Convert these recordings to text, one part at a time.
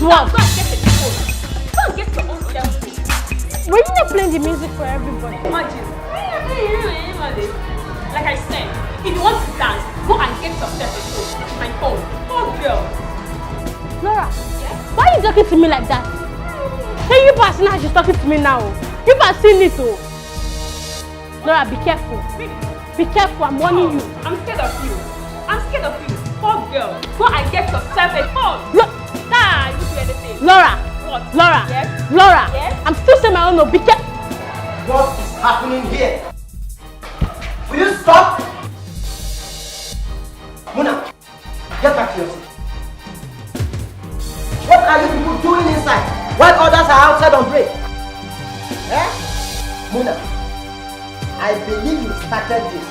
what? Go and get the phone. Go and get your own selfie. Were you not playing the music for everybody? Imagine. Like I said, if you want to dance, go and get yourself a phone. My phone. Oh, girl. Laura, why are you talking to me like that? Hey, you pass now, she's talking to me now. You pass seen it, oh. Laura, be careful. Be careful, I'm warning you. I'm scared of you. I'm scared of you. Oh, girl. Go and get yourself a phone. You do anything. Laura. What? Laura. Yes? Laura. Yes? I'm still saying my own, no. Be careful. What is happening here? Will you stop? Muna, get back to your seat. What are you people doing inside while others are outside on break? Eh? Muna, I believe you started this.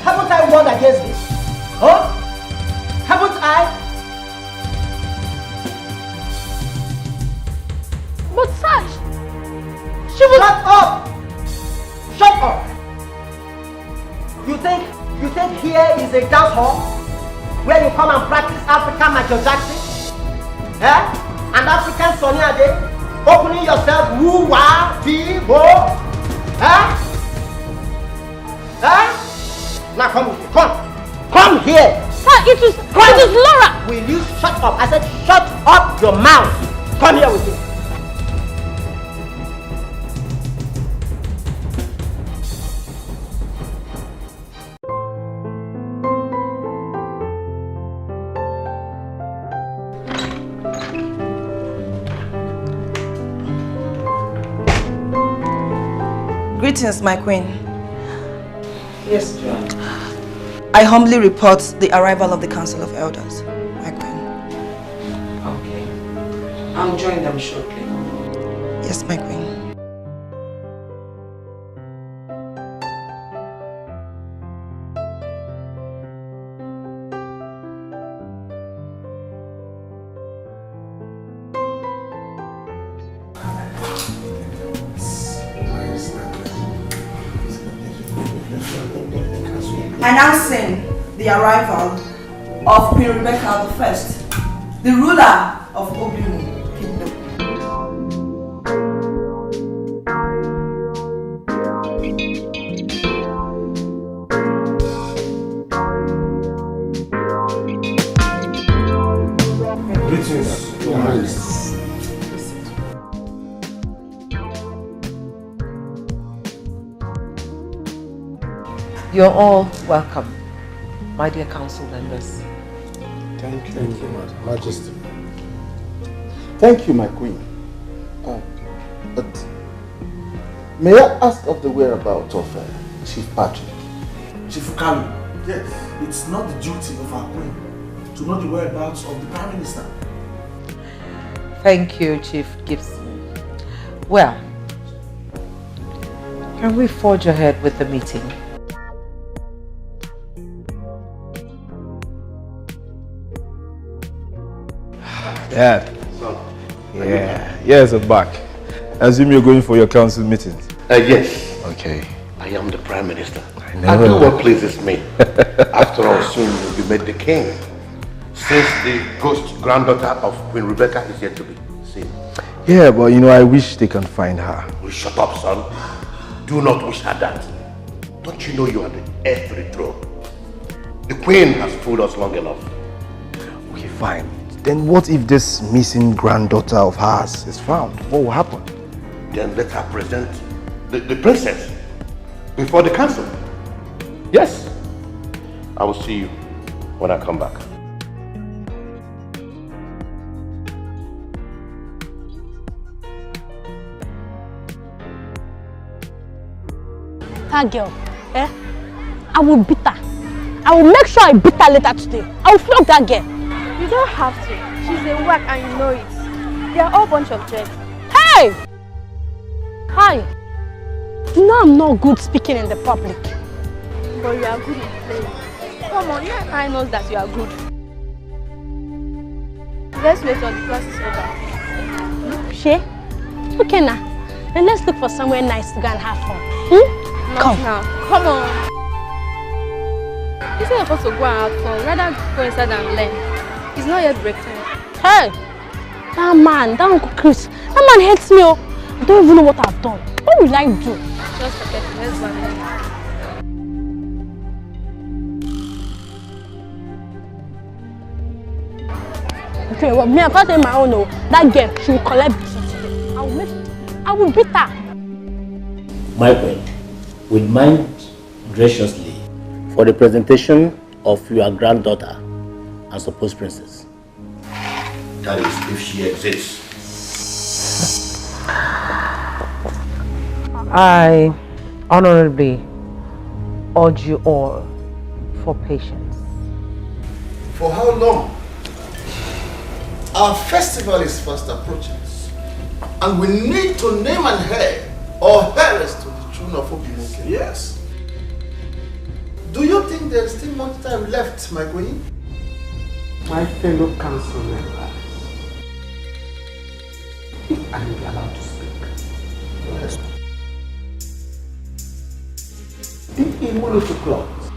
Haven't I warned against this? Huh? Haven't I? But Sash, she was... Shut up! Shut up! You think here is a dance hall where you come and practice African Michael Jackson? Eh? And African Sonny Ade? Opening yourself woo-wah, dee-bo? Eh? Eh? Now come here, come here! Sir, it was Laura! Will you shut up? I said shut up your mouth! Come here with me. Greetings, my queen. Yes, John. I humbly report the arrival of the Council of Elders, my queen. Okay. I'll join them shortly. Yes, my queen. Announcing the arrival of Queen Rebecca I, the ruler of Obimu Kingdom. Greetings, Your Highness. You're all welcome, my dear council members. Thank you, Majesty. Thank you, my queen. But may I ask of the whereabouts of Chief Patrick? Chief Kalu, yes, it's not the duty of our queen to know the whereabouts of the Prime Minister. Thank you, Chief Gibson. Well, can we forge ahead with the meeting? Dad. Yeah. Yes, I'm back. I assume you're going for your council meetings. Yes. Okay. I am the Prime Minister. I know. I do what pleases me. After all, soon you'll be made the king. Since the ghost granddaughter of Queen Rebecca is yet to be seen. Yeah, but you know, I wish they can find her. Well, shut up, son. Do not wish her that. Don't you know you are the heir to the throne? The queen has fooled us long enough. Okay, fine. Then what if this missing granddaughter of hers is found? What will happen? Then let her present the princess before the council. Yes. I will see you when I come back. That girl, I will beat her. I will make sure I beat her later today. I will flog that girl. You don't have to. She's a whack and you know it. They are all a bunch of dread. Hey! Hi. You know I'm not good speaking in the public. But you are good in playing. Come on, you and I know that you are good. Let's wait till the class is over. She? Okay now. Then let's look for somewhere nice to go and have fun. Not Come. now. Come on. Instead of us to go and have fun, rather go inside and learn. It's not yet break time. Hey! That man, that Uncle Chris, that man hates me. Oh. I don't even know what I've done. What will I do? Just forget it. Let's go. Okay, well, me, I can't say my own. No. That girl, she will collect it. I will beat her. My friend, will mind graciously for the presentation of your granddaughter and supposed princess. That is, if she exists. I honorably urge you all for patience. For how long? Our festival is fast approaching, and we need to name an heir or heiress to the throne of Obimoke. Yes. Do you think there's still much time left, my queen? My fellow council members, if I am allowed to speak. Yes. The immunity clause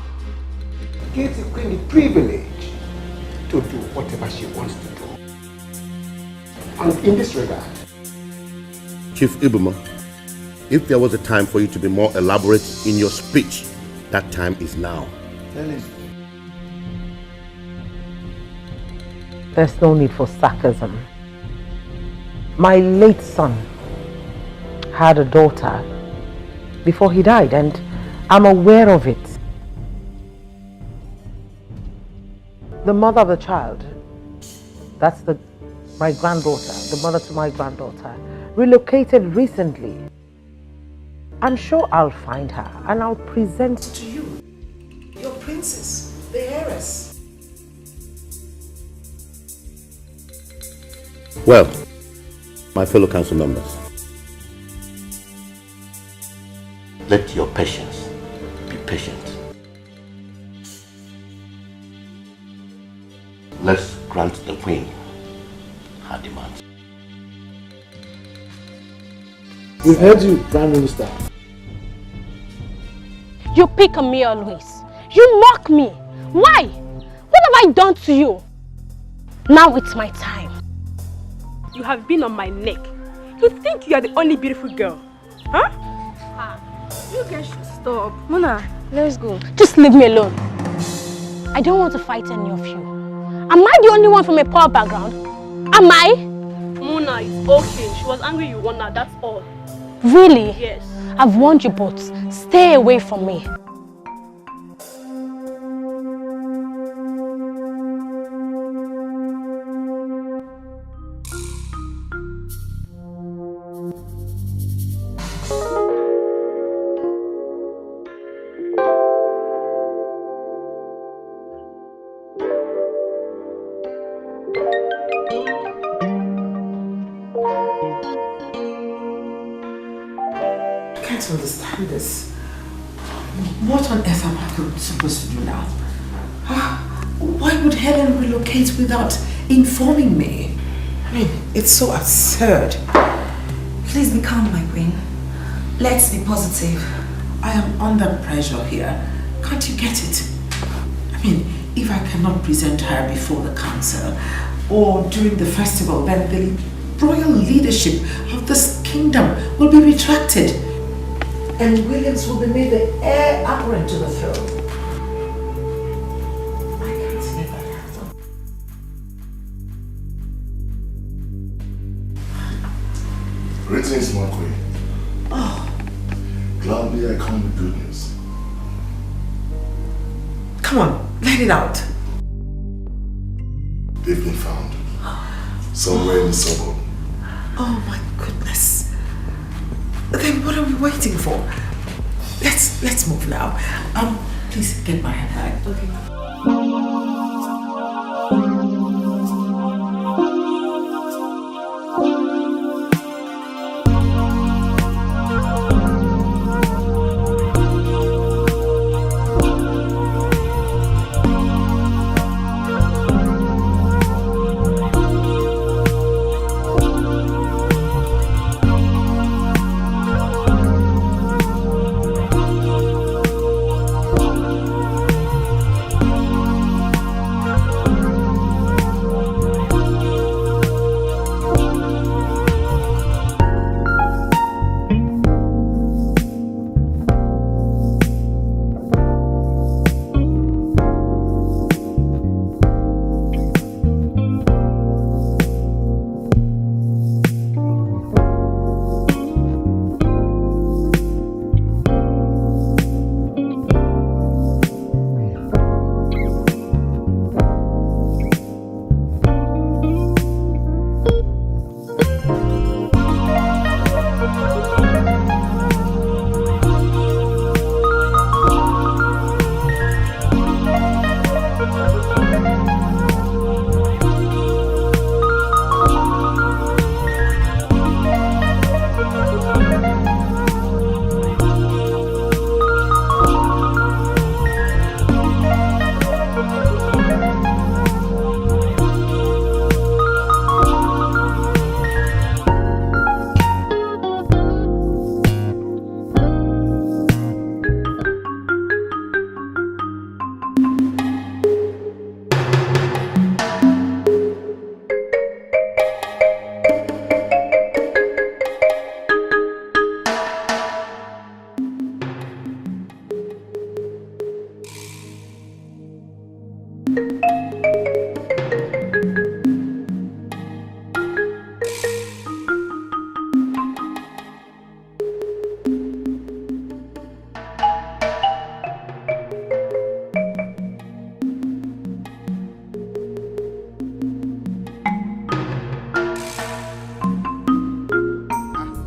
gives the queen the privilege to do whatever she wants to do. And in this regard, Chief Ibuma, if there was a time for you to be more elaborate in your speech, that time is now. There's no need for sarcasm. My late son had a daughter before he died, and I'm aware of it. The mother of the child, that's my granddaughter, the mother to my granddaughter, relocated recently. I'm sure I'll find her and I'll present To you, your princess, the heiress. Well, my fellow council members, let your patience be patient. Let's grant the queen her demands. We've heard you, Prime Minister. You pick on me always. You mock me. Why? What have I done to you? Now it's my time. You have been on my neck. You think you are the only beautiful girl. Huh? You guys should stop. Mona, let's go. Just leave me alone. I don't want to fight any of you. Am I the only one from a poor background? Am I? Mona, it's okay. She was angry you won her, that's all. Really? Yes. I've warned you both. Stay away from me. Understand this. What on earth am I supposed to do now? Why would Helen relocate without informing me? I mean, it's so absurd. Please be calm, my queen. Let's be positive. I am under pressure here. Can't you get it? I mean, if I cannot present her before the council or during the festival, then the royal leadership of this kingdom will be retracted. And Williams will be made the heir apparent to the throne. I can't see that happen. Greetings, my queen. Oh. Gladly I come with good news. Come on, let it out. They've been found. Somewhere in the suburb. Oh my goodness. Then what are we waiting for? Let's move now. Please get my handbag. Okay.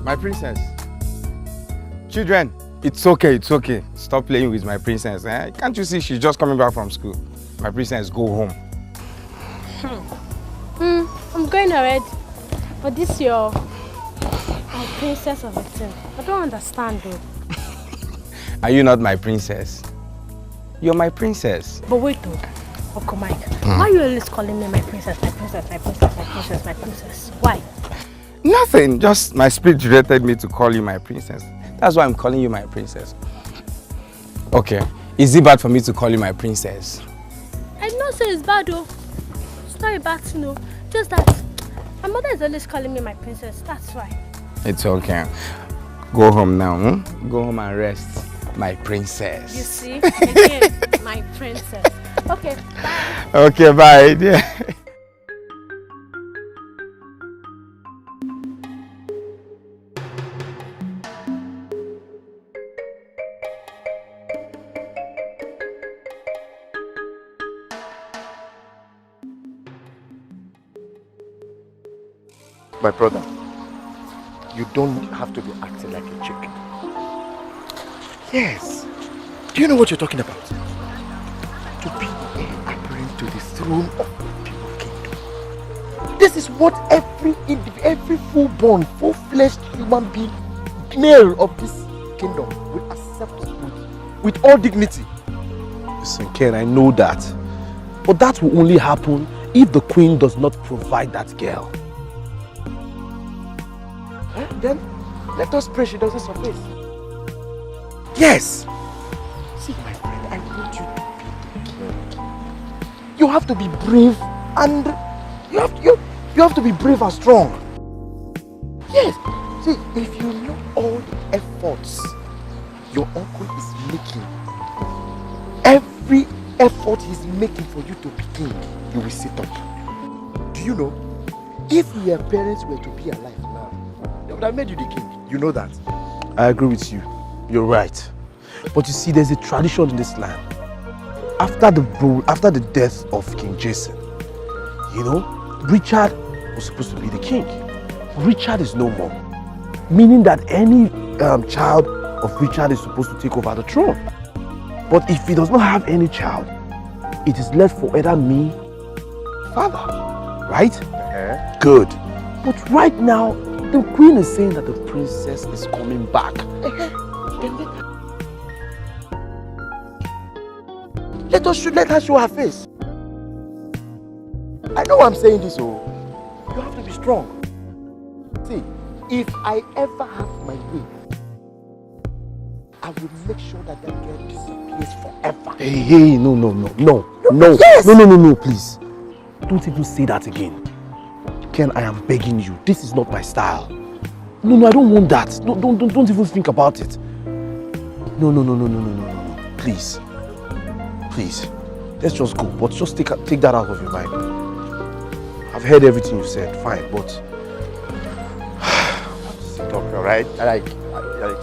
My princess. Children, it's okay, it's okay. Stop playing with my princess. Eh? Can't you see she's just coming back from school? My princess, go home. I'm going already. But this your princess of a thing. I don't understand though. Are you not my princess? You're my princess. But wait though, Uncle Mike. Why are you always calling me my princess, my princess, my princess, my princess, my princess? Why? Nothing, just my spirit directed me to call you my princess. That's why I'm calling you my princess. Okay, is it bad for me to call you my princess? I did not say it's bad though. It's not a bad thing, no. Just that my mother is always calling me my princess, that's why. It's okay. Go home now, Go home and rest, my princess. You see? Again, my princess. Okay, bye. Okay, bye, dear. My brother, you don't have to be acting like a chicken. Yes. Do you know what you're talking about? To be heir apparent to the throne of the people kingdom. This is what every full-born, full-fleshed human being, male of this kingdom, will accept with all dignity. Listen, Ken, I know that. But that will only happen if the queen does not provide that girl. Then let us pray she doesn't surface. Yes. See, my friend, I want you to be the king. You have to be brave and you have to be brave and strong. Yes. See, if you know all the efforts your uncle is making, every effort he's making for you to be king, you will sit up. Do you know? If your parents were to be alive now, they would have made you the king. You know that. I agree with you. You're right. But you see, there's a tradition in this land. After the death of King Jason, you know, Richard was supposed to be the king. Richard is no more. Meaning that any child of Richard is supposed to take over the throne. But if he does not have any child, it is left for either me, father, right? Good. But right now, the queen is saying that the princess is coming back. Let her show her face. I know I'm saying this, oh. You have to be strong. See, if I ever have my way, I will make sure that that girl disappears forever. Hey, no, Yes. No, please. Don't even say that again. Ken, I am begging you. This is not my style. No, I don't want that. Don't even think about it. No. Please. Let's just go. But just take that out of your mind. I've heard everything you said. Fine, but sit up, alright? Like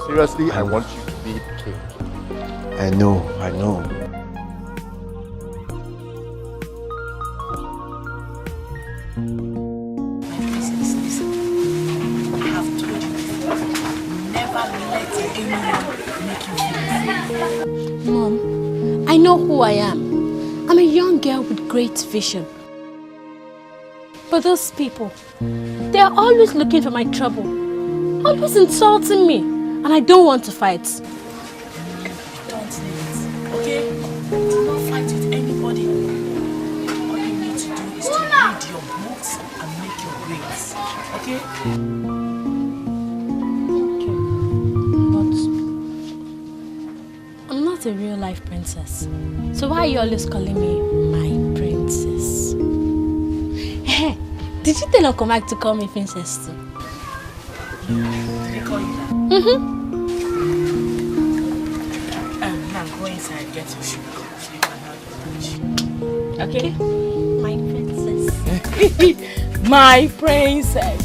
seriously, I want you to be the king. I know. Mom, I know who I am. I'm a young girl with great vision. But those people, they're always looking for my trouble. Always insulting me. And I don't want to fight. Don't leave it, okay? Do not fight with anybody. All you need to do is to read your books and make your grades, okay? But I'm not a real life princess. princess. So why are you always calling me my princess? Did you tell Uncle Mike to call me princess too? Did he call you that? Now go inside, get your shoe. You can have your lunch. Okay? My princess. My princess.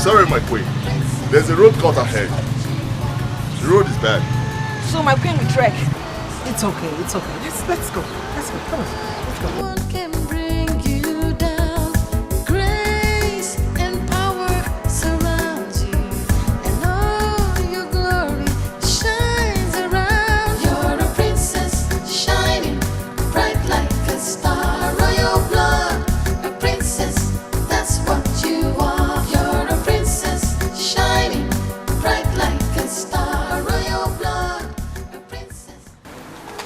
Sorry, my queen. There's a road cut ahead. The road is bad. So my queen will trek. It's okay, it's okay. Let's go. Let's go. Come on. Let's go.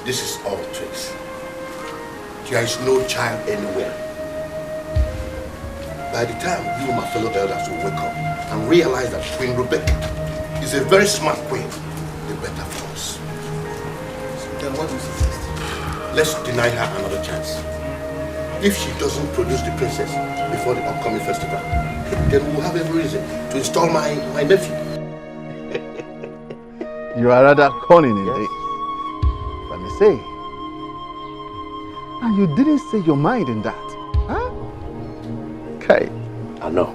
This is all tricks. There is no child anywhere. By the time you, my fellow elders, will wake up and realize that Queen Rebecca is a very smart queen, the better for us. Then what do you suggest? Let's deny her another chance. If she doesn't produce the princess before the upcoming festival, then we'll have every reason to install my nephew. You are rather cunning indeed. Let me say. And you didn't say your mind in that. Huh? Okay. I know.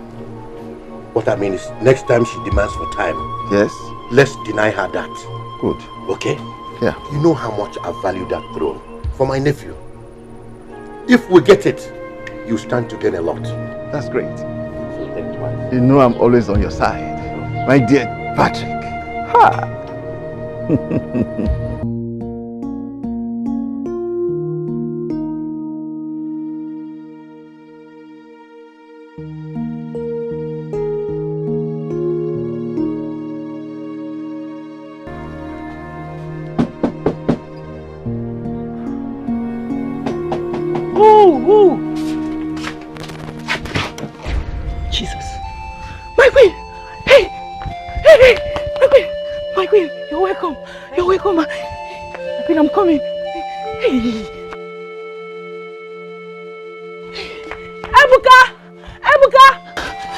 What I mean is, next time she demands for time, yes, let's deny her that. Good. Okay? Yeah. You know how much I value that throne for my nephew. If we get it, you stand to gain a lot. That's great. So think twice. You know I'm always on your side, my dear Patrick. Ha! Jesus. My queen! Hey! Hey, hey! My queen! My queen! You're welcome! You're welcome! My queen, I'm coming! Hey! Ebuka! Ebuka!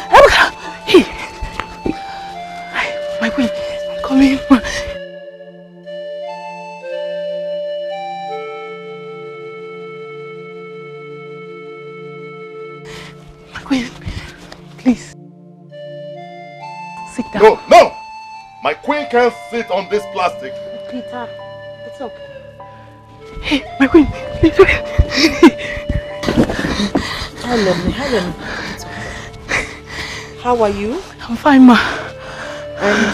Ebuka! Hey! Come in, ma. My queen, please. Sit down. No, no! My queen can't sit on this plastic. Peter, it's okay. Hey, my queen, please wait. Helen. How are you? I'm fine, ma. And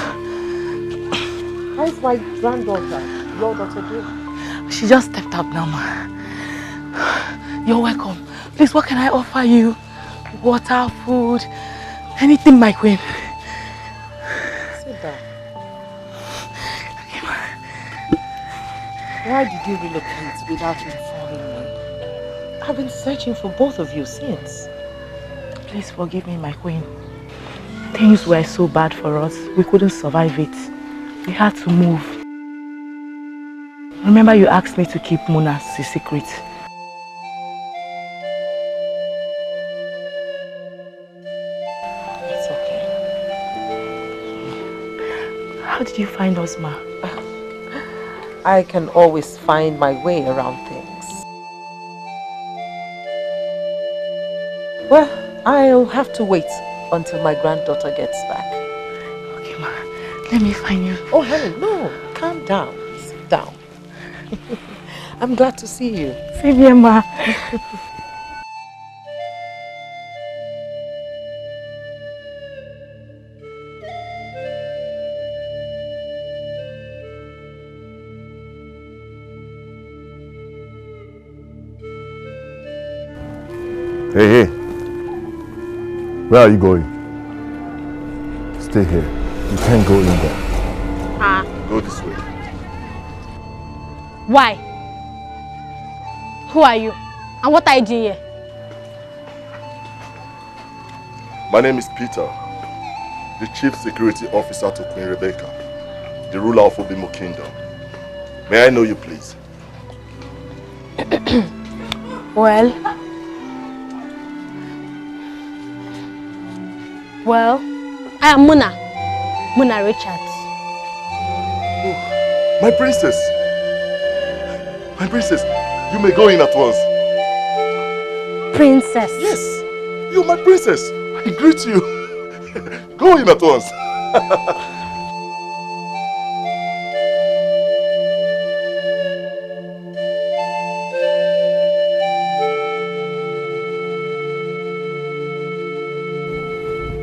how's my granddaughter, your daughter doing? She just stepped up now, ma. You're welcome. Please, what can I offer you? Water, food, anything, my queen. Sit down. Why did you relocate without informing me? I've been searching for both of you since. Please forgive me, my queen. Things were so bad for us. We couldn't survive it. We had to move. Remember you asked me to keep Muna's secret. It's okay. How did you find us, ma? I can always find my way around things. Well, I'll have to wait until my granddaughter gets back. Okay, ma. Let me find you. Oh, Helen, no. Calm down. Sit down. I'm glad to see you. Same here, ma. Hey. Where are you going? Stay here. You can't go in there. Go this way. Why? Who are you? And what are you doing here? My name is Peter, the Chief Security Officer to Queen Rebecca, the ruler of Obimo Kingdom. May I know you, please? Well, I am Muna Richards. Oh, my princess! My princess, you may go in at once. Princess? Yes, you're my princess. I greet you. Go in at once.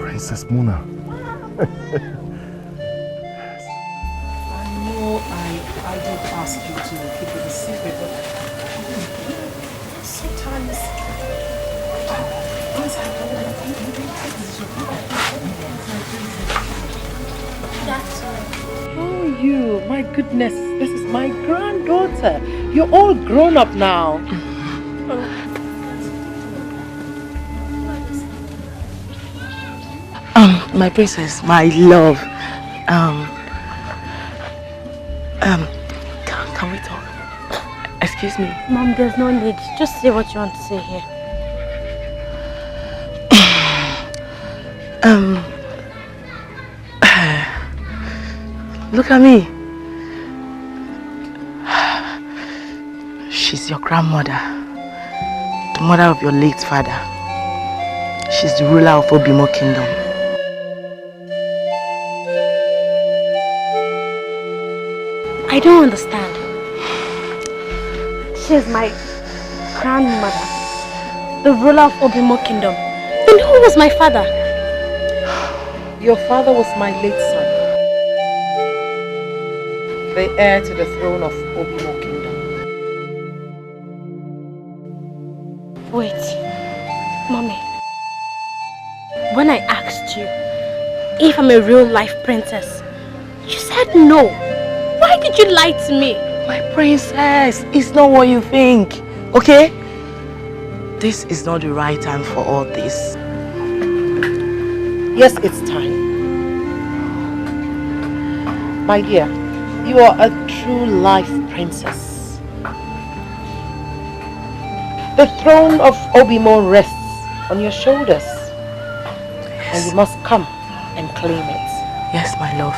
Princess Muna. I know I did ask you to keep it a secret, but sometimes Oh, you, my goodness, this is my granddaughter. You're all grown up now. My princess, my love. Can we talk? Excuse me. Mom, there's no need. Just say what you want to say here. Look at me. She's your grandmother, the mother of your late father. She's the ruler of Obimo Kingdom. I don't understand. She's my grandmother, the ruler of Obimo Kingdom. And who was my father? Your father was my late son, the heir to the throne of Obimo Kingdom. Wait, Mommy. When I asked you if I'm a real-life princess, you said no. Why did you lie to me? My princess, it's not what you think, okay? This is not the right time for all this. Yes, it's time. My dear, you are a true life princess. The throne of Obimo rests on your shoulders. Yes. And you must come and claim it. Yes, my love.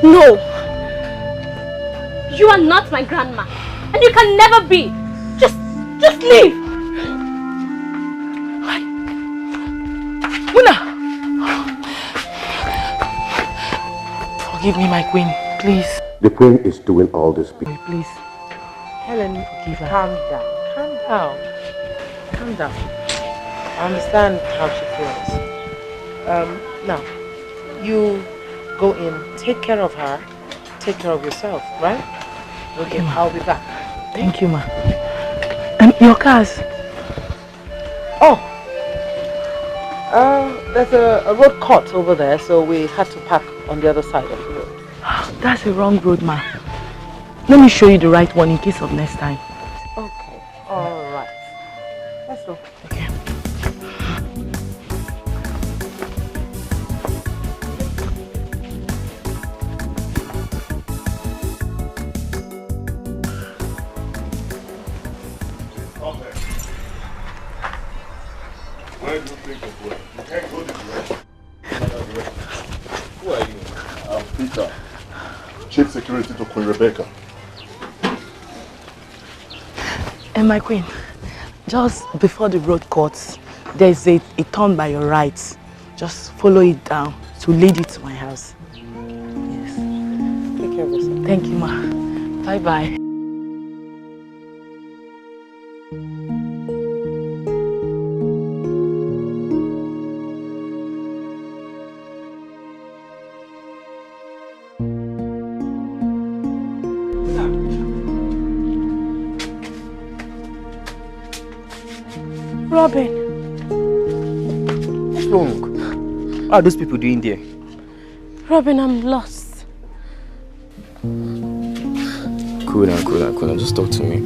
No. You are not my grandma. And you can never be. Just leave. Muna! Forgive me, my queen, please. The queen is doing all this. Please. Helen, calm down. Calm down. Calm down. I understand how she feels. Now, you go in, take care of her, take care of yourself, right? Okay, I'll be back. Thank you, ma. And your cars? Oh, there's a road cut over there, so we had to park on the other side of the road. That's a wrong road, ma. Let me show you the right one in case of next time. Okay, all right. Let's go. Okay. Where do you think of going? You can't go this direction. Who are you? I'm Peter, Chief Security to Queen Rebecca. And my queen, just before the road cuts, there's a turn by your right. Just follow it down to lead you to my house. Yes. Take care of yourself. Thank you, ma. Bye-bye. Robin. What's wrong? What are those people doing there? Robin, I'm lost. Cool down. Just talk to me.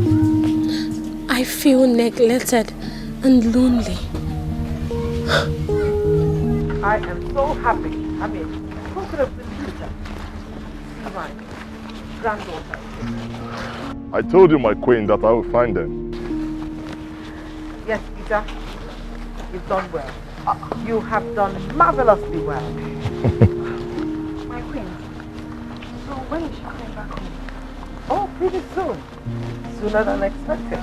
I feel neglected and lonely. I am so happy. I mean, who could have believed that? My granddaughter. I told you, my queen, that I will find them. Yes, Peter, you've done well. You have done marvelously well. My queen, so when is she coming back home? Oh, pretty soon. Sooner than expected.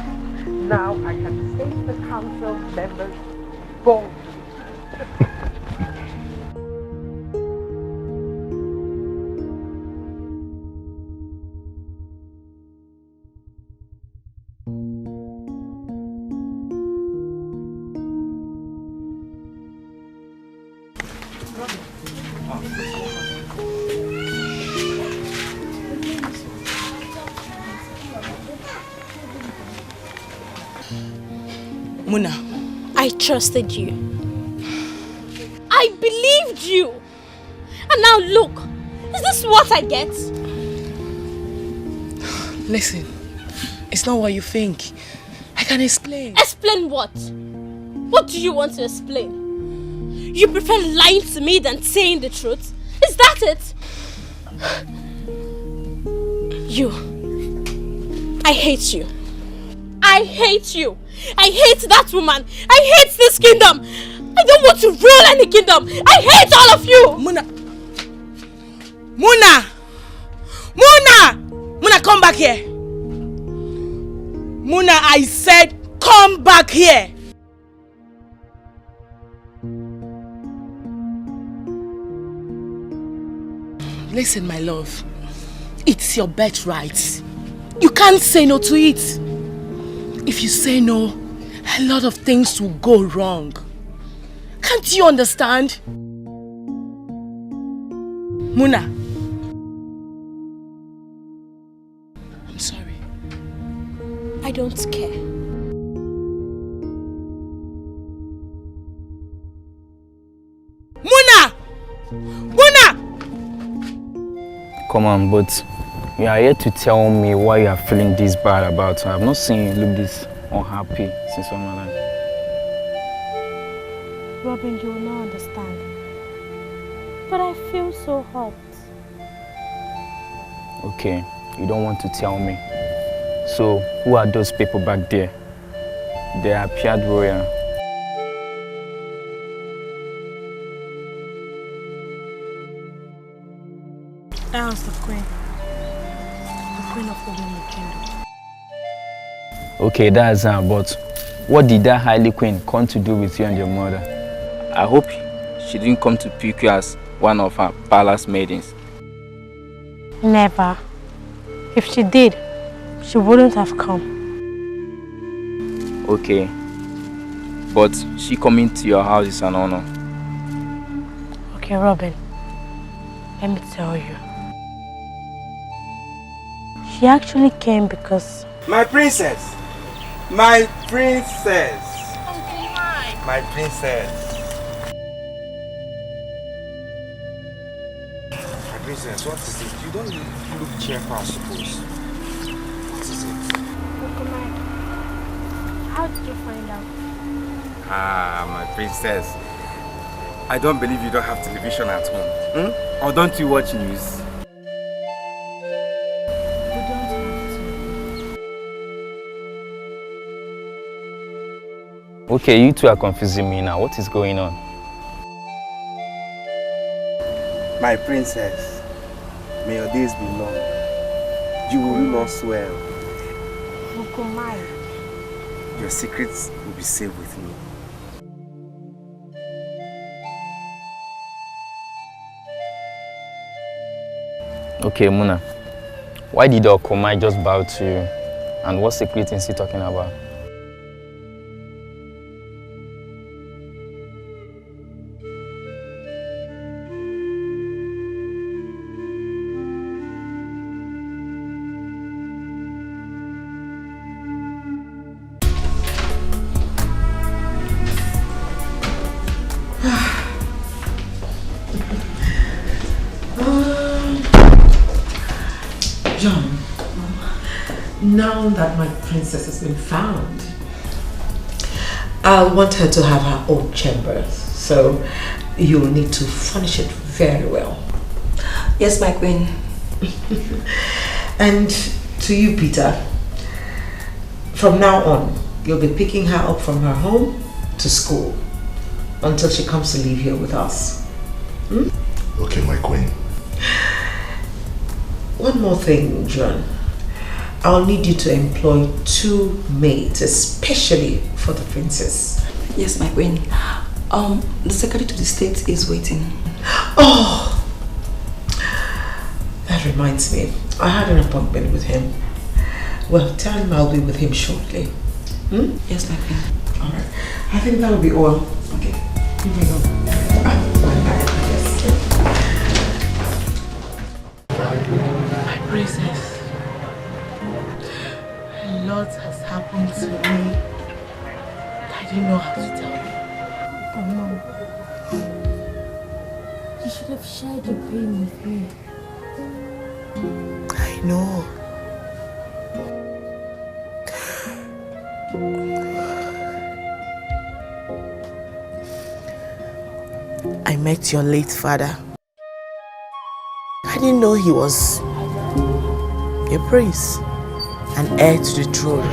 Now I can face the council members boldly. Muna. I trusted you. I believed you. And now look, is this what I get? Listen, it's not what you think. I can explain. Explain what? What do you want to explain? You prefer lying to me than saying the truth? Is that it? You. I hate you. I hate you. I hate that woman. I hate this kingdom. I don't want to rule any kingdom. I hate all of you. Muna, come back here. Muna, I said, come back here. Listen, my love. It's your birthright. You can't say no to it. If you say no, a lot of things will go wrong. Can't you understand? Muna. I'm sorry. I don't care. Muna! Come on, but you are here to tell me why you are feeling this bad about her. I've not seen you look this unhappy since all my life. Robin, you will not understand. But I feel so hurt. Okay, you don't want to tell me. So, who are those people back there? They appeared royal. That was the queen. The queen of the Women Kingdom. Okay, that's but what did that highly queen come to do with you and your mother? I hope she didn't come to pick you as one of her palace maidens. Never. If she did, she wouldn't have come. Okay. But she coming to your house is an honor. Okay, Robin. Let me tell you. She actually came because... My princess! My princess! My princess! My princess, what is it? You don't look cheerful, I suppose. What is it? How did you find out? Ah, my princess. I don't believe you don't have television at home. Or don't you watch news? We don't have to. Okay, you two are confusing me now. What is going on? My princess, may your days be long. You will rule us well. Your secrets will be safe with me. Okay, Muna. Why did Okomai just bow to you? And what secret is he talking about? John, now that my princess has been found, I want her to have her own chamber, so you'll need to furnish it very well. Yes, my queen. And to you, Peter, from now on, you'll be picking her up from her home to school until she comes to live here with us. Okay, my queen. One more thing, John. I'll need you to employ 2 maids, especially for the princess. Yes, my queen. The secretary to the state is waiting. Oh! That reminds me. I had an appointment with him. Well, tell him I'll be with him shortly. Yes, my queen. Alright. I think that'll be all. Okay. Here we go. My princess, a lot has happened to me. I didn't know how to tell you. Oh, Mom. You should have shared your pain with me. I know. I met your late father. I didn't know he was a prince, an heir to the throne.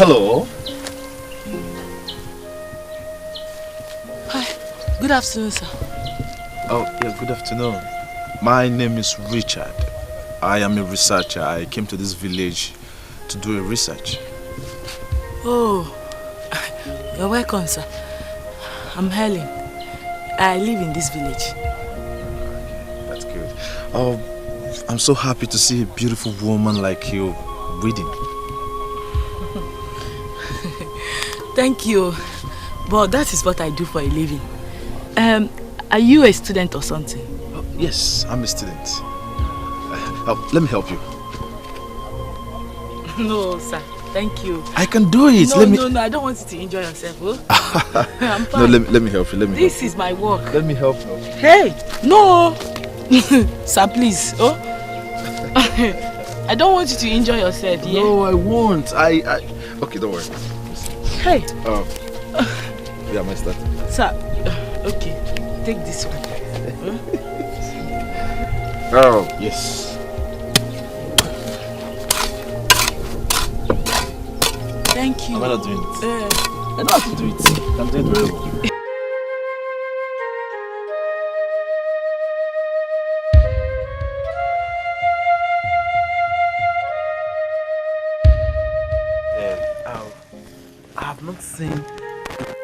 Hello. Hi. Good afternoon, sir. Oh, yeah, good afternoon. My name is Richard. I am a researcher. I came to this village to do a research. Oh, you're welcome, sir. I'm Helen. I live in this village. That's good. Oh, I'm so happy to see a beautiful woman like you reading. Thank you. But that is what I do for a living. Are you a student or something? Oh, yes, I'm a student. Let me help you. No, sir. Thank you. I can do it. No, I don't want you to enjoy yourself. Oh? I'm fine. No, let me help you. This is my work. Let me help you. Hey, no. Sir, please. Oh? I don't want you to enjoy yourself, yeah? No, I won't. Okay, don't worry. Hey. Yeah, my start. Sir, okay. Take this one. Oh, yes. Thank you. Am I not doing it? I don't have to do it. I'm doing it very well. I have not seen a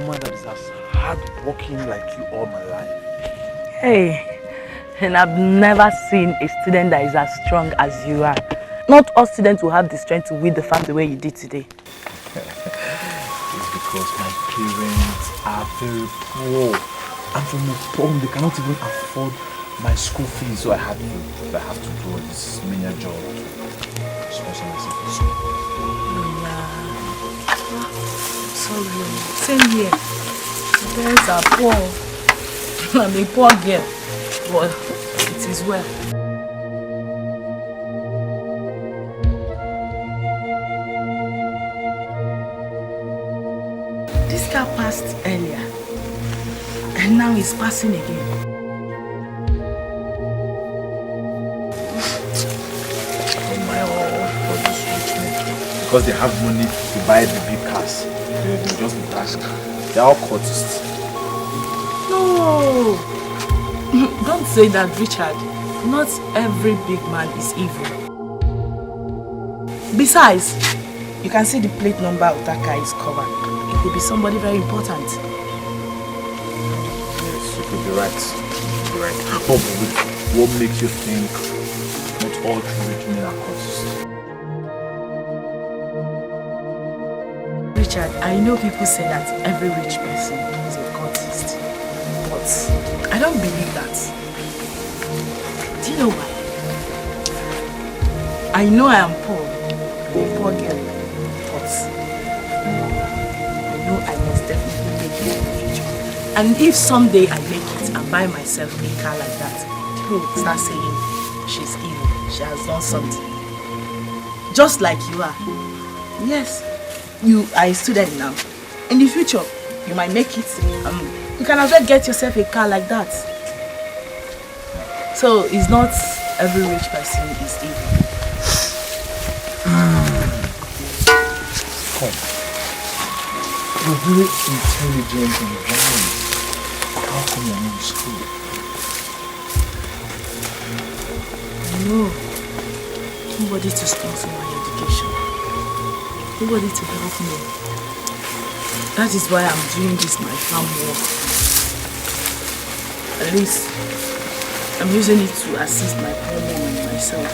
woman that is as hard-working like you all my life. Hey, and I've never seen a student that is as strong as you are. Not all students will have the strength to weed the farm the way you did today. It's because my parents are very poor. I'm from a poor home. They cannot even afford my school fees, so I have to do this menial job to sponsor myself in school. Sorry, same here. My parents are poor. I'm a poor girl, but it is well. This car passed earlier, and now he's passing again. Because they have money to buy the big cars. They'll just be taxed. They're all cultists. No! Don't say that, Richard. Not every big man is evil. Besides, you can see the plate number of that car is covered. It could be somebody very important. Yes, you could be right. You could be right. But what makes you think not all true rich men are cultists? Richard, I know people say that every rich person is a cultist, but I don't believe that. Do you know why? I know I am poor, a poor girl, but I know I must definitely make it in the future. And if someday I make it and buy myself a car like that, people will start saying she's evil, she has done something. Just like you are. Yes. You are a student now. In the future, you might make it. You can as well get yourself a car like that. So it's not every rich person is evil. Come. You're very intelligent and wise. How come you're not in school? No. Nobody to sponsor my education. Nobody to help me. That is why I'm doing this my farm work. At least I'm using it to assist my poor mom and myself.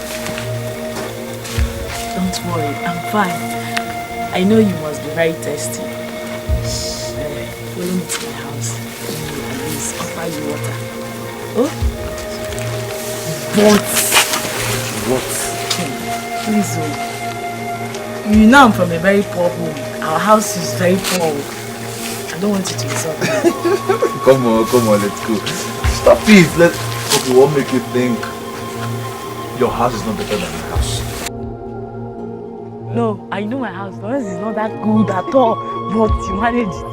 Don't worry, I'm fine. I know you must be very thirsty. Follow me to my house. At least offer you water. Oh? What? Please, oh. You know I'm from a very poor home. Our house is very poor. I don't want you to insult me. Come on, let's go. Stop it. Okay, what make you think your house is not better than my house? No, I know my house. The house is not that good at all, but you manage it.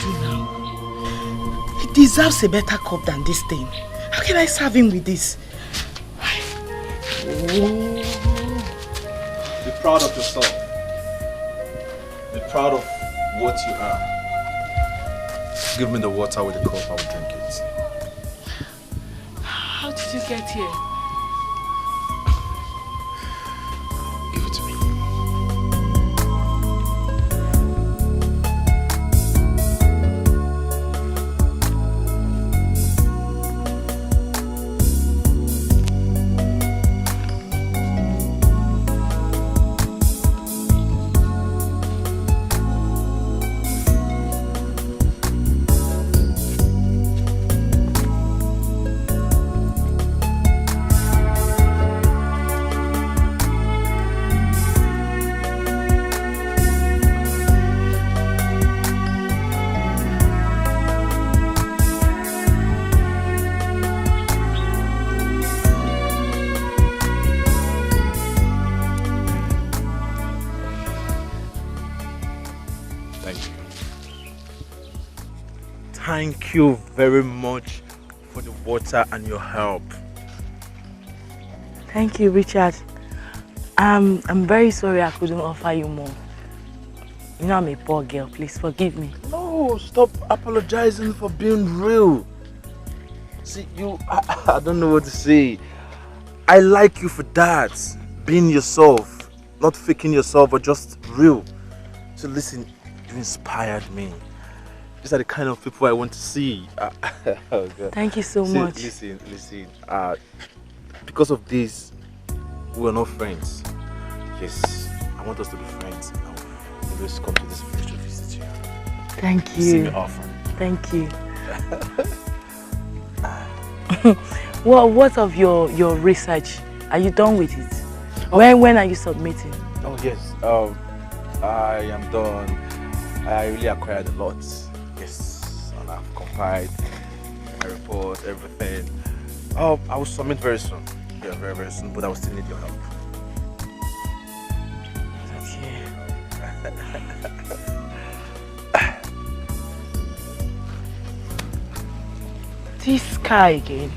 do now? He deserves a better cup than this thing. How can I serve him with this? Be proud of yourself. Be proud of what you are. Give me the water with the cup, I will drink it. How did you get here? Give it to me. Thank you very much for the water and your help. Thank you, Richard. I'm very sorry I couldn't offer you more. You know I'm a poor girl. Please forgive me. No, stop apologizing for being real. See, I don't know what to say. I like you for that. Being yourself. Not faking yourself, but just real. So listen, you inspired me. These are the kind of people I want to see. Oh God. Thank you so much. Listen. Because of this, we are not friends. Yes, I want us to be friends. I will always come to this village to visit you. Thank you. See me often. Thank you. Well, what of your research? Are you done with it? Oh. When are you submitting? Oh yes. I am done. I really acquired a lot. Yes, and I've compiled my report, everything. I will submit very soon. Yeah, very, very soon, but I will still need your help. This car again.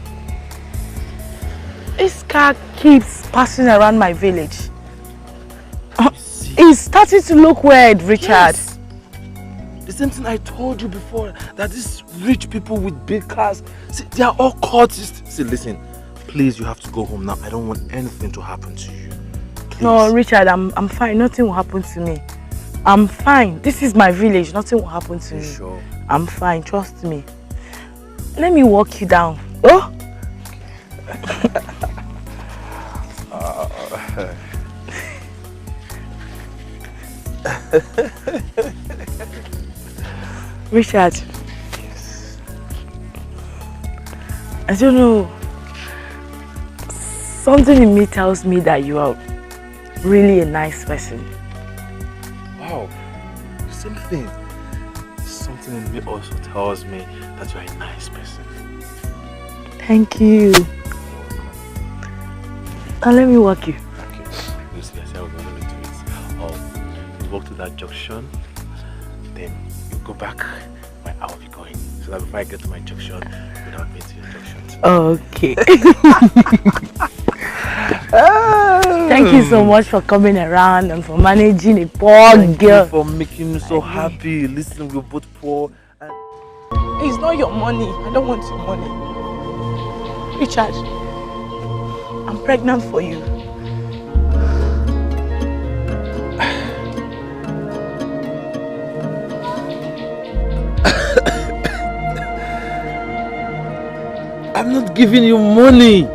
This car keeps passing around my village. It's starting to look weird, Richard. Yes. The same thing I told you before, that these rich people with big cars, see, they are all cultists. See, listen, please, you have to go home now. I don't want anything to happen to you. Please. No, Richard, I'm fine. Nothing will happen to me. I'm fine. This is my village. Nothing will happen to me. Sure? I'm fine. Trust me. Let me walk you down. Oh! Richard. Yes. I don't know. Something in me tells me that you are really a nice person. Wow. Same thing. Something in me also tells me that you are a nice person. Thank you. Now let me walk you. Okay. You see, I said I was going to do it. You walk to that junction, then you go back. I will be going. So that before I get to my junction, you'll have been to your junction. Okay. Thank you so much for coming around and for managing a poor girl. Thank you for making me so happy. Listen, we're both poor. And it's not your money. I don't want your money. Richard, I'm pregnant for you. I'm not giving you money,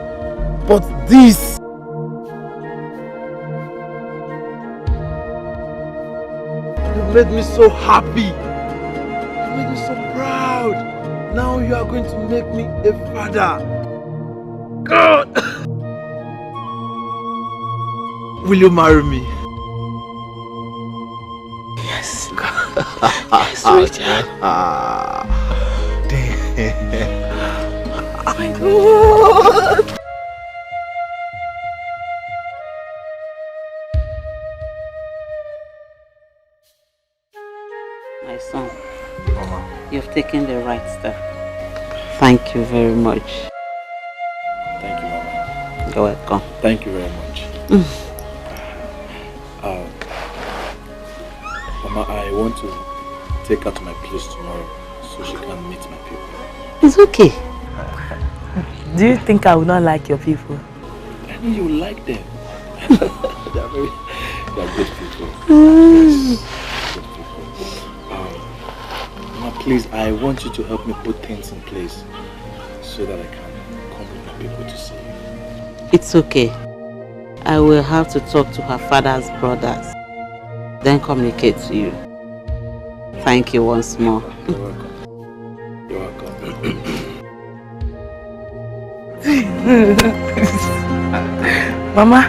but this. You made me so happy. You made me so proud. Now you are going to make me a father. God! Will you marry me? Yes. Yes, Richard. Damn. Oh my God. My son. Mama. You've taken the right step. Thank you very much. Thank you, Mama. You're welcome. Thank you very much. Mama, I want to take her to my place tomorrow so she can meet my people. It's okay. Do you think I would not like your people? I know you like them. They are good people. Yes, good people. Mama, please, I want you to help me put things in place so that I can come with my people to see you. It's okay. I will have to talk to her father's brothers, then communicate to you. Thank you once more. You're welcome. You're welcome. Mama.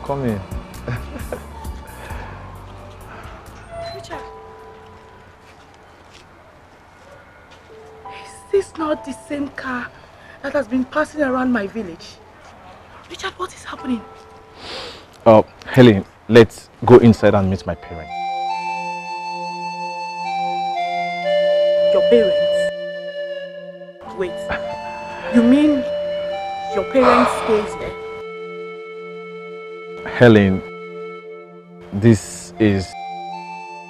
Come in. Richard, is this not the same car that has been passing around my village? Richard, what is happening? Helen, let's go inside and meet my parents. Your parents? Wait, you mean your parents stays there? Helen, this is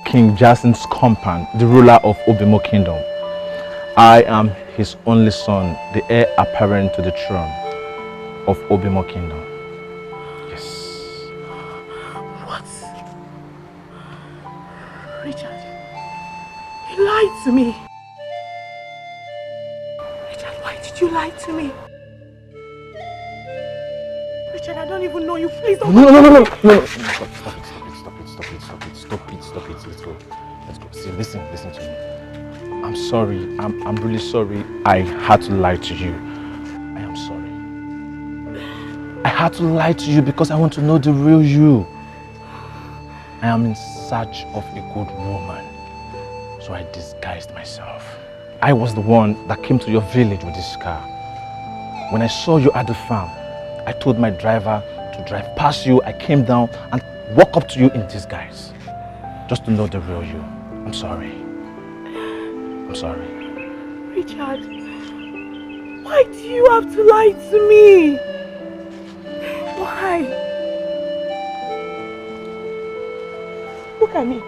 King Jason's compound, the ruler of Obimo Kingdom. I am his only son, the heir apparent to the throne of Obimo Kingdom. Yes. What? Richard, you lied to me. Richard, why did you lie to me? Richard, I don't even know you. Please don't. No. Stop it. Let's go. See, listen to me. I'm sorry. I'm really sorry. I had to lie to you. I am sorry. I had to lie to you because I want to know the real you. I am in search of a good woman. So I disguised myself. I was the one that came to your village with this car. When I saw you at the farm, I told my driver to drive past you. I came down and walked up to you in disguise. Just to know the real you. I'm sorry. Richard, why do you have to lie to me? Why? Look at me.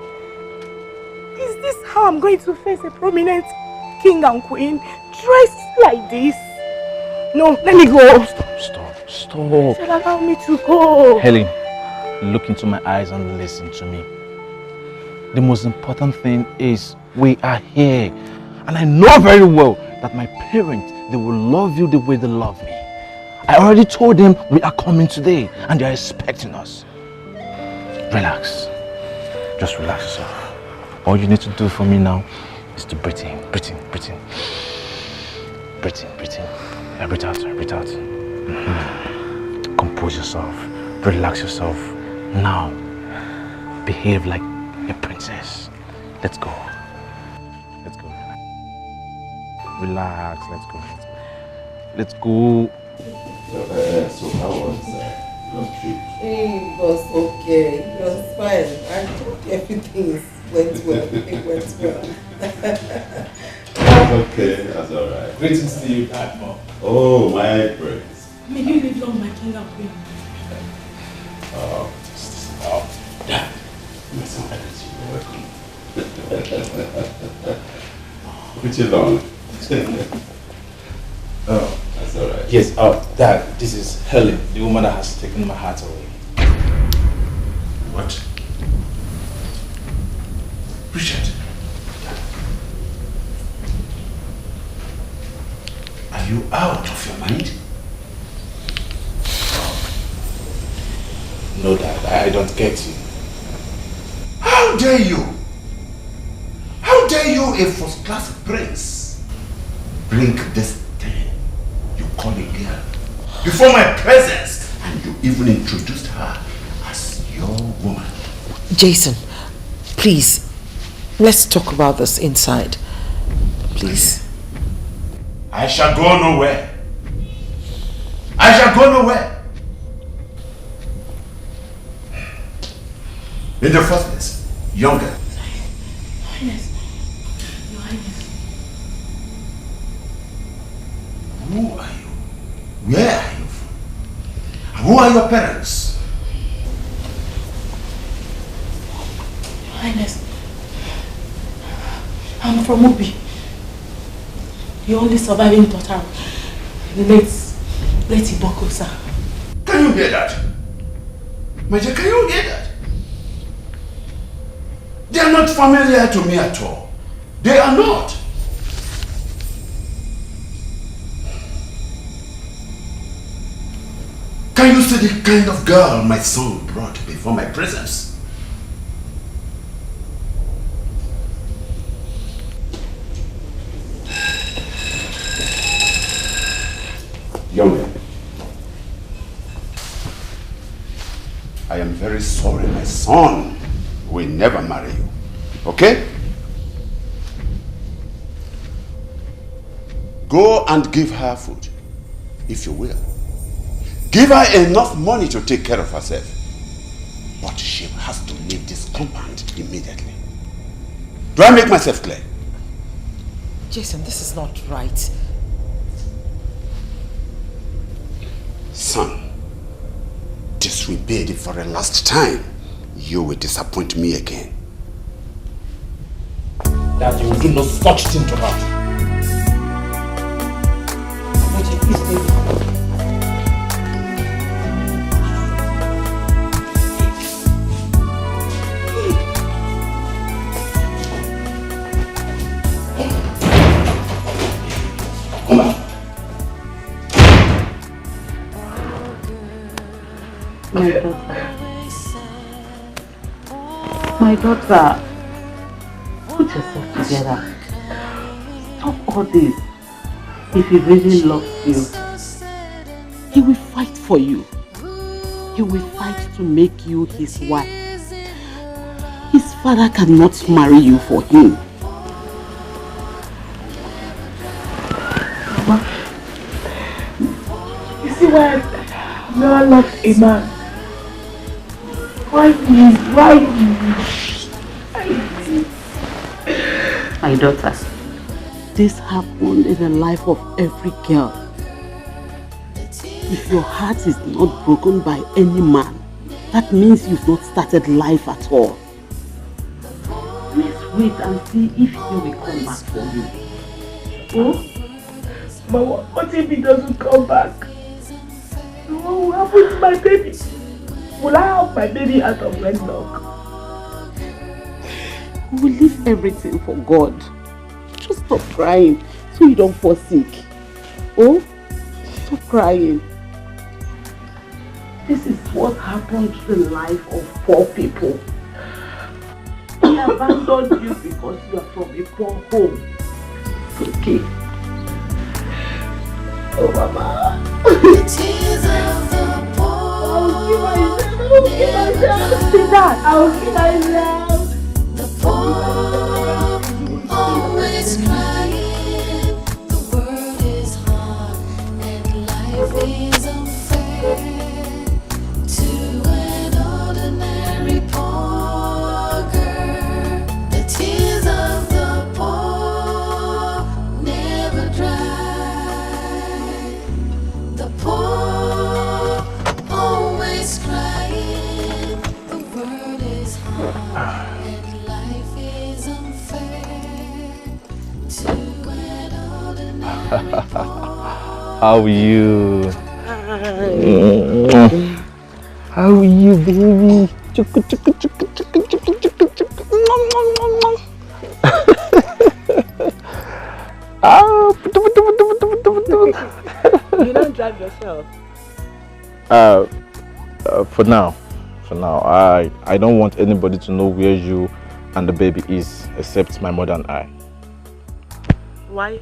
Is this how I'm going to face a prominent king and queen dressed like this? No, let me go. Stop. Richard, allow me to go. Helen, look into my eyes and listen to me. The most important thing is we are here. And I know very well that my parents, they will love you the way they love me. I already told them we are coming today and they are expecting us. Relax. Just relax yourself. All you need to do for me now is to breathe in. Breathe in. Yeah, breathe out. Compose yourself. Relax yourself. Now, behave like a princess. Let's go. Relax. Let's go. So how was your trip? It was okay. It was fine. I thought everything went well. It went well. Okay, that's all right. Greetings to you, Dad, Mom. Oh, my praise. May you live long, my king and queen. Dad. You're welcome. Pretty long. Oh, that's all right. Yes, Dad, this is Helen, the woman that has taken my heart away. What? Richard? Are you out of your mind? No, Dad, I don't get you. How dare you? How dare you, a first-class prince, bring this thing you call a girl before my presence, and you even introduced her as your woman? Jason, please, let's talk about this inside. Please. I shall go nowhere. I shall go nowhere. In the first place, younger. Highness. Your Highness. Who are you? Where are you from? And who are your parents? Your Highness. I'm from Ubi. The only surviving daughter of the late Iboko, sir. Can you hear that? My dear, can you hear that? They are not familiar to me at all. They are not. Can you see the kind of girl my son brought before my presence? Young man, I am very sorry my son will never marry you. Okay? Go and give her food, if you will. Give her enough money to take care of herself. But she has to leave this compound immediately. Do I make myself clear? Jason, this is not right. Son, disobey it for a last time. You will disappoint me again. That you will do no such thing to her. Please stay. My daughter, put yourself together. Stop all this. If he really loves you, he will fight for you. He will fight to make you his wife. His father cannot marry you for him. Mama, you see why I never loved a man? Why me? My daughter, this happened in the life of every girl. If your heart is not broken by any man, that means you've not started life at all. Please wait and see if he will come back for you. Oh? Mama, what if he doesn't come back? What will happen to my baby? Will I have my baby out of wedlock? We will leave everything for God. Just stop crying so you don't fall sick. Oh? Stop crying. This is what happened to the life of poor people. He abandoned you because you are from a poor home. It's okay. Oh, Mama. The tears of the poor. I'll give myself. See that? I'll give myself. The poor always crying. The world is hard and life is unfair. To an ordinary poor girl, the tears of the poor never dry. The poor always crying. The world is hard and life is unfair. To an ordinary How are you? How are you, baby? Chuku, chuku, chuku, chuku, chuku, chuku, chuku. You don't drive yourself. For now. For now, I don't want anybody to know where you and the baby is, except my mother and I. Why?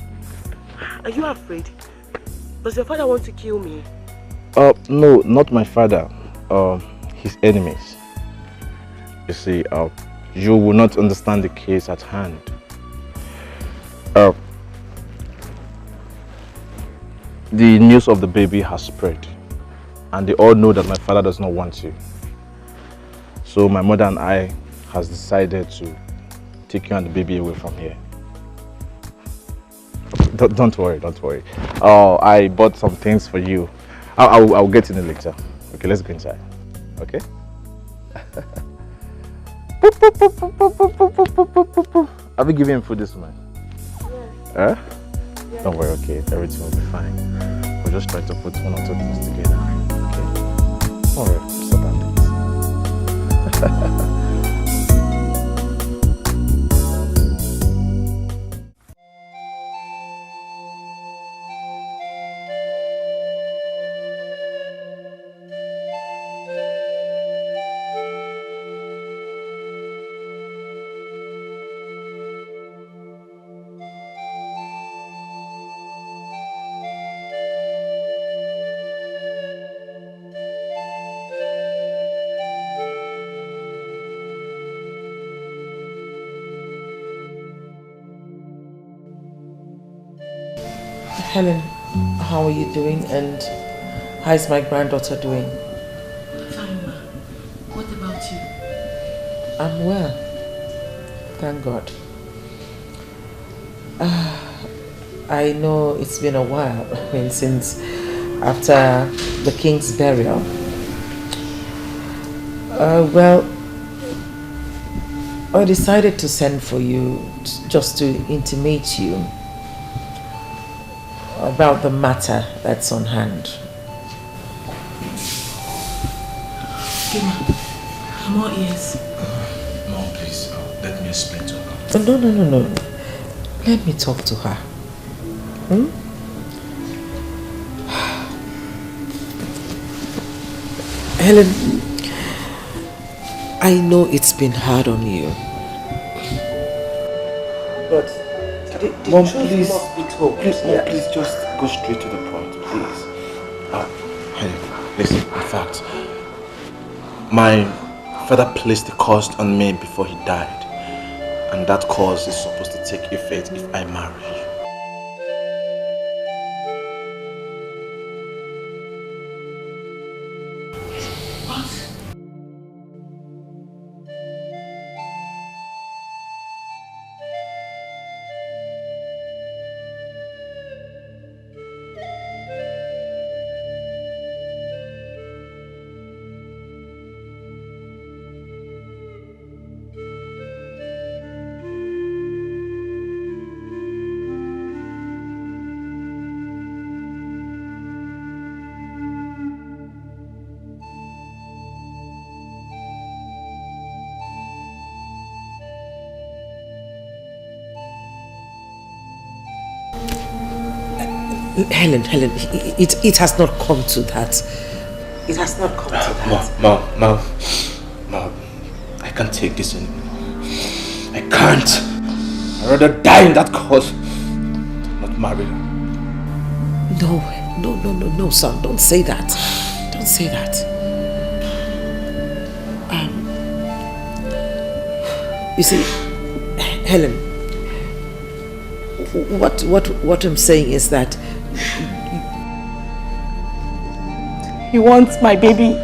Are you afraid? Does your father want to kill me? No, not my father. His enemies. You see, you will not understand the case at hand. The news of the baby has spread, and they all know that my father does not want you. So my mother and I has decided to take you and the baby away from here. Don't worry, don't worry. I bought some things for you. I'll get in it later. Okay, let's go inside. Okay? Have you given him food this morning? Yeah. Don't worry, okay, everything will be fine. We'll just try to put one or two things together. Okay? Don't worry, just about it. Helen, how are you doing and how is my granddaughter doing? Fine, ma. What about you? I'm well. Thank God. I know it's been a while, since after the king's burial. Well, I decided to send for you just to intimate you about the matter that's on hand. I'm all ears. Mom, please, let me explain to her. No. Let me talk to her. Helen, I know it's been hard on you. But Mom, please, please just go straight to the point, please. Helen, listen, in fact, my father placed a curse on me before he died, and that curse is supposed to take effect if I marry you. Helen, it has not come to that. It has not come to that. Mom, I can't take this anymore. I can't. I'd rather die in that cause than not marry her. No, son, don't say that. Don't say that. You see, Helen, what I'm saying is that He wants my baby.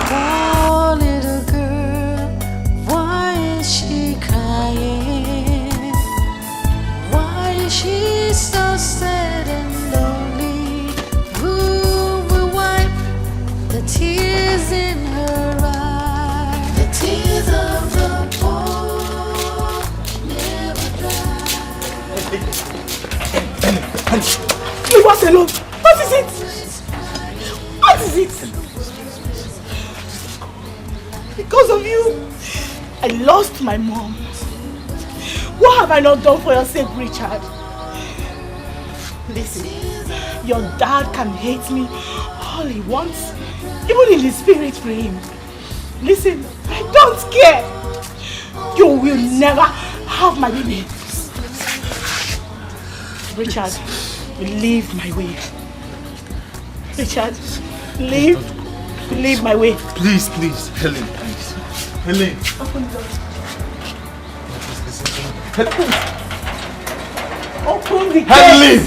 Poor little girl, why is she crying? Why is she so sad and lonely? Who will wipe the tears in her eyes? The tears of the poor never dry. Leave us alone. What is it? What is it? Because of you, I lost my mom. What have I not done for your sake, Richard? Listen, your dad can hate me all he wants, even in the spirit realm. Listen, I don't care. You will never have my baby. Richard, leave my way. Richard, leave my way. Please, Helen, please. Helen. Open the door. Helen. Open the gate. Helen.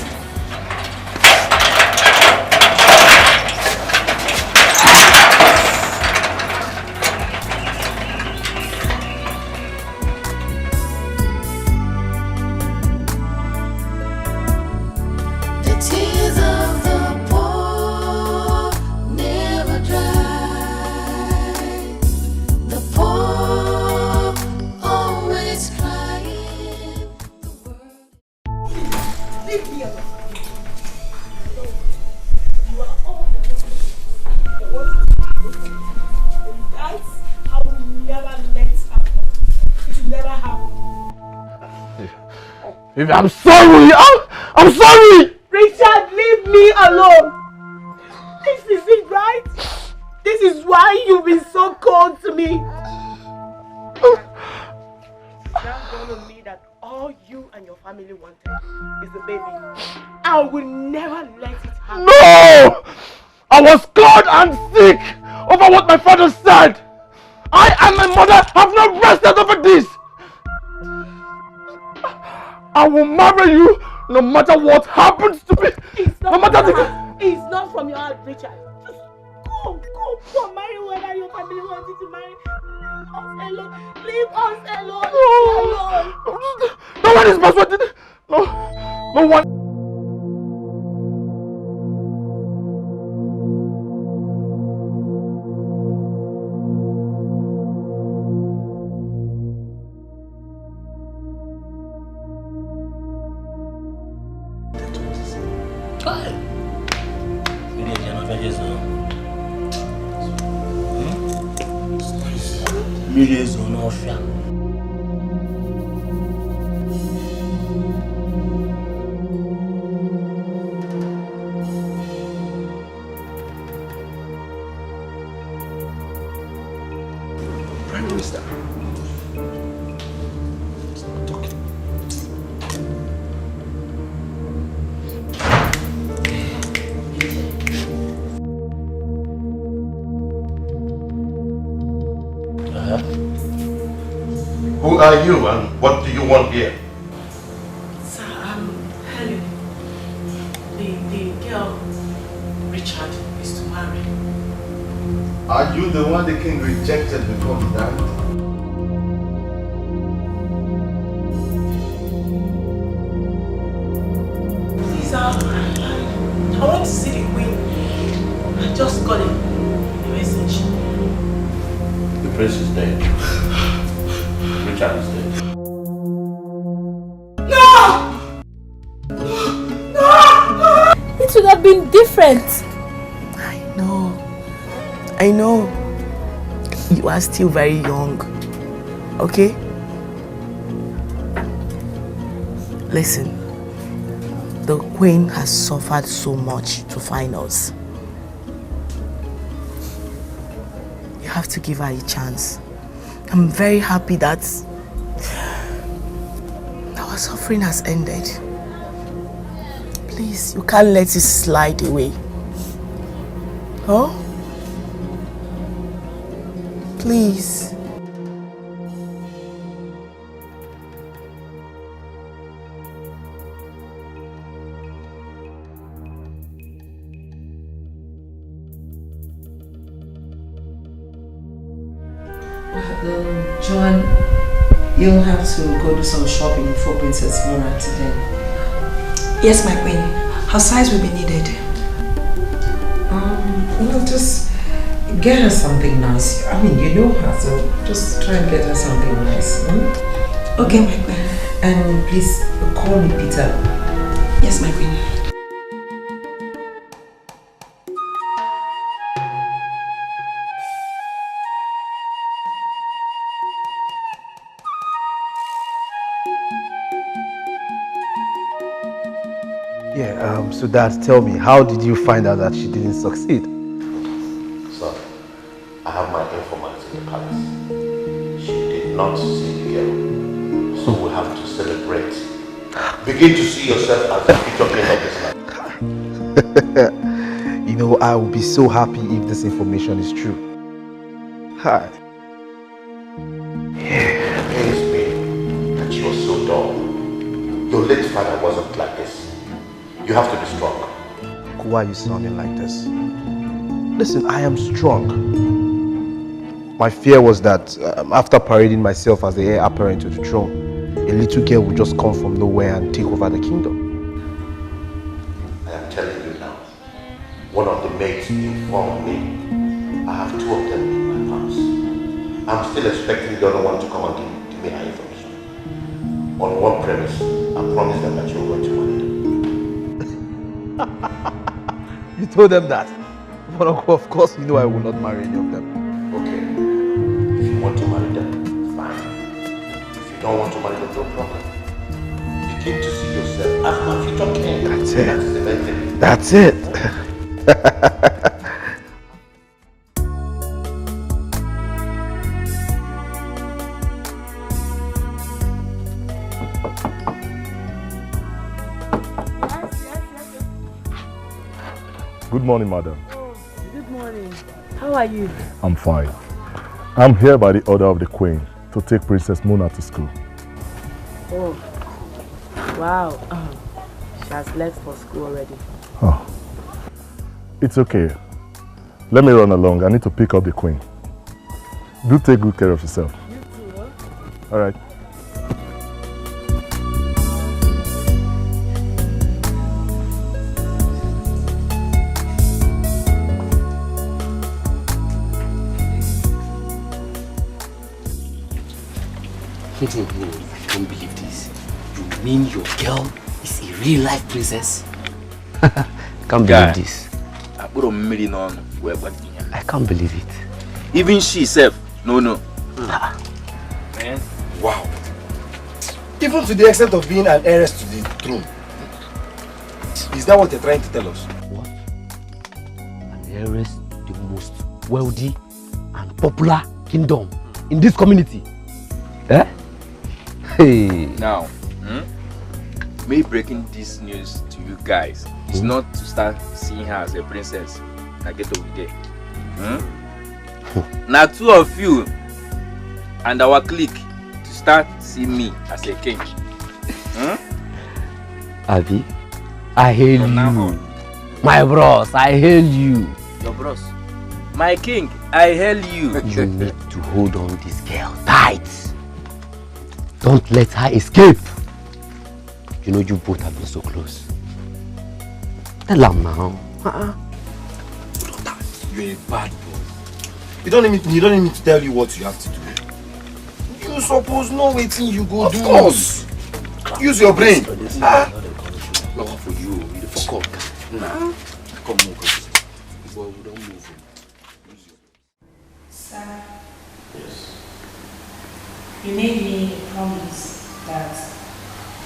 Baby, I'm sorry! I'm sorry! Richard, leave me alone! This is it, right? This is why you've been so cold to me. Now gonna me that all you and your family wanted is the baby. I will never let it happen. No! I was scared and sick over what my father said. I and my mother have not rested over this. I will marry you no matter what happens to me. It's not, no matter it's not from your heart, Richard. Just go marry whoever your family wants you to marry. Leave us alone. No one is persuaded. No one. Prime Minister. Who are you and what do you want here? Sir, Helen. The girl Richard is to marry. Are you the one the king rejected before he died? Please, I want to see the queen. I just got a message. The prince is dead. Richard is dead. No! No! It would have been different. I know. You are still very young. Okay? Listen. The queen has suffered so much to find us. You have to give her a chance. I'm very happy that our suffering has ended. Please, you can't let it slide away. Huh? Please. John, you'll have to go do some shopping for Princess Mora today. Yes, my queen. Her size will be needed. Well, just get her something nice. I mean, you know her, so just try and get her something nice. Okay, my queen. And please call me Peter. Yes, my queen. Yeah, so Dad, tell me, how did you find out that she didn't succeed? Sir, I have my informants in the palace. She did not see the girl. So we have to celebrate. Begin to see yourself as the future king of this land. You know, I will be so happy if this information is true. Hi. It pains me that you are so dull. Your late father wasn't like this. You have to be strong. Why are you sounding like this? Listen, I am strong. My fear was that after parading myself as the heir apparent to the throne, a little girl would just come from nowhere and take over the kingdom. I am telling you now, one of the maids informed me. I have 2 of them in my house. I'm still expecting the other one to come and give me her information. On one premise, I promise them that you're going to marry them. You told them that? But of course you know I will not marry any of them. Okay. If you want to marry them, fine. If you don't want to marry them, no problem. Begin to see yourself as my future king. That's it. That is the main thing. That's it. Good morning, madam. Good morning. How are you? I'm fine. I'm here by the order of the Queen to take Princess Muna to school. Oh, wow. She has left for school already. Oh, it's okay. Let me run along. I need to pick up the Queen. Do take good care of yourself. You too, huh? All right. No, I don't believe this. You mean your girl is a real life princess? Can't believe this. I can't believe it. Even she herself, no. Man, wow. Even to the extent of being an heiress to the throne. Is that what you're trying to tell us? What? An heiress to the most wealthy and popular kingdom in this community. Eh? Hey. Now, me breaking this news to you guys is not to start seeing her as a princess. Now get over there. Now 2 of you and our clique to start seeing me as a king. Abi, I hail you. My bros, I hail you. Your bros. My king, I hail you. You need to hold on this girl tight. Don't let her escape. You know you both have been so close. Tell her now. You're a bad boy. You don't need me to tell you what you have to do. You suppose know what you go do. Of course. Use your brain. Love for you. You fuck up. Nah. Come on, boy, we don't move. Sir. Yes. You made me a promise that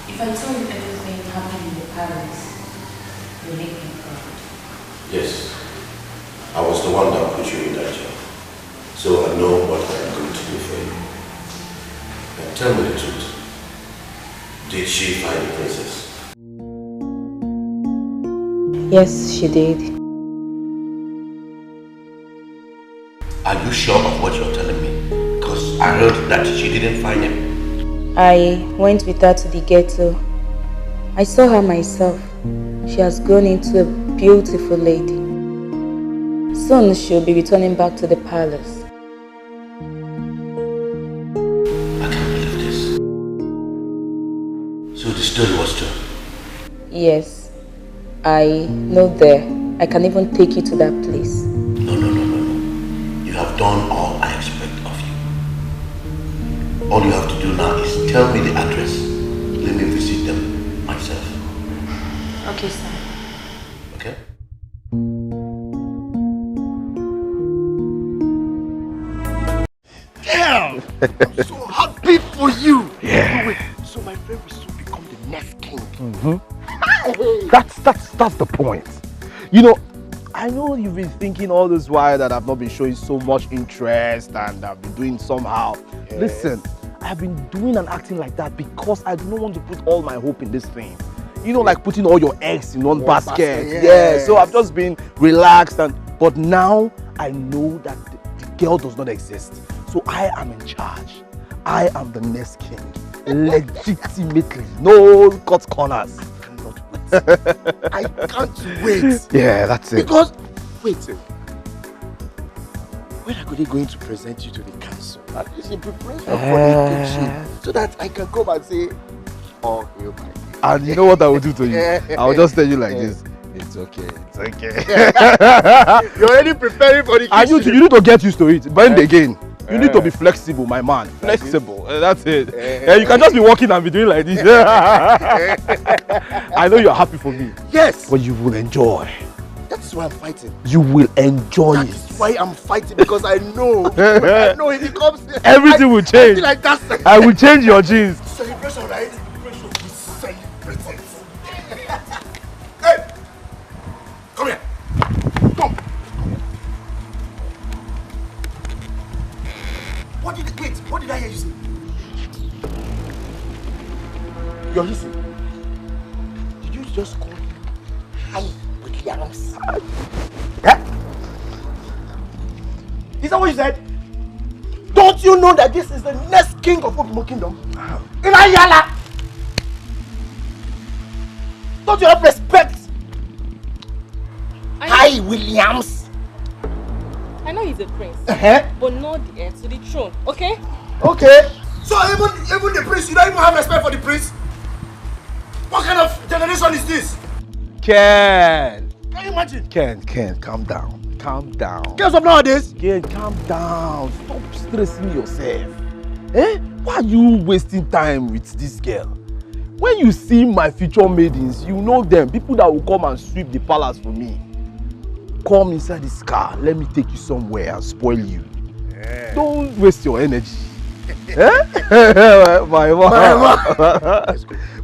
if I told you everything happened in the palace, you'll make me proud. Yes. I was the one that put you in that job. So I know what I am going to do for you. Now tell me the truth. Did she find the princess? Yes, she did. Are you sure of what you're telling me? Because I heard that she didn't find him. I went with her to the ghetto. I saw her myself. She has grown into a beautiful lady. Soon she'll be returning back to the palace. I can't believe this. So the story was true? Yes, I know there. I can even take you to that place. No. You have done all I expect of you. All you have to do now is tell me the address. Let me visit them myself. Okay, sir. Okay? Damn! I'm so happy for you! Yeah. Wait, so my friend will soon become the next king. That's That's the point. You know, I know you've been thinking all this while that I've not been showing so much interest and I've been doing somehow. Yes. Listen, I've been doing and acting like that because I do not want to put all my hope in this thing. You know, like putting all your eggs in one basket. Yes. Yeah, so I've just been relaxed but now I know that the girl does not exist. So I am in charge. I am the next king. Legitimately. No cut corners. I can't wait. Yeah, that's it. Because, wait, when are they going to present you to the council? It's a preparation for the kitchen so that I can come and say, oh, you my. And you know what I will do to you? I'll just tell you like this. It's okay. It's okay. You're already preparing for the kitchen. And you need to get used to it. Bend again. You need to be flexible, my man. Flexible. That's it. You can just be walking and be doing like this. I know you're happy for me. Yes. But you will enjoy. That's why I'm fighting. You will enjoy it. That's why I'm fighting, because I know if it comes, everything will change. Like that. I will change your genes. Celebration, right? Celebration. We celebrate it. Hey, come here. Come. What did I hear you say? You're listening. Did you just call high with yams? Is that what you said? Don't you know that this is the next king of Obumo Kingdom? Inayala! Don't you have respect? Hi, Williams! I know he's a prince, but not the heir to the throne, okay? Okay. So even the prince, you don't even have respect for the prince? What kind of generation is this? Ken, Can you imagine? Ken, calm down. Calm down. Girls of nowadays? Ken, calm down. Stop stressing yourself. Why are you wasting time with this girl? When you see my future maidens, you know them. People that will come and sweep the palace for me. Come inside this car. Let me take you somewhere and spoil you. Don't waste your energy. My mom.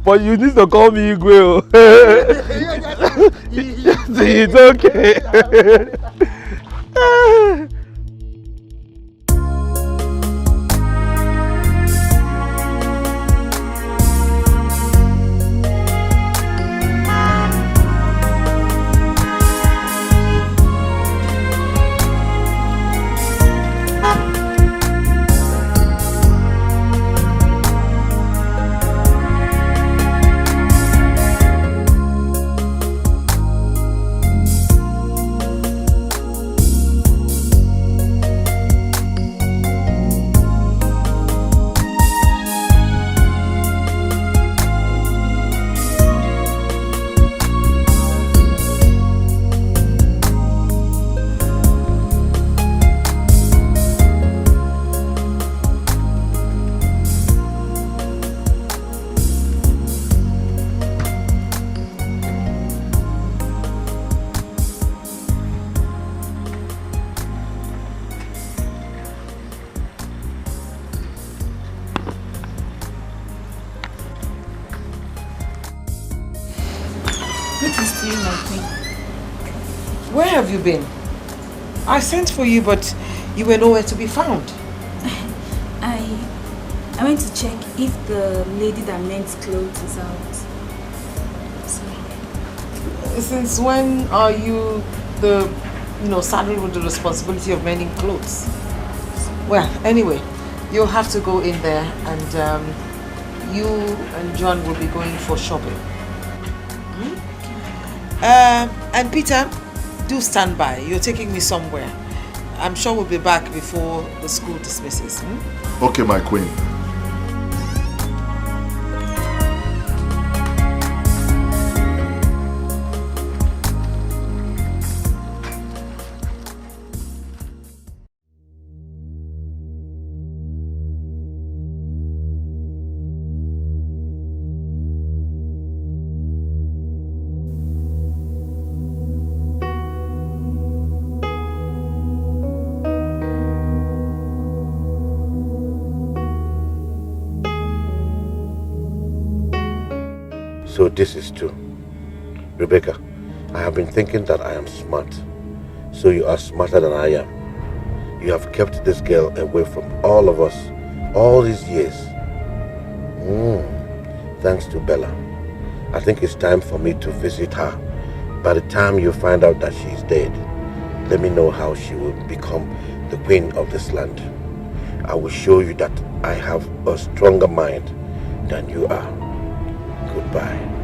But you need to call me Igwe. It's okay. Where have you been? I sent for you, but you were nowhere to be found. I went to check if the lady that mends clothes is out. Since when are you saddled with the responsibility of mending clothes? Well, anyway, you'll have to go in there and you and John will be going for shopping. And Peter, do stand by. You're taking me somewhere. I'm sure we'll be back before the school dismisses. Okay, my queen. So this is true. Rebecca, I have been thinking that I am smart. So you are smarter than I am. You have kept this girl away from all of us all these years. Thanks to Bella. I think it's time for me to visit her. By the time you find out that she is dead, let me know how she will become the queen of this land. I will show you that I have a stronger mind than you are. Goodbye.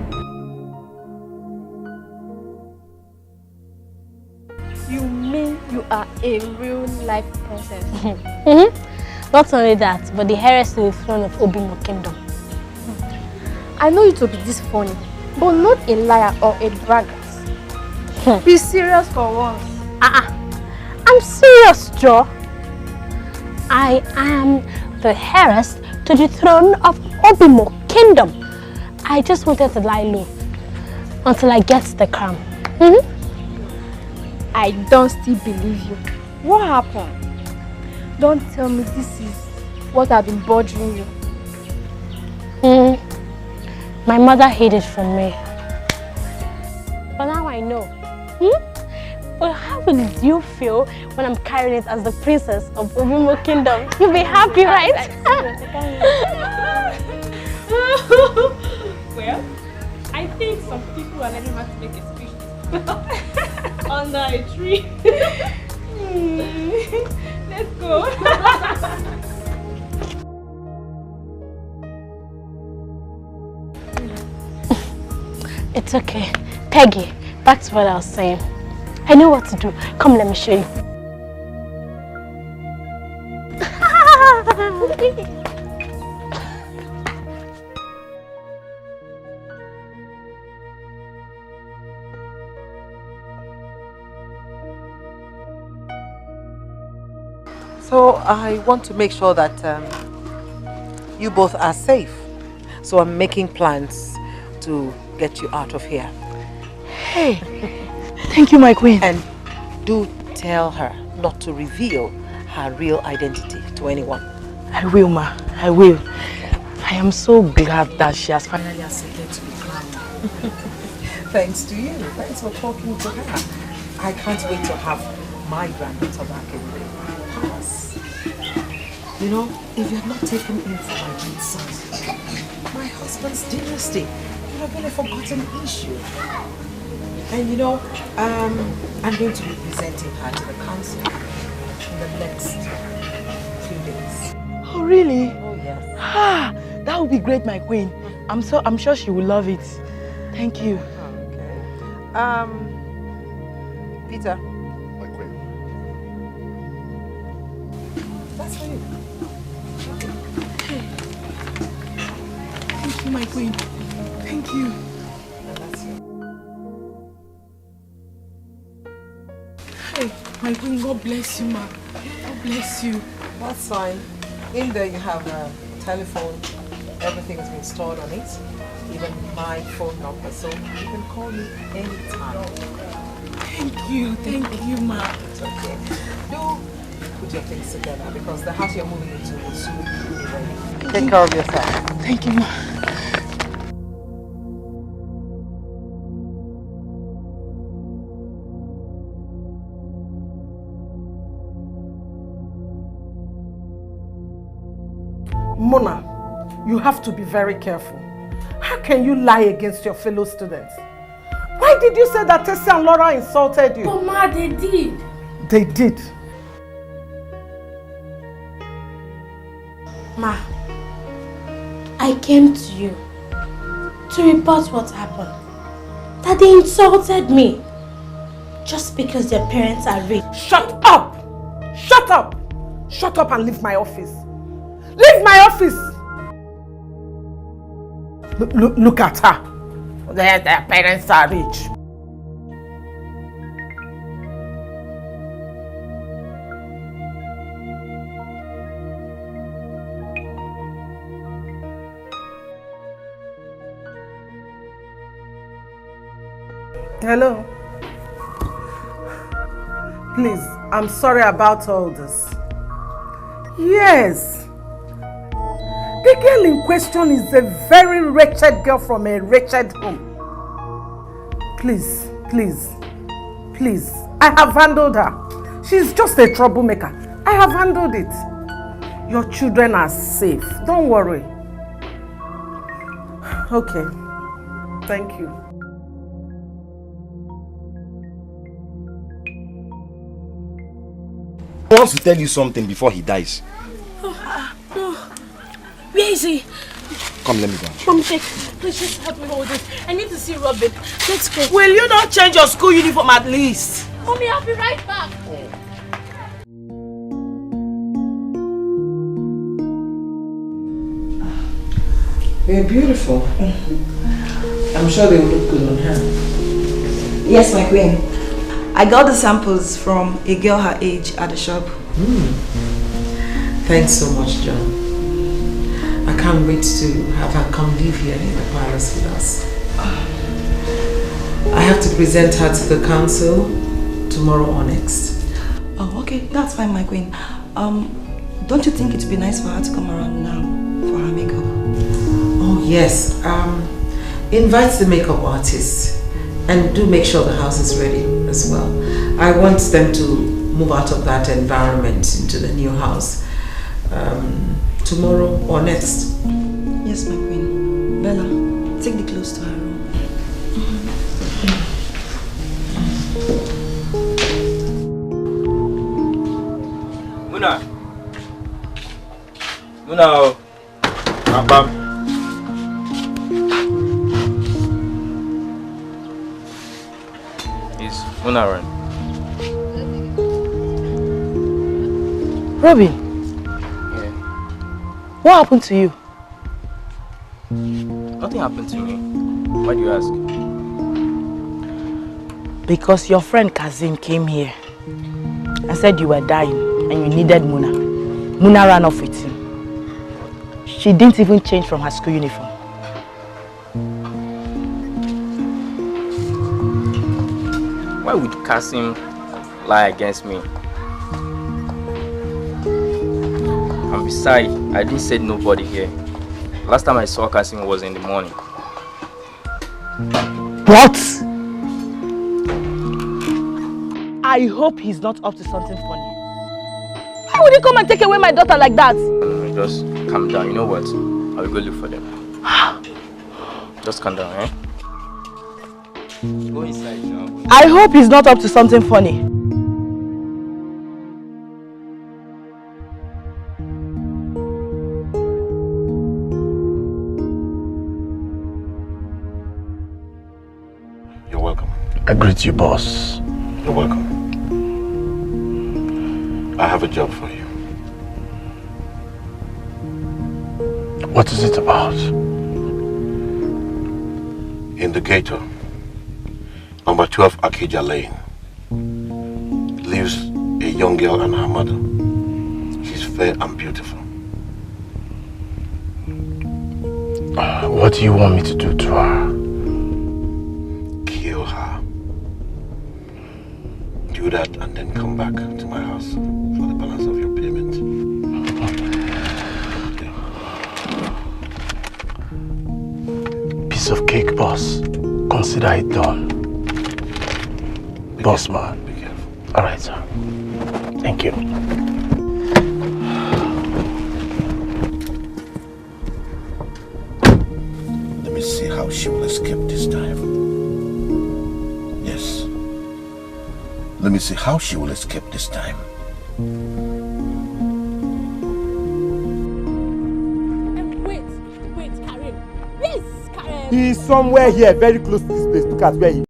You mean you are a real life princess? Not only that, but the heiress to the throne of Obimo Kingdom. I know you to be this funny, but not a liar or a braggart. Be serious for once. I'm serious, Joe. I am the heiress to the throne of Obimo Kingdom. I just wanted to lie low until I get the crown. I don't still believe you. What happened? Don't tell me this is what I've been bothering you. My mother hid it from me. But now I know. Well, how will you feel when I'm carrying it as the princess of Obimo Kingdom? You'll be happy, right? Well, I think some people are learning how to make a speech under a tree. Let's go. It's okay. Peggy, back to what I was saying. I know what to do. Come, let me show you. So I want to make sure that you both are safe. So I'm making plans to get you out of here. Hey, thank you, my queen. And do tell her not to reveal her real identity to anyone. I will, ma. I will. I am so glad that she has finally accepted to be crowned. Thanks to you. Thanks for talking to her. I can't wait to have my granddaughter back in the palace. You know, if you had not taken in for my great son, my husband's dynasty would have been a forgotten issue. And you know, I'm going to be presenting her to the council in the next few days. Oh, really? Oh, yes. That would be great, my queen. I'm sure she will love it. Thank you. Okay. Peter. My queen. That's for you. Thank you, my queen. Thank you. Hey, my queen, God bless you, ma. God bless you. That's fine. In there you have a telephone. Everything has been stored on it. Even my phone number. So you can call me anytime. Thank you, ma. It's okay. Do put your things together because the house you're moving into will soon be ready. Take care of yourself. Thank you, ma. Mona, you have to be very careful. How can you lie against your fellow students? Why did you say that Tessie and Laura insulted you? But ma, they did. They did. Ma, I came to you to report what happened. That they insulted me just because their parents are rich. Shut up! Shut up! Shut up and leave my office. Leave my office! Look at her. Their parents are rich. Hello? Please, I'm sorry about all this. Yes. The girl in question is a very wretched girl from a wretched home. Please, Please. Please. I have handled her. She's just a troublemaker. I have handled it. Your children are safe. Don't worry. Okay. Thank you. He wants to tell you something before he dies. No. Where is he? Come, let me go. Mom, check. Please just help me hold this. I need to see Robin. Let's go. Will you not change your school uniform at least? Mommy, I'll be right back. They're beautiful. I'm sure they will look good on her. Yes, my queen. I got the samples from a girl her age at the shop. Thanks so much, John. I can't wait to have her come live here in the palace with us. I have to present her to the council tomorrow or next. Oh, okay. That's fine, my queen. Don't you think it would be nice for her to come around now for her makeup? Oh, yes. Invite the makeup artist and do make sure the house is ready as well. I want them to move out of that environment into the new house tomorrow or next. Yes, my queen. Bella, take the clothes to her room. Muna! Muna! Bam. Is Muna around? Robin. Yeah. What happened to you? Nothing happened to me. Why do you ask? Because your friend Kazim came here and said you were dying and you needed Muna. Muna ran off with him. She didn't even change from her school uniform. Why would Kasim lie against me? And besides, I didn't say nobody here. Last time I saw Kasim was in the morning. What? I hope he's not up to something funny. Why would he come and take away my daughter like that? No, just calm down. You know what? I will go look for them. Just calm down, eh? Go inside now. I hope he's not up to something funny. You're welcome. I greet you, boss. You're welcome. I have a job for you. What is it about? In the ghetto, number 12 Akija Lane, lives a young girl and her mother. She's fair and beautiful. What do you want me to do to her? Kill her. Do that and then come back to my house for the balance of your payment. Piece of cake, boss. Consider it done. Boss man. Be careful. All right, sir. Thank you. Let me see how she will escape this time. Yes. Let me see how she will escape this time. Wait, Karim. Where is Karim? He's somewhere here, very close to this place. Look at where he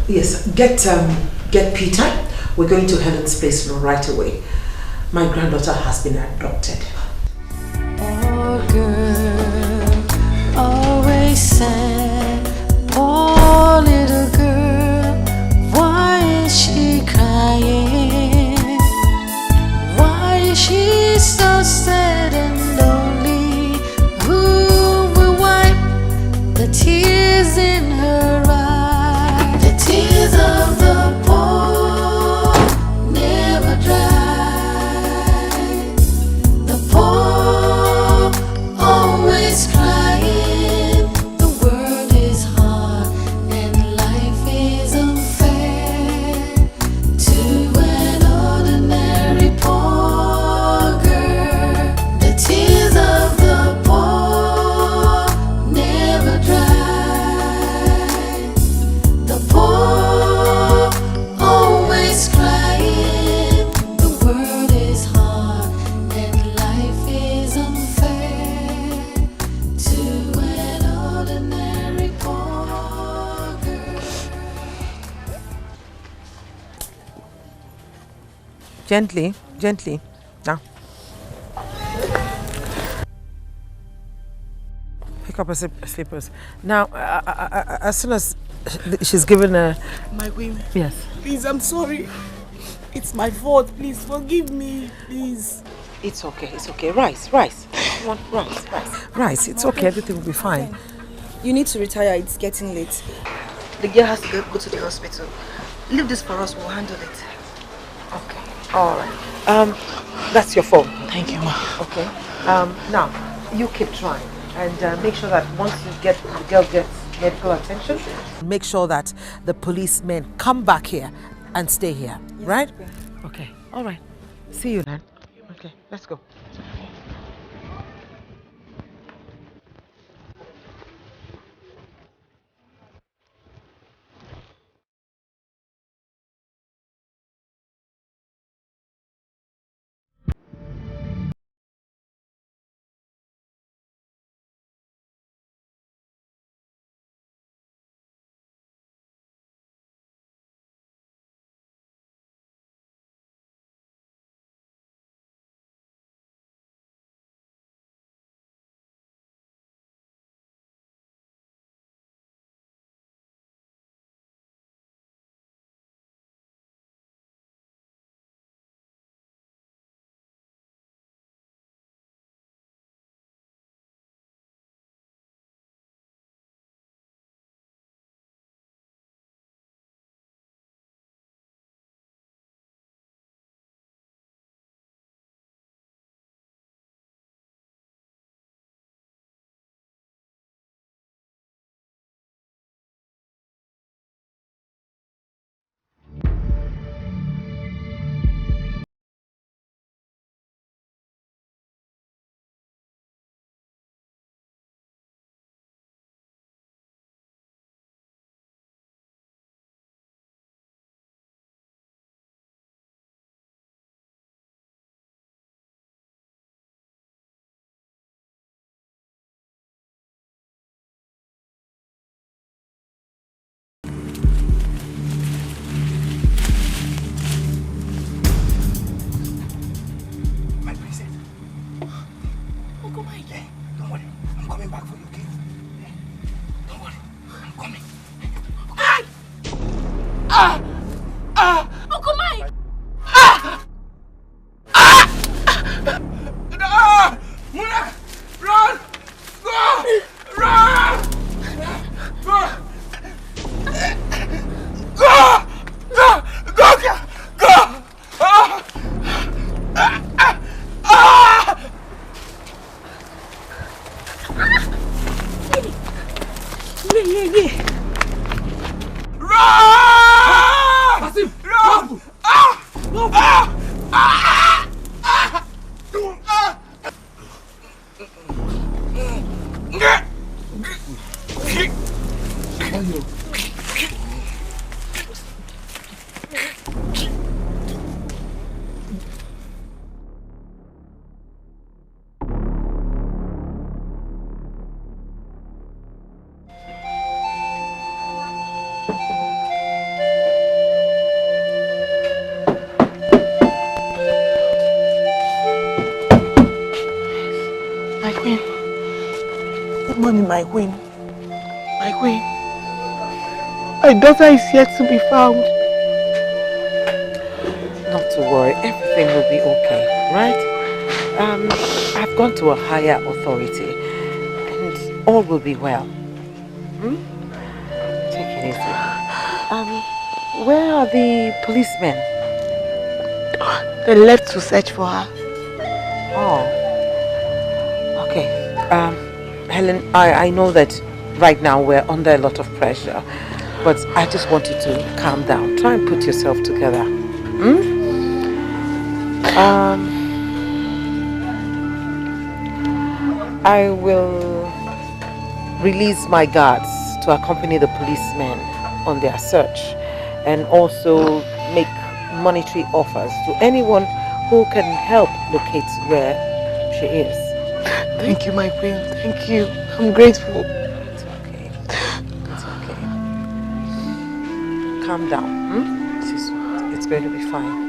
Yes, get Peter. We're going to Helen's place right away. My granddaughter has been adopted. Oh girl, always sad. Poor little girl, why is she crying? Why is she so sad and lonely? Who will wipe the tears in her eyes? The tears of the poor never dry. The poor always crying. The world is hard and life is unfair to an ordinary poor girl. The tears of the poor never dry. The poor always crying. The world is hard and life is unfair to an ordinary poor girl. Gently, gently. Now. Pick up her slippers. Now, as soon as she's given a... My queen. Yes. Please, I'm sorry. It's my fault. Please forgive me. Please. It's okay. Rice. Come on, rice. It's okay. Everything will be fine. You need to retire. It's getting late. The girl has to go to the hospital. Leave this for us. We'll handle it. Okay. All right. That's your phone. Thank you, ma. Okay. Now, you keep trying and make sure that once the girl gets medical attention, make sure that the policemen come back here and stay here, right? Okay. All right. See you then. Okay. Let's go. My queen. Good morning, my queen. My queen. My daughter is yet to be found. Not to worry, everything will be okay, right? I've gone to a higher authority and all will be well. Take it easy. Where are the policemen? They left to search for her. Oh. Okay. Helen, I know that right now we're under a lot of pressure, but I just want you to calm down. Try and put yourself together. I will release my guards to accompany the policemen on their search and also make monetary offers to anyone who can help locate where she is. Thank you, my queen. Thank you. I'm grateful. It's okay. It's okay. Calm down. It's going to be fine.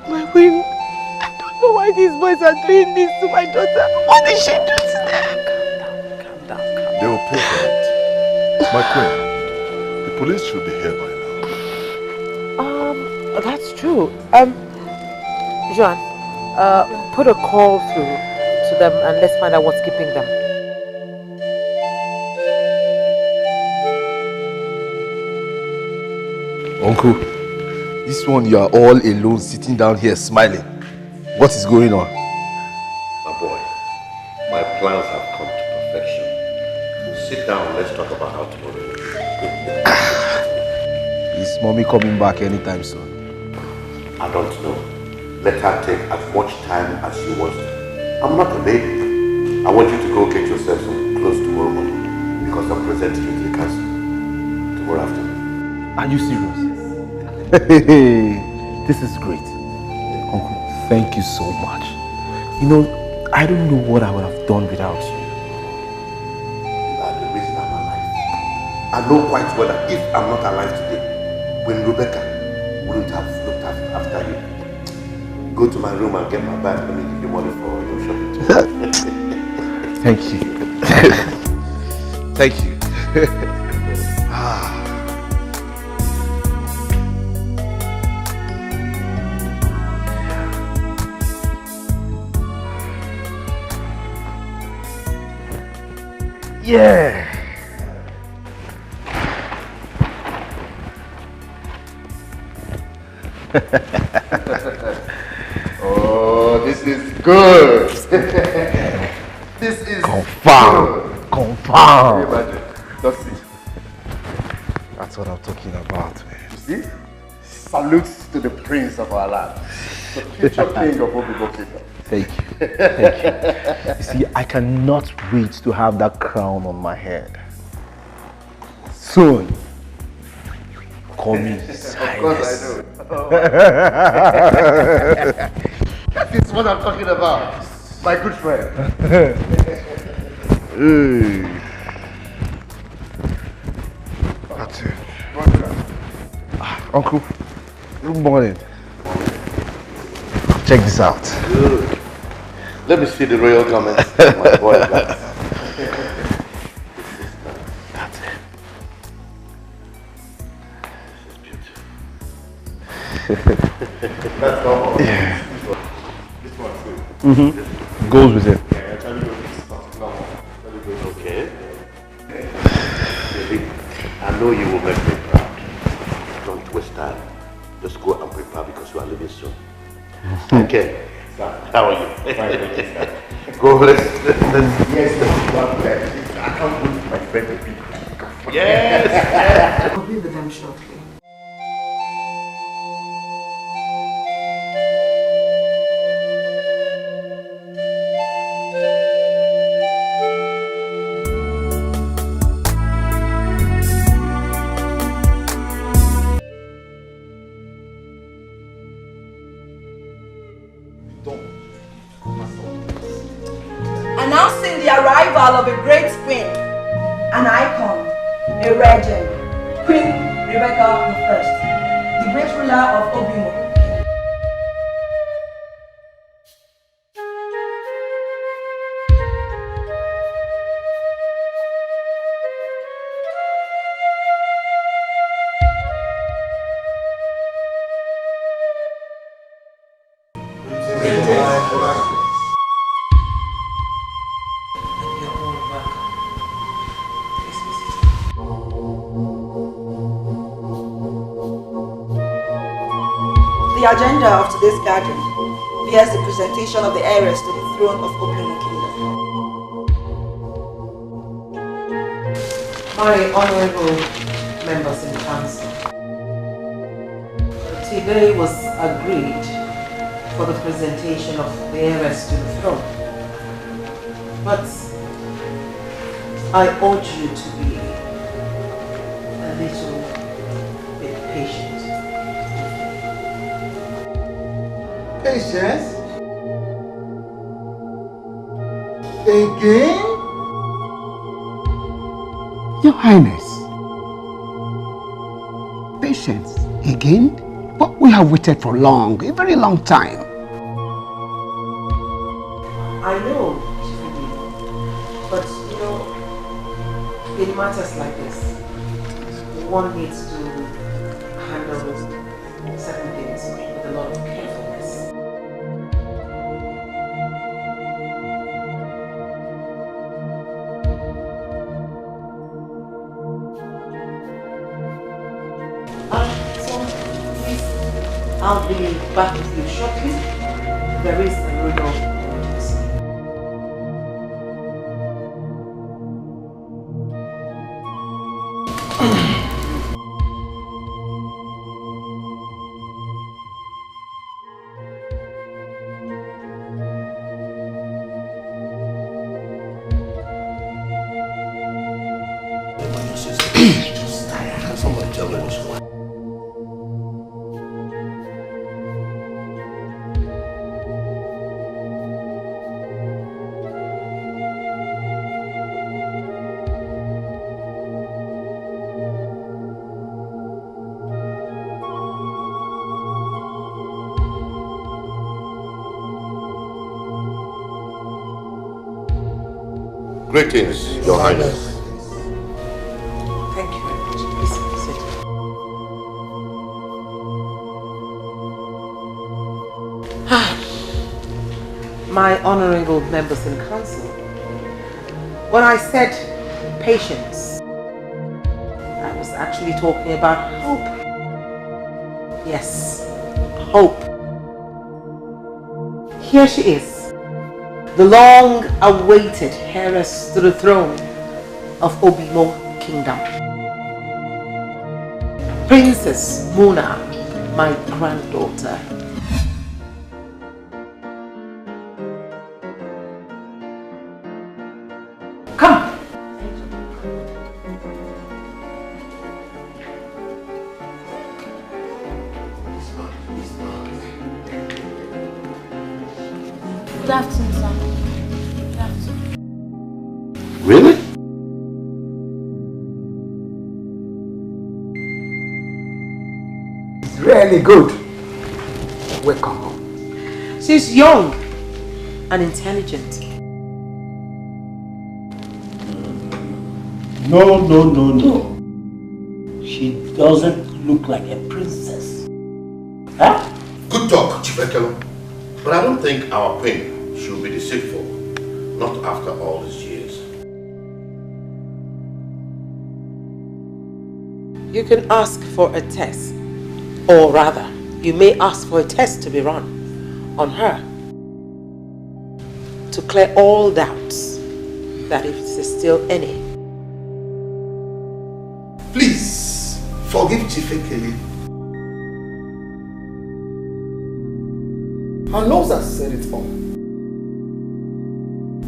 My queen, I don't know why these boys are doing this to my daughter. What did she do to them? Calm down. They will pay for it. My queen, the police should be here by now. That's true. Joan, put a call through to them and let's find out what's keeping them. Uncle, this one you are all alone sitting down here smiling. What is going on? My boy, my plans have come to perfection. Sit down, let's talk about how tomorrow will be. Is mommy coming back anytime soon? I don't know. Let her take as much time as she wants to. I'm not a lady. I want you to go get yourself some clothes tomorrow morning because I'm presenting you to the council tomorrow afternoon. Are you serious? This is great. Uncle, thank you so much. You know, I don't know what I would have done without you. You are the reason I'm alive. I know quite well that if I'm not alive today, when Rebecca wouldn't have looked after you. Go to my room and get my bag. Let me give you money for your shopping. Thank you. Thank you. Yeah. Oh, this is good. This is Confirm. Confirm. Imagine. Just see. That's what I'm talking about, man. You see? Salutes to the prince of our land. The future king of Obibo Kingdom. Thank you. Thank you. You see, I cannot wait to have that crown on my head. Soon. Call me His Of course Highness. I know. That is what I'm talking about. My good friend. Hey. That's it. Uncle, good morning. Check this out. Good. Let me see the royal comments of my boy. That's it. That's normal. Yeah. This one too. Mm-hmm. Goes with it. Yeah, actually goes with this particular one. Very good. Okay. Baby, I know you will make me proud. Don't waste time. Just go and prepare because you are leaving soon. Okay. How are you? Go, let's yes, I can't put my friend to be. Yes! I'll be with them shortly. Announcing the arrival of a great queen, an icon, a regent, Queen Rebecca I, the great ruler of Obimo. The agenda of today's gathering bears the presentation of the heiress to the throne of Obinna Kingdom. My honorable members in council, today was agreed for the presentation of the heiress to the throne. But I urge you to be a little bit patient. Patience? Again? Your Highness. Patience again? But we have waited for long, a very long time. I know, but you know, in matters like this, one needs to handle certain things with a lot of carefulness. So please, I'll be back with you shortly. There is a riddle. Somebody tell me what's going on. Greetings, Your Highness. Thank you very much. Please sit. My honorable members in council, when I said patience, I was actually talking about hope. Yes, hope. Here she is, the long-awaited heiress to the throne of Obimo Kingdom. Princess Muna, my granddaughter. Come. Good afternoon, sir. Good afternoon. Really? It's really good. Welcome home. She's young and intelligent. No. She doesn't look like a princess. Huh? Good talk, Chief Ekelo. But I don't think our queen should be deceitful. Not after all these years. You can ask for a test, or rather, you may ask for a test to be run on her to clear all doubts, that if there's still any. Please, forgive Chief Ekele. Her nose has said it all.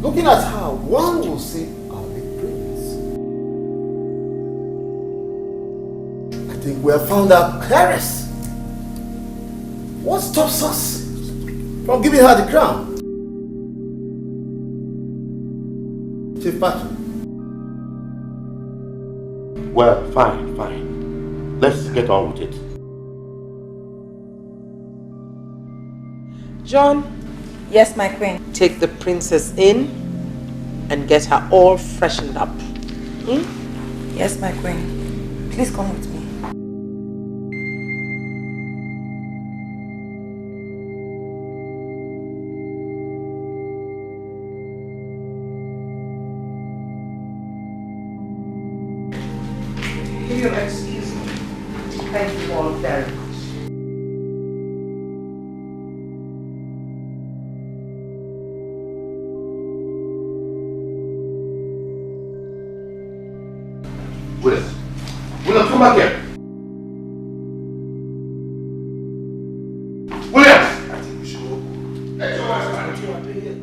Looking at her, one will say our big prince. I think we have found our heiress. What stops us from giving her the crown? Chief Patrick. Well, fine. Let's get on with it. John. Yes, my queen. Take the princess in and get her all freshened up. Yes, my queen. Please come with me. you excuse me? Thank you all very much. William, come back here. William! I think we should go. Let your wife stand here.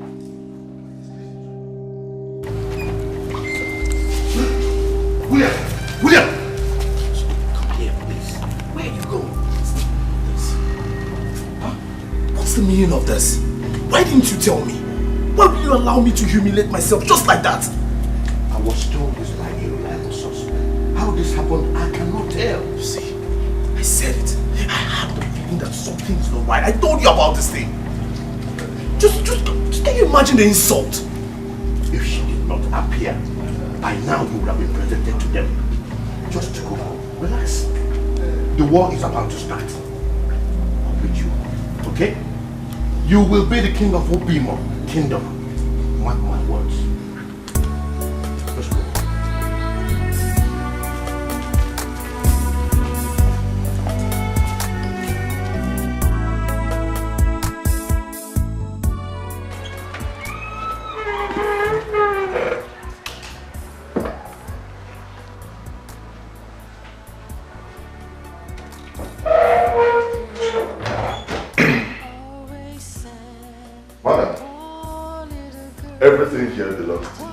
William! William! Come here, please. Where are you going? Huh? What's the meaning of this? Why didn't you tell me? Why will you allow me to humiliate myself just like that? I was told this by a reliable suspect. How this happened, I cannot tell. You see, I said it. I had the feeling that something's not right. I told you about this thing. Just can you imagine the insult? If she did not appear, by now you would have been presented to them. Just to go home. Relax. The war is about to start. I'm with you. Okay? You will be the king of Obimo kingdom. Mark my words. Let's go. Everything here belongs to you.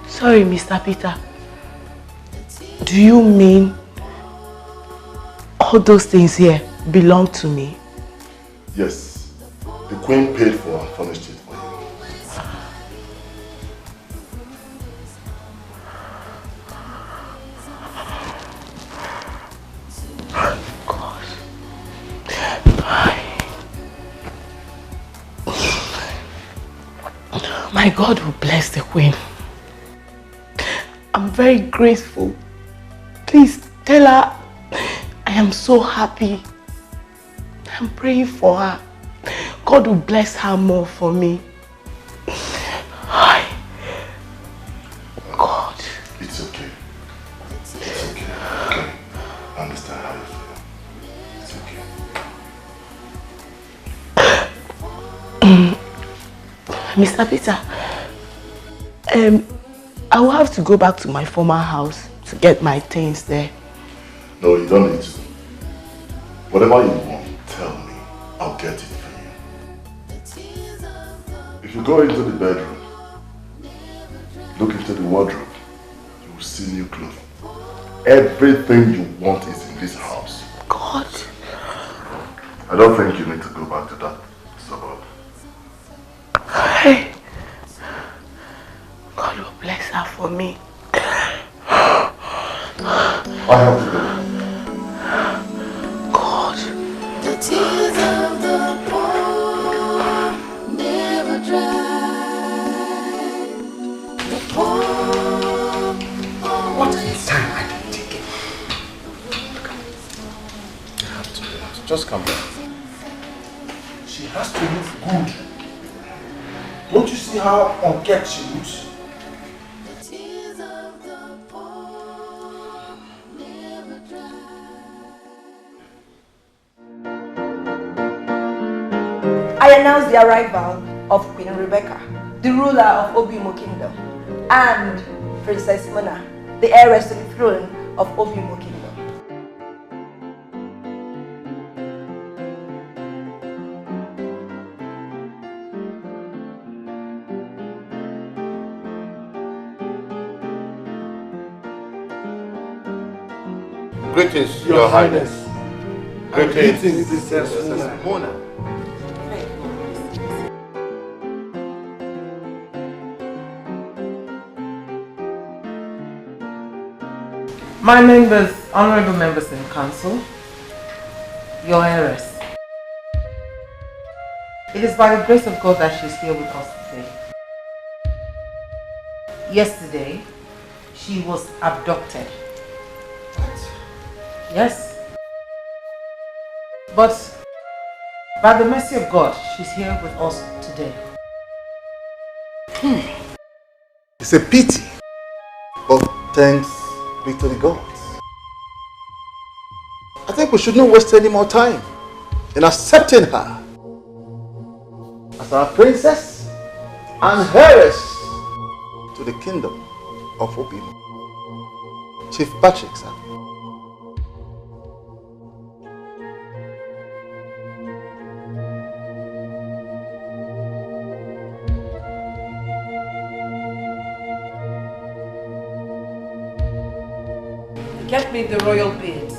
Sorry, Mr. Peter. Do you mean all those things here belong to me? Yes. The queen paid for and furnished it for you. My God will bless the queen. I'm very grateful. Please tell her I am so happy. I'm praying for her. God will bless her more for me. God. It's okay. It's okay. Okay. I understand how you feel. It's okay. Mr. Peter, I will have to go back to my former house to get my things there. No, you don't need to. Whatever you want, tell me. I'll get it for you. If you go into the bedroom, look into the wardrobe, you will see new clothes. Everything you want is in this house. God. I don't think you need to go back to that suburb. Hey. God will bless her for me. I have to go. God. The tears of the poor never dry. The poor. What is time I can take it? Just come back. She has to look good. Don't you see how unkempt she looks? I announce the arrival of Queen Rebecca, the ruler of Obimo Kingdom, and Princess Mona, the heiress to the throne of Obimo Kingdom. Greetings, Your Highness. Greetings, Princess Mona. My members, honorable members in council, your heiress. It is by the grace of God that she's here with us today. Yesterday, she was abducted. What? Yes. But by the mercy of God, she's here with us today. It's a pity, but thanks be to the gods. I think we should not waste any more time in accepting her as our princess and heiress to the kingdom of Obimo. Chief Patrick, sir. Get me the royal beads.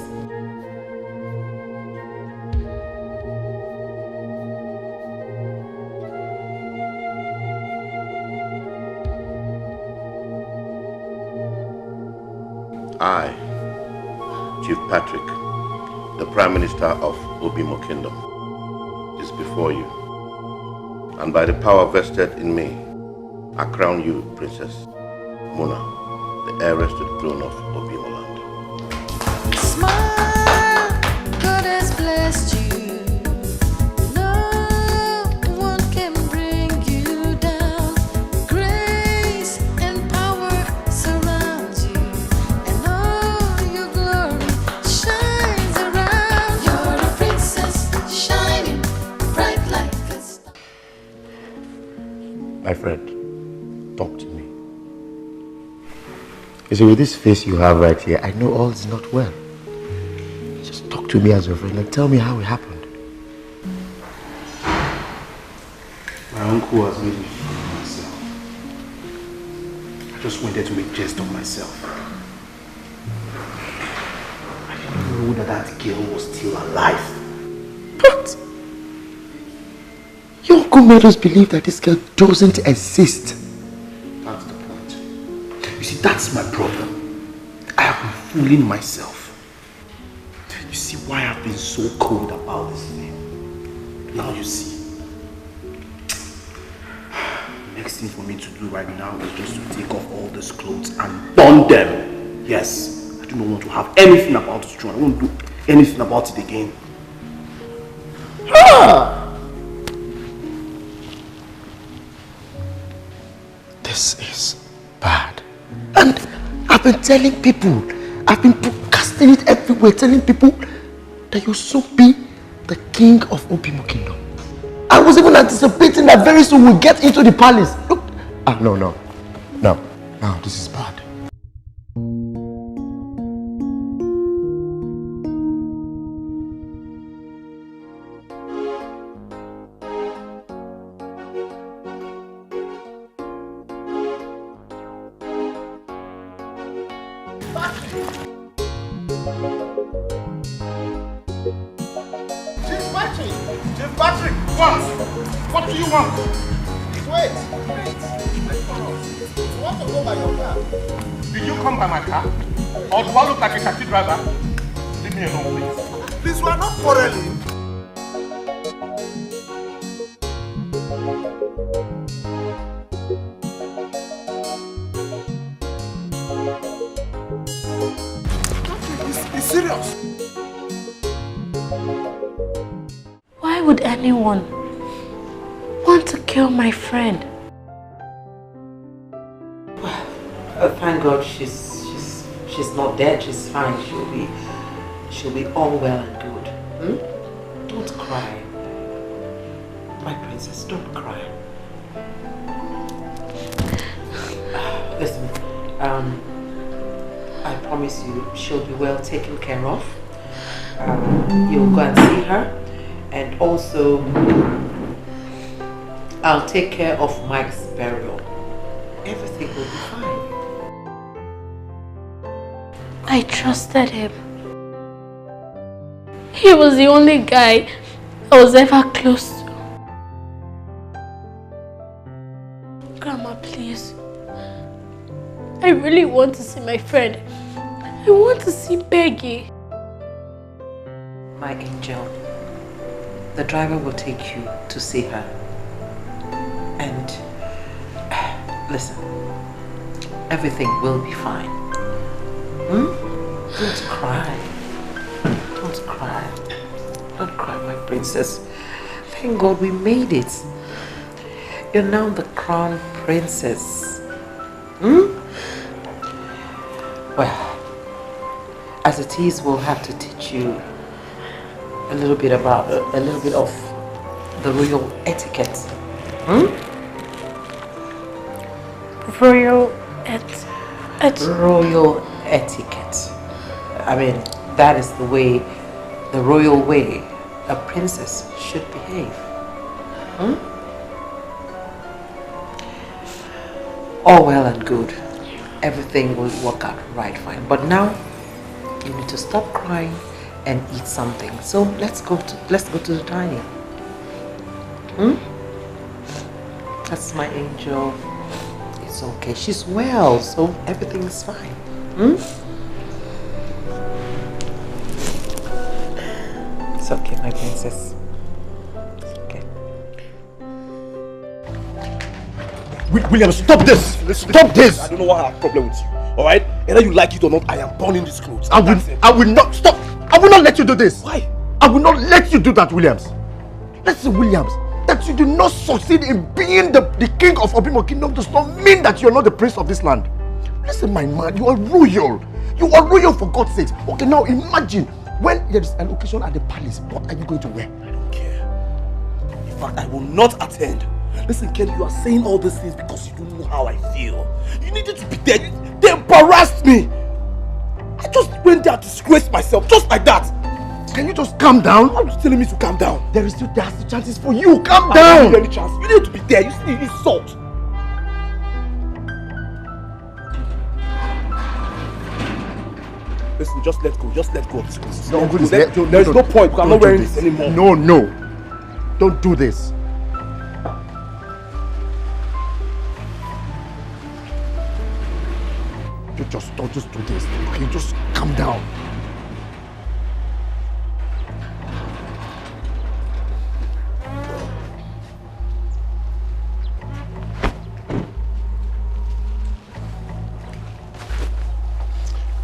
I, Chief Patrick, the Prime Minister of Obimo Kingdom, is before you. And by the power vested in me, I crown you, Princess Mona, the heiress to the throne of Obimo land. Smile, God has blessed you. No one can bring you down. Grace and power surround you, and all your glory shines around. You're a princess, shining bright like a star. My friend, talk to me. You see, with this face you have right here, I know all is not well. Just talk to me as your friend and tell me how it happened. My uncle has made me fool of myself. I just wanted to make jest of myself. I didn't know that that girl was still alive. But your uncle made us believe that this girl doesn't exist. That's the point. You see, that's my problem. I have been fooling myself. You see why I've been so cold about this thing. Now you see. Next thing for me to do right now is just to take off all these clothes and burn them. Yes, I do not want to have anything about this throne. I won't do anything about it again. This is bad. And I've been telling people, I've been broadcasting it everywhere, telling people that you'll soon be the king of Obimo Kingdom. I was even anticipating that very soon we'll get into the palace. Look. No, this is bad. Chief Patrick, what do you want? Wait. You want to go by your car? Did you come by my car? Or do I look like a taxi driver? Leave me alone, please. Please, we are not quarreling. Be serious. Why would anyone want to kill my friend? Thank God she's not dead. She's fine. She'll be all well and good. Don't cry, my princess. Don't cry. Listen, I promise you she'll be well taken care of. You'll go and see her, and also I'll take care of Mike's burial. Everything will be fine. I trusted him. He was the only guy I was ever close to. Grandma, please. I really want to see my friend. I want to see Peggy. My angel, the driver will take you to see her. And listen, everything will be fine. Don't cry. Don't cry. Don't cry, my princess. Thank God we made it. You're now the crown princess. Well, as it is, we'll have to teach you a little bit of the royal etiquette. Royal etiquette. I mean, that is the way, the royal way a princess should behave. All well and good. Everything will work out right fine. But now you need to stop crying and eat something. So let's go to the dining. That's my angel. It's okay. She's well, so everything is fine. It's okay, my princess. It's okay. William, stop this! Stop this! I don't know what I have a problem with you. Alright? Either you like it or not, I am born in these clothes. I will not stop! I will not let you do this! Why? I will not let you do that, Williams! Listen, Williams, that you do not succeed in being the king of Obimo Kingdom does not mean that you are not the prince of this land. Listen, my man, you are royal. You are royal for God's sake. Okay, now imagine when there is an occasion at the palace, what are you going to wear? I don't care. In fact, I will not attend. Listen, Ken, you are saying all these things because you don't know how I feel. You needed to be there. They embarrassed me. I just went there to disgrace myself, just like that. Can you just calm down? Why are you telling me to calm down? There's still chances for you. Calm down. I don't need any chance. You need to be there. You see, you need salt. Listen, just let go. Just let go of this place. No, there is no point. I'm not wearing this anymore. No. Don't do this. Don't just do this. Okay, just calm down.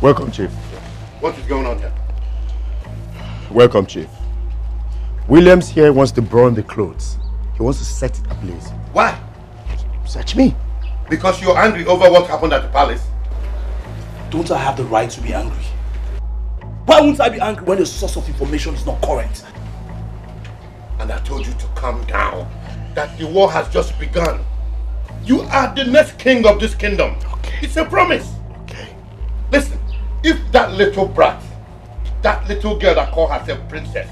Welcome, Chief. What is going on here? Welcome, Chief. Williams here wants to burn the clothes. He wants to set it ablaze. Why? Search me. Because you're angry over what happened at the palace? Don't I have the right to be angry? Why won't I be angry when the source of information is not current? And I told you to calm down. That the war has just begun. You are the next king of this kingdom. Okay. It's a promise. Okay. Listen, if that little brat, that little girl that called herself princess,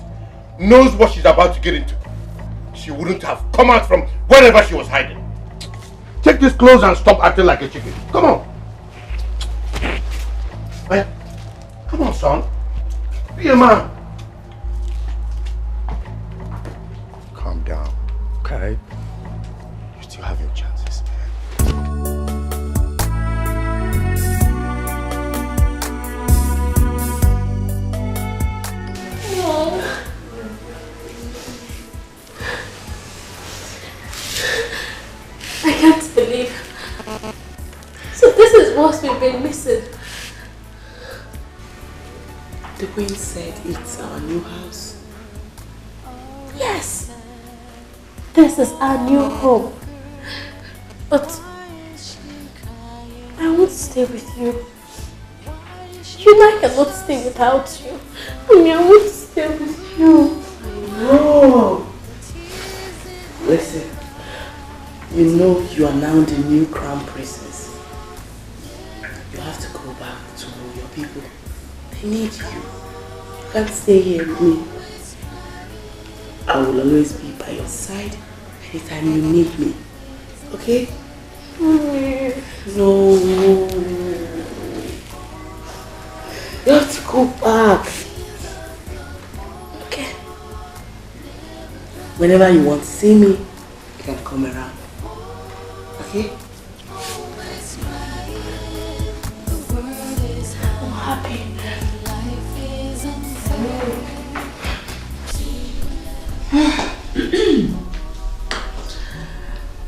knows what she's about to get into, she wouldn't have come out from wherever she was hiding. Take these clothes and stop acting like a chicken. Come on. Well, come on, son. Be a man. Calm down, okay? You still have your chances. I can't believe. So this is what we've been missing. The queen said it's our new house. Yes. This is our new home. But I won't stay with you. You and I cannot stay without you. I won't stay with you. No. Listen, you know you are now the new crown princess. You have to go back to your people. They need you. You can't stay here with me. I will always be by your side anytime you need me. Okay? No. You have to go back. Okay. Whenever you want to see me, you can come around. Okay? I'm happy.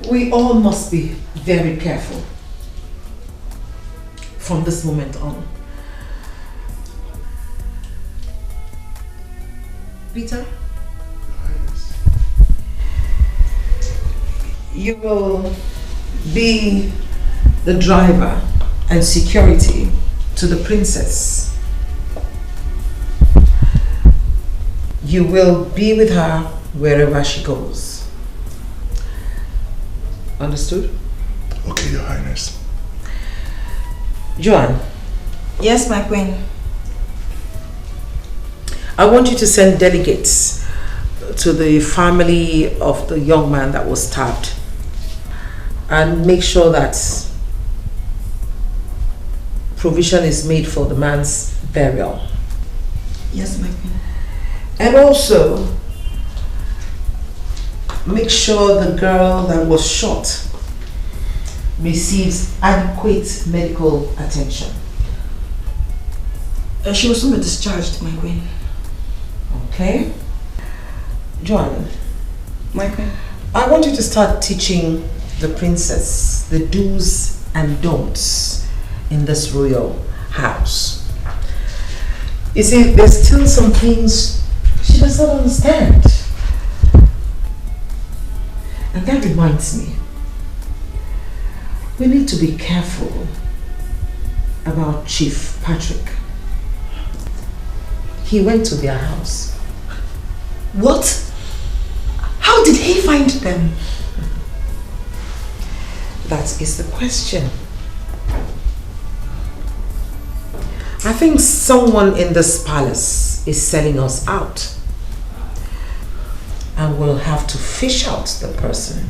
We all must be very careful from this moment on. Peter? You will be the driver and security to the princess. You will be with her wherever she goes. Understood? Okay, Your Highness. Joanne. Yes, my queen. I want you to send delegates to the family of the young man that was stabbed and make sure that provision is made for the man's burial. Yes, my queen. And also make sure the girl that was shot receives adequate medical attention. She will soon be discharged, my queen. Okay? Joanne, my queen, I want you to start teaching the princess the do's and don'ts in this royal house. You see, there's still some things she does not understand. And that reminds me, we need to be careful about Chief Patrick. He went to their house. What? How did he find them? That is the question. I think someone in this palace is selling us out. And we'll have to fish out the person.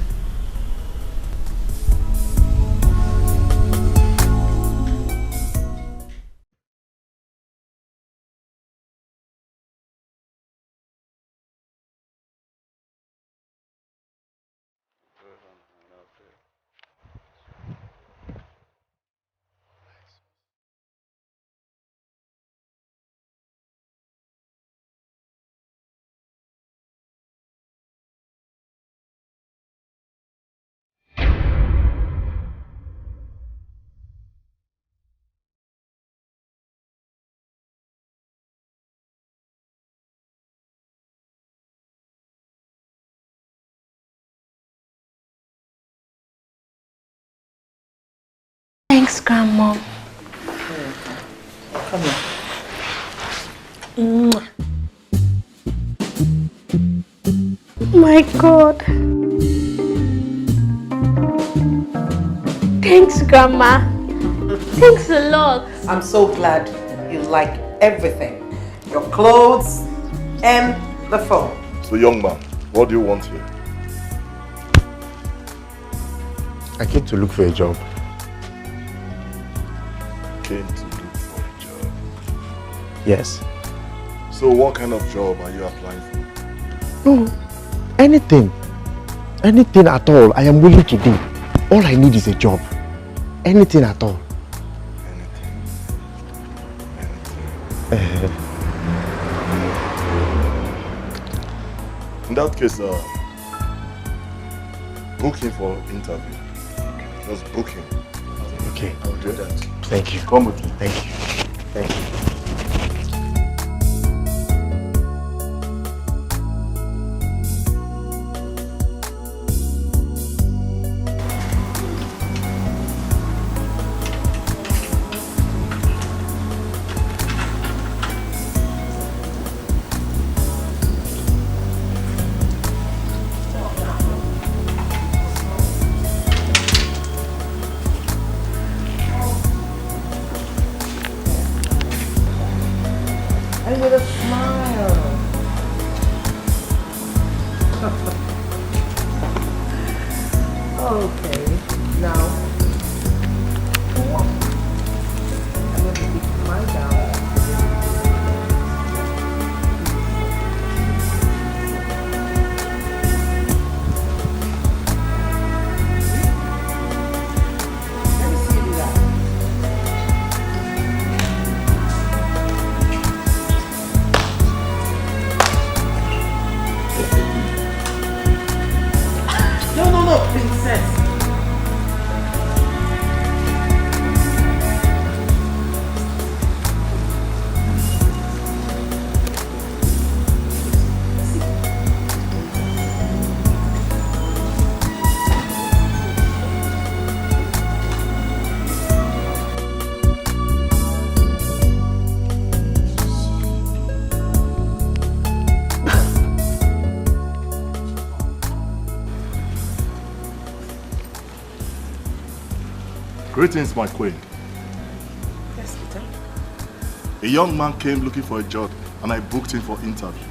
Thanks, Grandma. Come here. Mwah. My God. Thanks, Grandma. Thanks a lot. I'm so glad you like everything. Your clothes and the phone. So, young man, what do you want here? I came to look for a job. Came to look for a job. Yes. So what kind of job are you applying for? No, anything. Anything at all I am willing to do. All I need is a job. Anything at all. In that case, book him for interview. Just book him. Okay. I'll do that. Thank you. Come with me. Thank you. Thank you. And with a smile. Okay, now I'm going to pick my down. Let me see you do that. Go, princess. Greetings, my queen. Yes, Peter. A young man came looking for a job and I booked him for interview.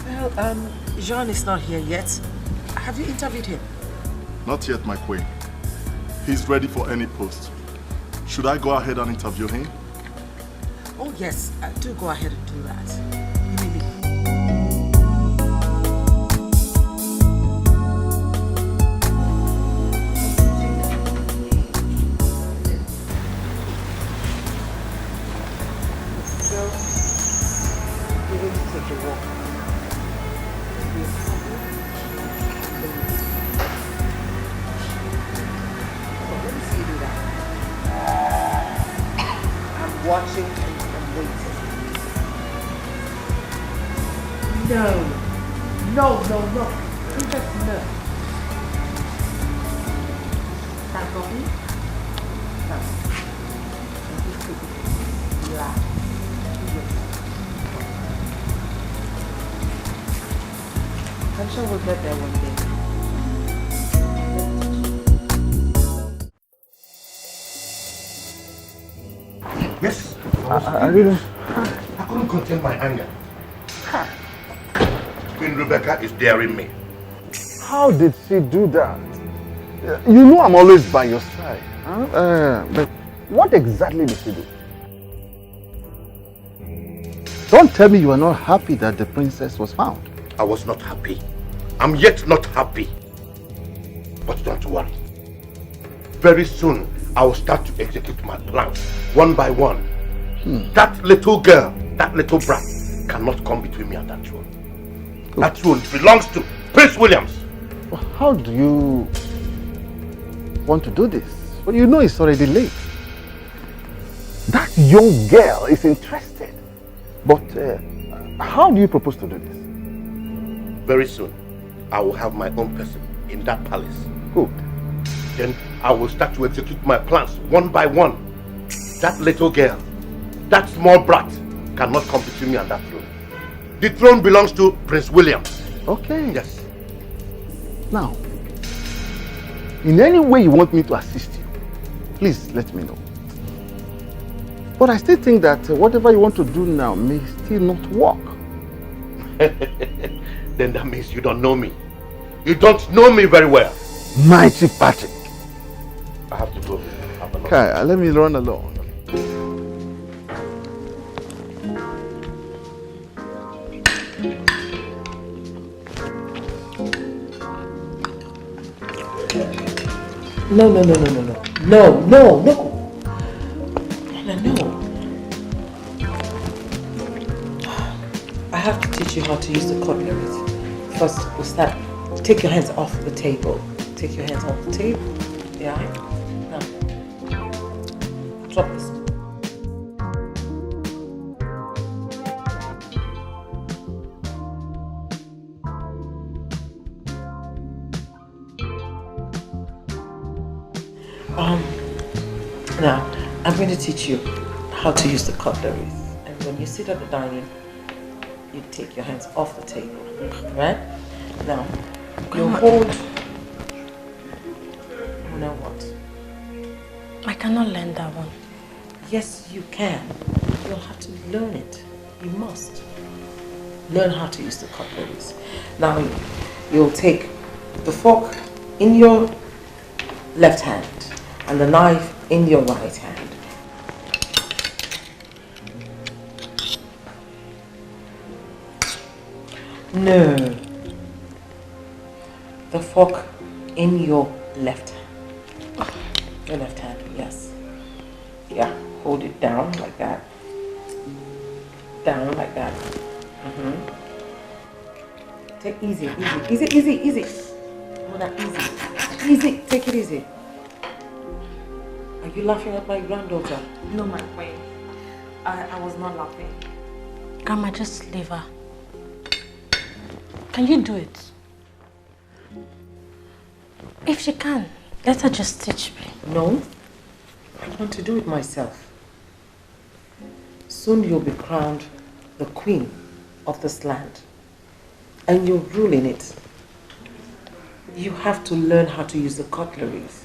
Well, Jean is not here yet. Have you interviewed him? Not yet, my queen. He's ready for any post. Should I go ahead and interview him? Oh yes, do go ahead and do that. Watching and waiting. No. Princess, no. That coffee? No. Relax. I'm sure we'll get there one day. Yes. I didn't. I couldn't contain my anger. Queen Rebecca is daring me. How did she do that? You know I'm always by your side. Huh? But what exactly did she do? Don't tell me you are not happy that the princess was found. I was not happy. I'm yet not happy. But don't worry. Very soon, I will start to execute my plans, one by one. That little girl, that little brat, cannot come between me and that throne. That throne belongs to Prince Williams. Well, how do you want to do this? Well, you know it's already late. That young girl is interested. But how do you propose to do this? Very soon, I will have my own person in that palace. Good. Then I will start to execute my plans one by one. That little girl, that small brat, cannot come between me and that throne. The throne belongs to Prince William. Okay. Yes. Now, in any way you want me to assist you, please let me know. But I still think that whatever you want to do now may still not work. Then that means you don't know me. You don't know me very well. Mighty Patrick. I have to go. Okay, let me run along. No. I have to teach you how to use the cutlery. First, we'll start. Take your hands off the table. Take your hands off the table. Yeah? Now, drop this. Now, I'm going to teach you how to use the cutlery. And when you sit at the dining, you take your hands off the table, right? Now, you hold. Now what? I cannot learn that one. Yes, you can. You'll have to learn it. You must learn how to use the cutlery. Now, you'll take the fork in your left hand and the knife in your right hand. No. The fork in your left hand. Your left hand, yes. Yeah, hold it down like that. Down like that. Take easy. Oh, not easy. Easy, take it easy. Are you laughing at my granddaughter? No, my queen. I was not laughing. Grandma, just leave her. Can you do it? If she can, let her just teach me. No, I want to do it myself. Soon you'll be crowned the queen of this land, and you'll rule in it. You have to learn how to use the cutleries.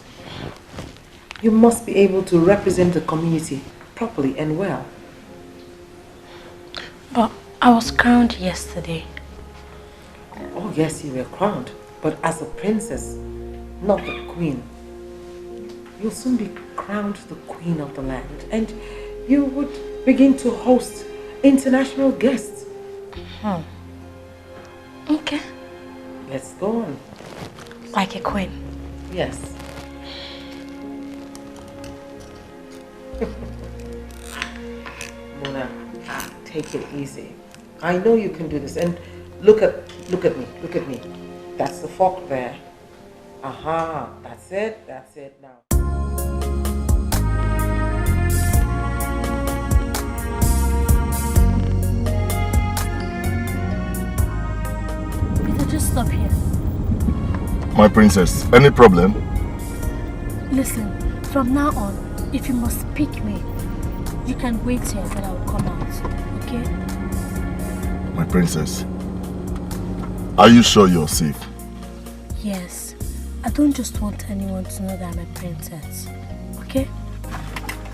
You must be able to represent the community properly and well. But I was crowned yesterday. Oh yes, you were crowned, but as a princess, not the queen. You'll soon be crowned the queen of the land, and you would begin to host international guests. Okay. Let's go on. Like a queen? Yes. Mona, take it easy. I know you can do this, and look at me. That's the fork there. Aha, that's it now. Peter, just stop here. My princess, any problem? Listen, from now on, if you must pick me, you can wait here until I will come out, okay? My princess, are you sure you're safe? Yes. I don't just want anyone to know that I'm a princess, okay?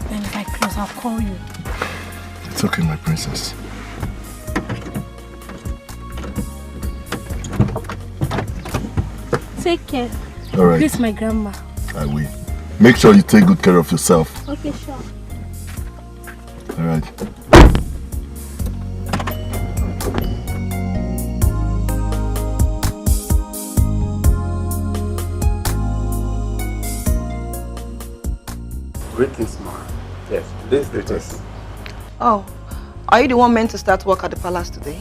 Then if I close, I'll call you. It's okay, my princess. Take care. All right. Please, my grandma. I will. Make sure you take good care of yourself. Okay, sure. All right. Greetings, Ma. Yes, this is the person. Oh, are you the one meant to start work at the palace today?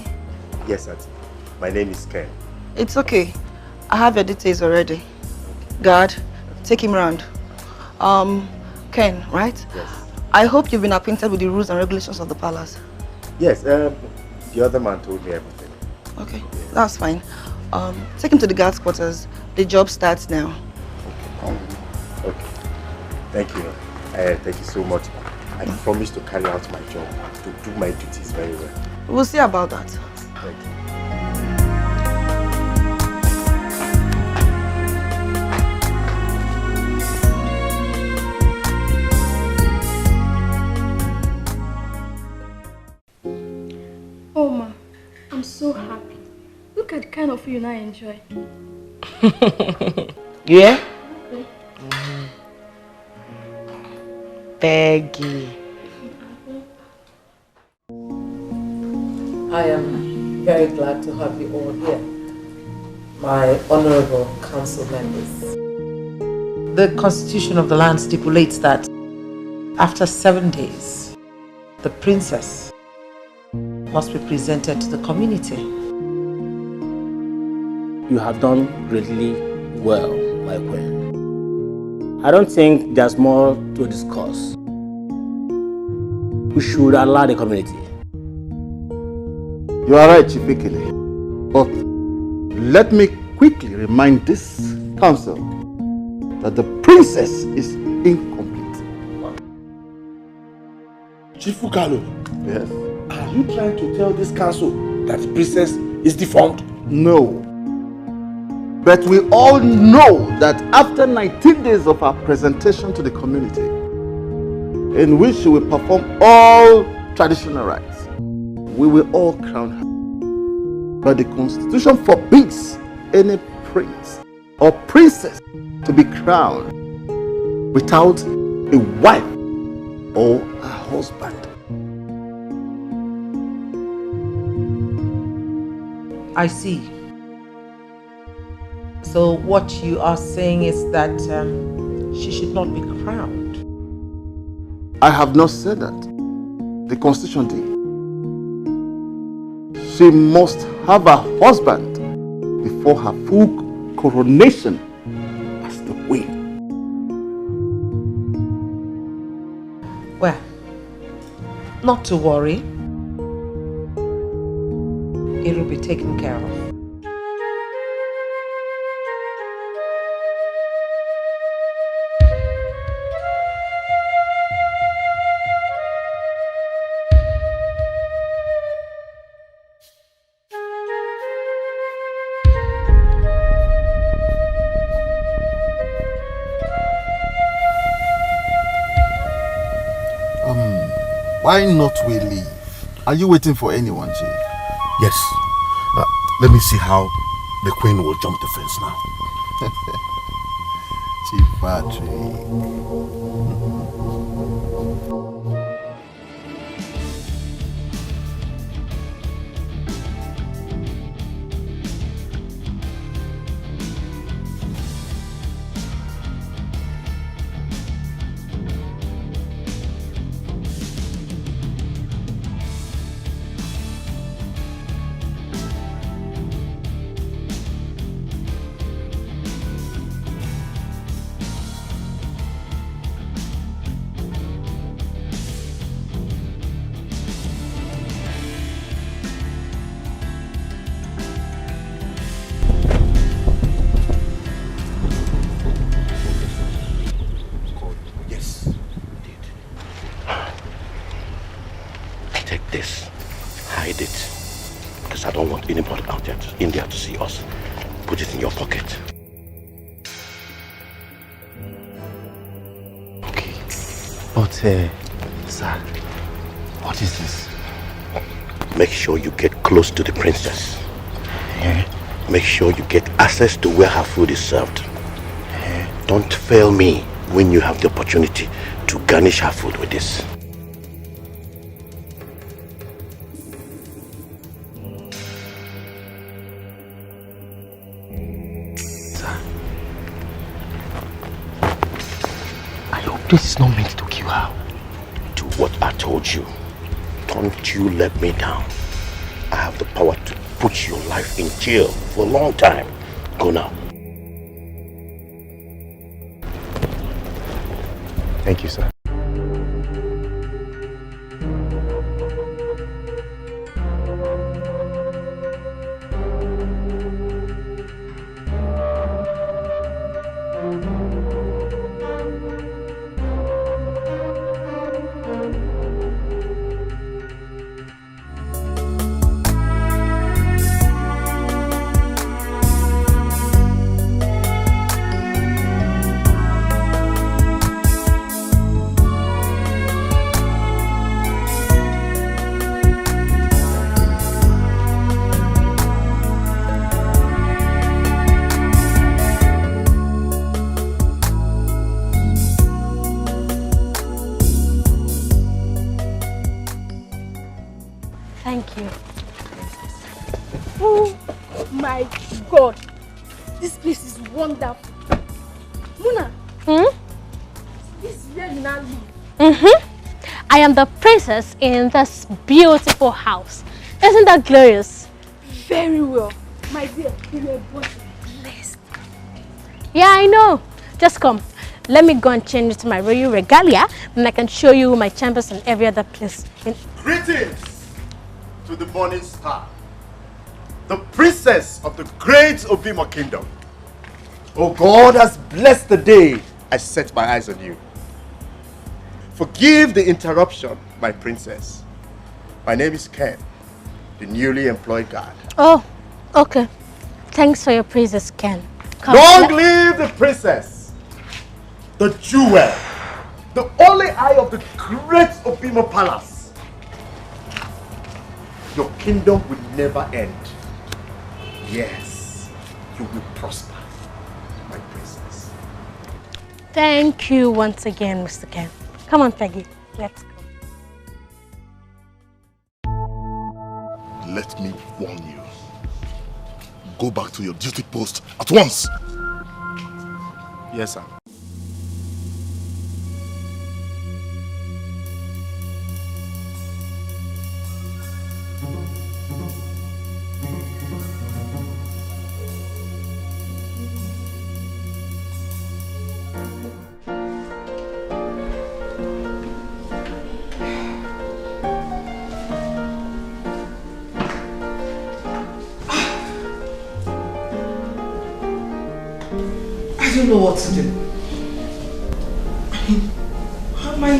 Yes, Auntie. My name is Ken. It's okay. I have your details already. Guard, take him round. Ken, right? Yes. I hope you've been acquainted with the rules and regulations of the palace. Yes, the other man told me everything. Okay, that's fine. Take him to the guard's quarters. The job starts now. Okay. Thank you. Thank you so much. I promise to carry out my job, to do my duties very well. We'll see about that. Thank you. Oh, Ma, I'm so happy. Look at the kind of food I enjoy. Yeah? Peggy. I am very glad to have you all here, my honorable council members. The constitution of the land stipulates that after 7 days, the princess must be presented to the community. You have done greatly well, my queen. I don't think there's more to discuss. We should allow the community. You are right, Chief Ikele. But let me quickly remind this council that the princess is incomplete. Chief Ukalo, yes. Are you trying to tell this council that the princess is deformed? No. But we all know that after 19 days of our presentation to the community, in which she will perform all traditional rites, we will all crown her. But the constitution forbids any prince or princess to be crowned without a wife or a husband. I see. So what you are saying is that she should not be crowned. I have not said that. The constitution did. She must have a husband before her full coronation as the Well, not to worry. It'll be taken care of. Why not we leave? Are you waiting for anyone, Jay? Yes. Let me see how the queen will jump the fence now. Chief Patrick. In there to see us. Put it in your pocket. Okay. But, sir, what is this? Make sure you get close to the princess. Yeah. Make sure you get access to where her food is served. Don't fail me when you have the opportunity to garnish her food with this. This is not meant to kill her. Do what I told you. Don't you let me down. I have the power to put your life in jail for a long time. Go now. Thank you, sir. I am the princess in this beautiful house. Isn't that glorious? Very well. My dear, you were born blessed. Yeah, I know. Just come. Let me go and change into my royal regalia, and I can show you my chambers and every other place. Greetings to the morning star, the princess of the great Obimo kingdom. Oh, God has blessed the day I set my eyes on you. Forgive the interruption, my princess. My name is Ken, the newly employed guard. Oh, okay. Thanks for your praises, Ken. Come, Long live the princess, the jewel, the only eye of the great Obimo palace. Your kingdom will never end. Yes, you will prosper, my princess. Thank you once again, Mr. Ken. Come on, Peggy. Let's go. Let me warn you. Go back to your duty post at once. Yes, sir. I don't know what to do. I mean, how am I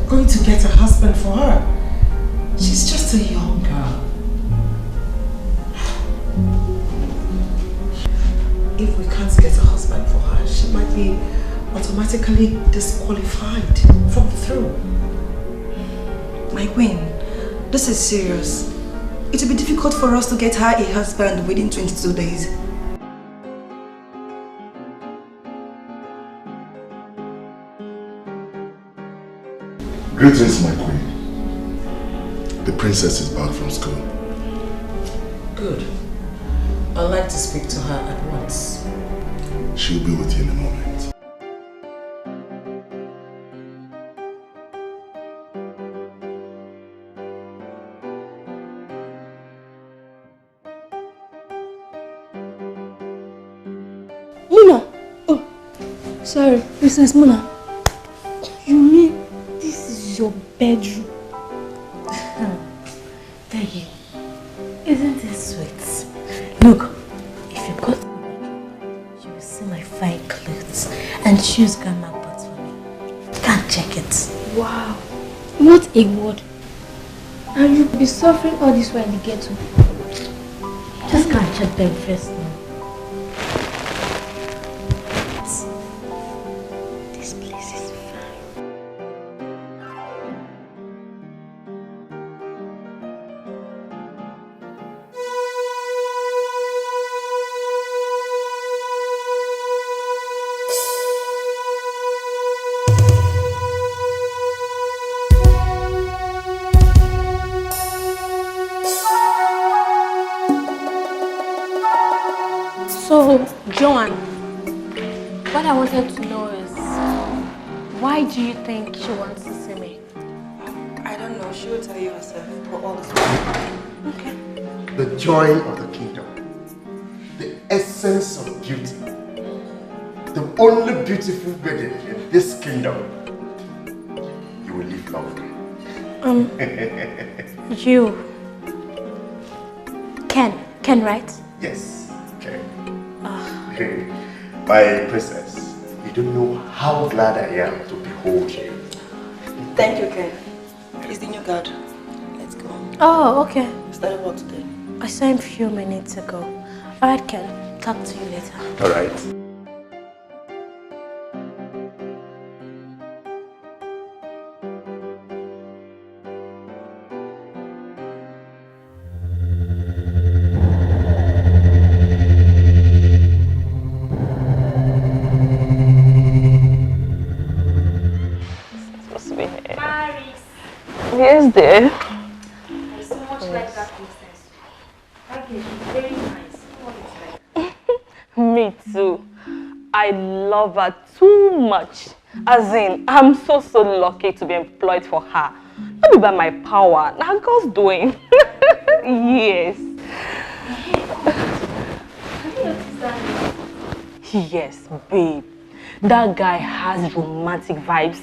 going to get a husband for her? She's just a young girl. If we can't get a husband for her, she might be automatically disqualified from the throne. My queen, this is serious. It will be difficult for us to get her a husband within 22 days. Greetings, my queen. The princess is back from school. Good. I'd like to speak to her at once. She'll be with you in a moment. Muna! Oh, sorry, Princess Muna. You mean this is your bedroom? Thank you. Isn't it sweet? Look, if you go to my bedroom, you will see my fine clothes and shoes Grandma bought for me. Can't check it. Wow, what a word. And you'll be suffering all this while in the ghetto. Just can't check them first now. This place is fine. So, Joan, what I wanted to know is, why do you think she wants to see me? I don't know, she will tell you herself for all this. Okay. The joy of the kingdom. The essence of beauty. The only beautiful wedding in this kingdom. You will live long. You. Ken, right? Yes, okay. My princess, you don't know how glad I am to behold you. Thank you, Ken. He's the new guard. Let's go. Oh, okay. Started work today. I saw him a few minutes ago. Alright, Ken. Talk to you later. All right. Yes, dear. I so much like that princess. That girl is very nice. What is like? Me too. I love her too much. As in, I'm so lucky to be employed for her. Not be by my power. Now God's doing. Yes. Have you noticed that? Yes, babe. That guy has romantic vibes.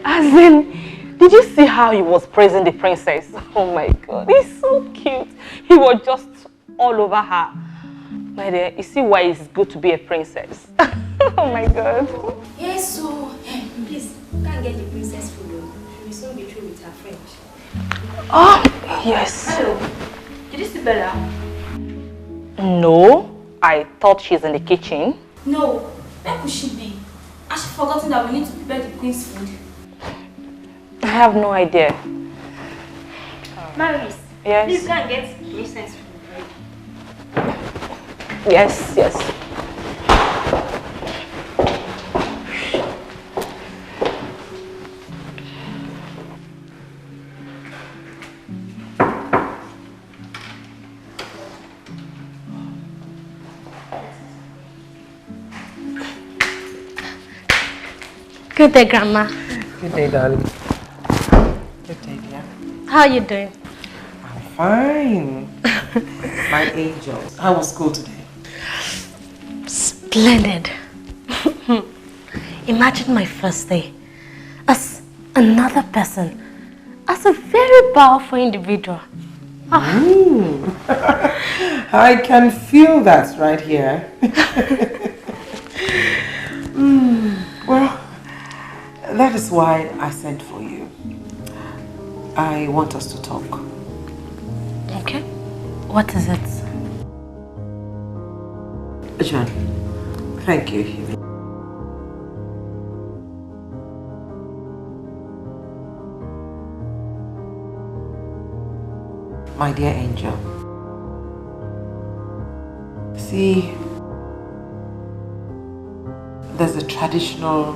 As in, did you see how he was praising the princess? Oh my God, he's so cute. He was just all over her. My dear, you see why it's good to be a princess. Oh my God. Yes, so please, can't get the princess food though. She will soon be through with her friend. Oh, yes. Hello. Did you see Bella? No, I thought she's in the kitchen. No. Where could she be? Has she forgotten that we need to prepare the queen's food? I have no idea. Maris, yes. Please can't get princess food. Yes, yes. Good day, Grandma. Good day, darling. Good day, dear. How are you doing? I'm fine. My angel. How was school today? Splendid. Imagine my first day as another person, as a very powerful individual. I can feel that right here. That is why I sent for you. I want us to talk. Okay. What is it? John, thank you. My dear angel, see, there's a traditional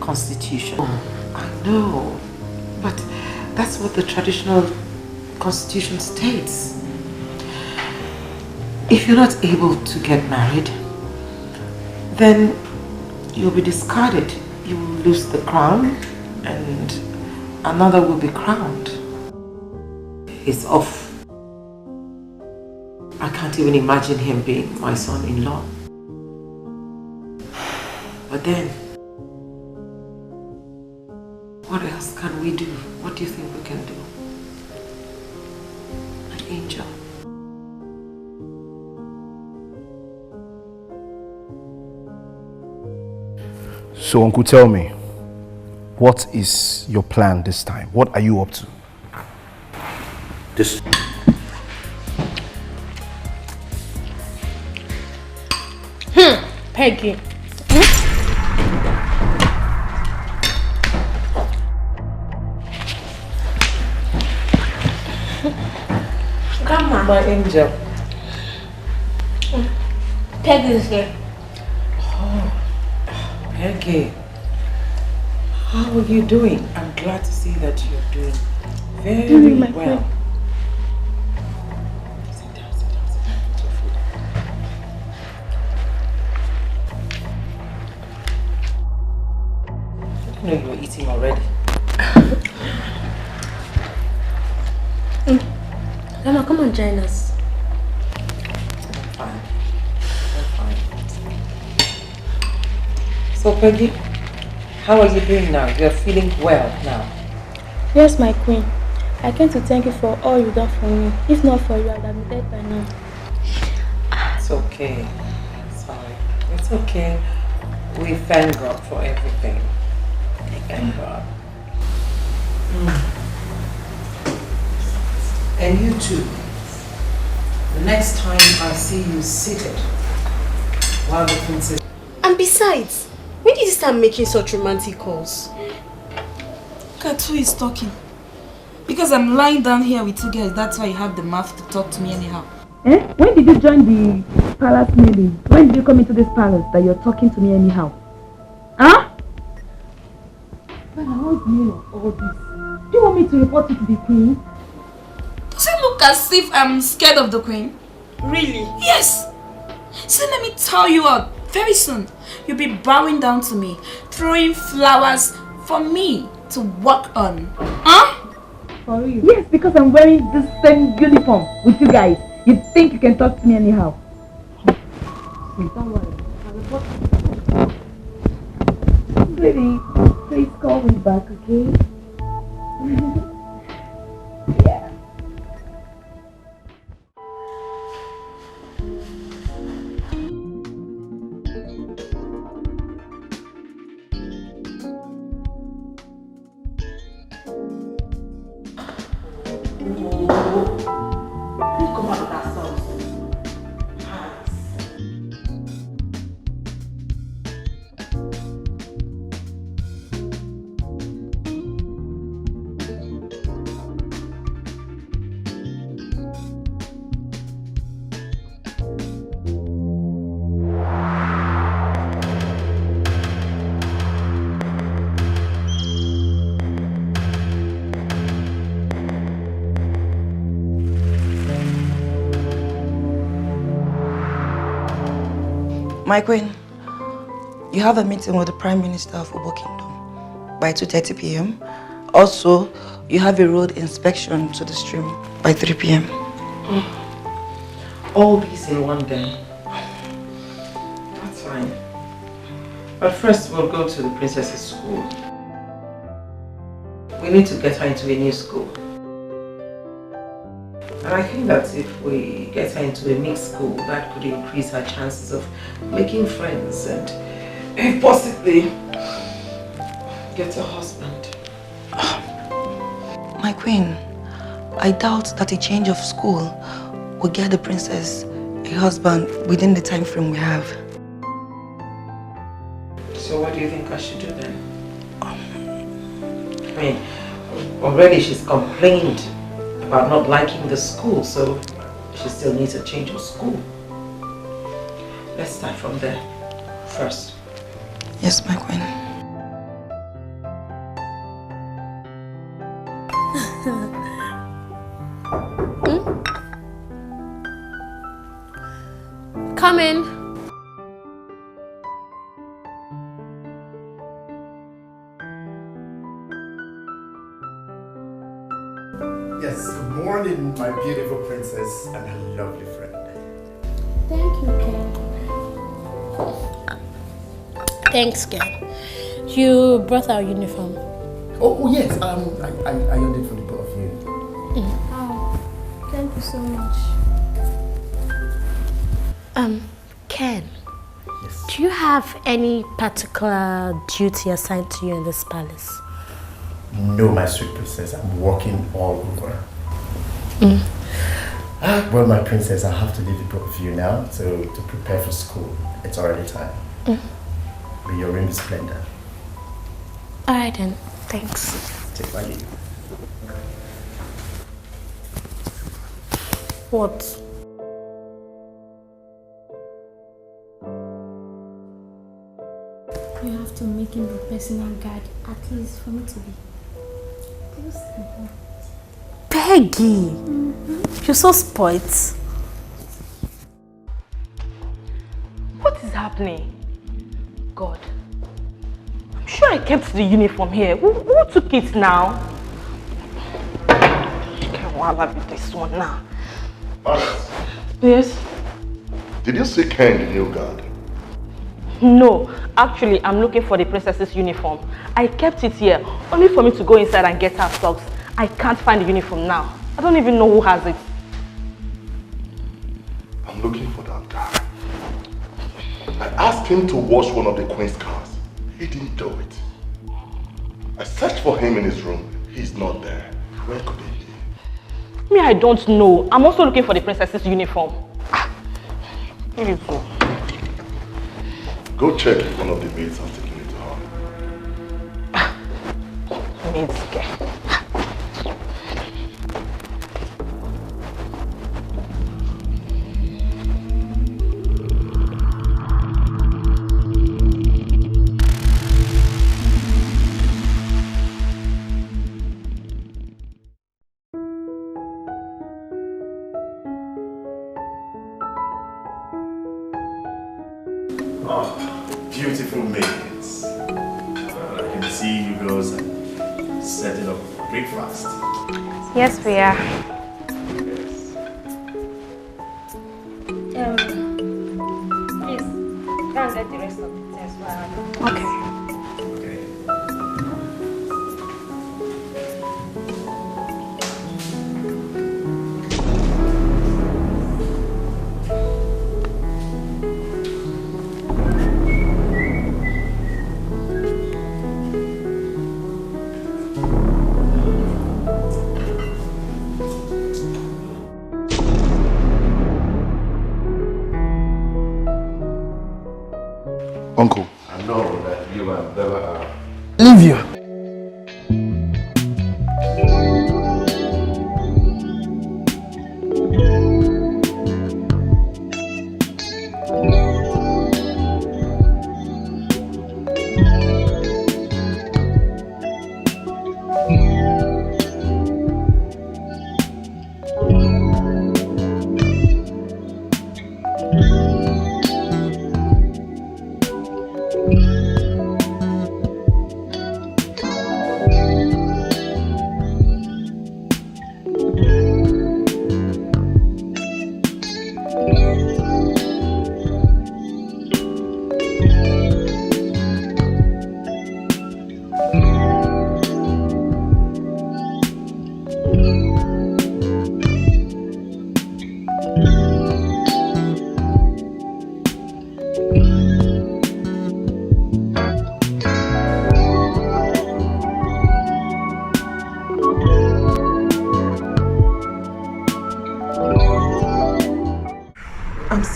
constitution. I know, but that's what the traditional constitution states. If you're not able to get married, then you'll be discarded. You will lose the crown and another will be crowned. He's off. I can't even imagine him being my son-in-law. But then, what else can we do? What do you think we can do? My angel. So, Uncle, tell me, what is your plan this time? What are you up to? This. Peggy. Grandma. My angel. Peggy is here. Oh, Peggy. How are you doing? I'm glad to see that you're doing very well. Sit down, sit down, sit down. Put your food down. I didn't know you were eating already. Grandma, come and join us. I'm fine. I'm fine. So, Peggy, how are you doing now? You're feeling well now. Yes, my queen. I came to thank you for all you've done for me. If not for you, I would have been dead by now. It's okay. Sorry. It's okay. We thank God for everything. Thank God. And you too. The next time I see you seated while the princess... And besides, when did you start making such romantic calls? Look at who is talking. Because I'm lying down here with you guys, that's why you have the mouth to talk to me anyhow. Eh? When did you join the palace meeting? When did you come into this palace that you're talking to me anyhow? Huh? But what's the meaning of all this? Do you want me to report you to the queen? Does it look as if I'm scared of the queen? Really? Yes! So let me tell you what, very soon you'll be bowing down to me, throwing flowers for me to walk on. Huh? For you? Yes, because I'm wearing this same uniform with you guys. You think you can talk to me anyhow? Don't worry. Baby, please call me back, okay? Yeah. My queen, you have a meeting with the Prime Minister of Ubo Kingdom by 2:30 p.m. Also, you have a road inspection to the stream by 3 p.m. All these in one day. That's fine. But first we'll go to the princess's school. We need to get her into a new school. And I think that if we get her into a mixed school, that could increase her chances of making friends and, if possibly, get a husband? My queen, I doubt that a change of school will get the princess a husband within the time frame we have. So what do you think I should do then? I mean, already she's complained about not liking the school, so she still needs a change of school. Let's start from there first. Yes, my queen. Come in. Yes, good morning, my beautiful princess and her lovely friend. Thank you, Ken. Thanks, Ken. You brought our uniform. Oh yes, I earned it for the both of you. Oh, thank you so much. Ken, do you have any particular duty assigned to you in this palace? No, my sweet princess, I'm walking all over. Well, my princess, I have to leave the both of you now to prepare for school. It's already time. May your reign be splendid. Alright then, thanks. Take my leave. What? You have to make him the personal guard, at least for me to be close to him. Peggy! You're so spoiled. What is happening? God. I'm sure I kept the uniform here. Who took it now? Okay, well, I'll have this one now. Alex, Yes? did you see Ken, the new guard? No, actually, I'm looking for the princess's uniform. I kept it here, only for me to go inside and get her socks. I can't find the uniform now. I don't even know who has it. I'm looking for that guy. I asked him to wash one of the queen's cars. He didn't do it. I searched for him in his room. He's not there. Where could he be? Me, I don't know. I'm also looking for the princess's uniform. Here you go. Go check if one of the maids has taken it to her. Maids, okay. Beautiful maidens. I can see you girls setting up breakfast. Yes, we are. Please, go and get the rest of the things. Okay. Uncle. I know that you and Bella are... Olivia!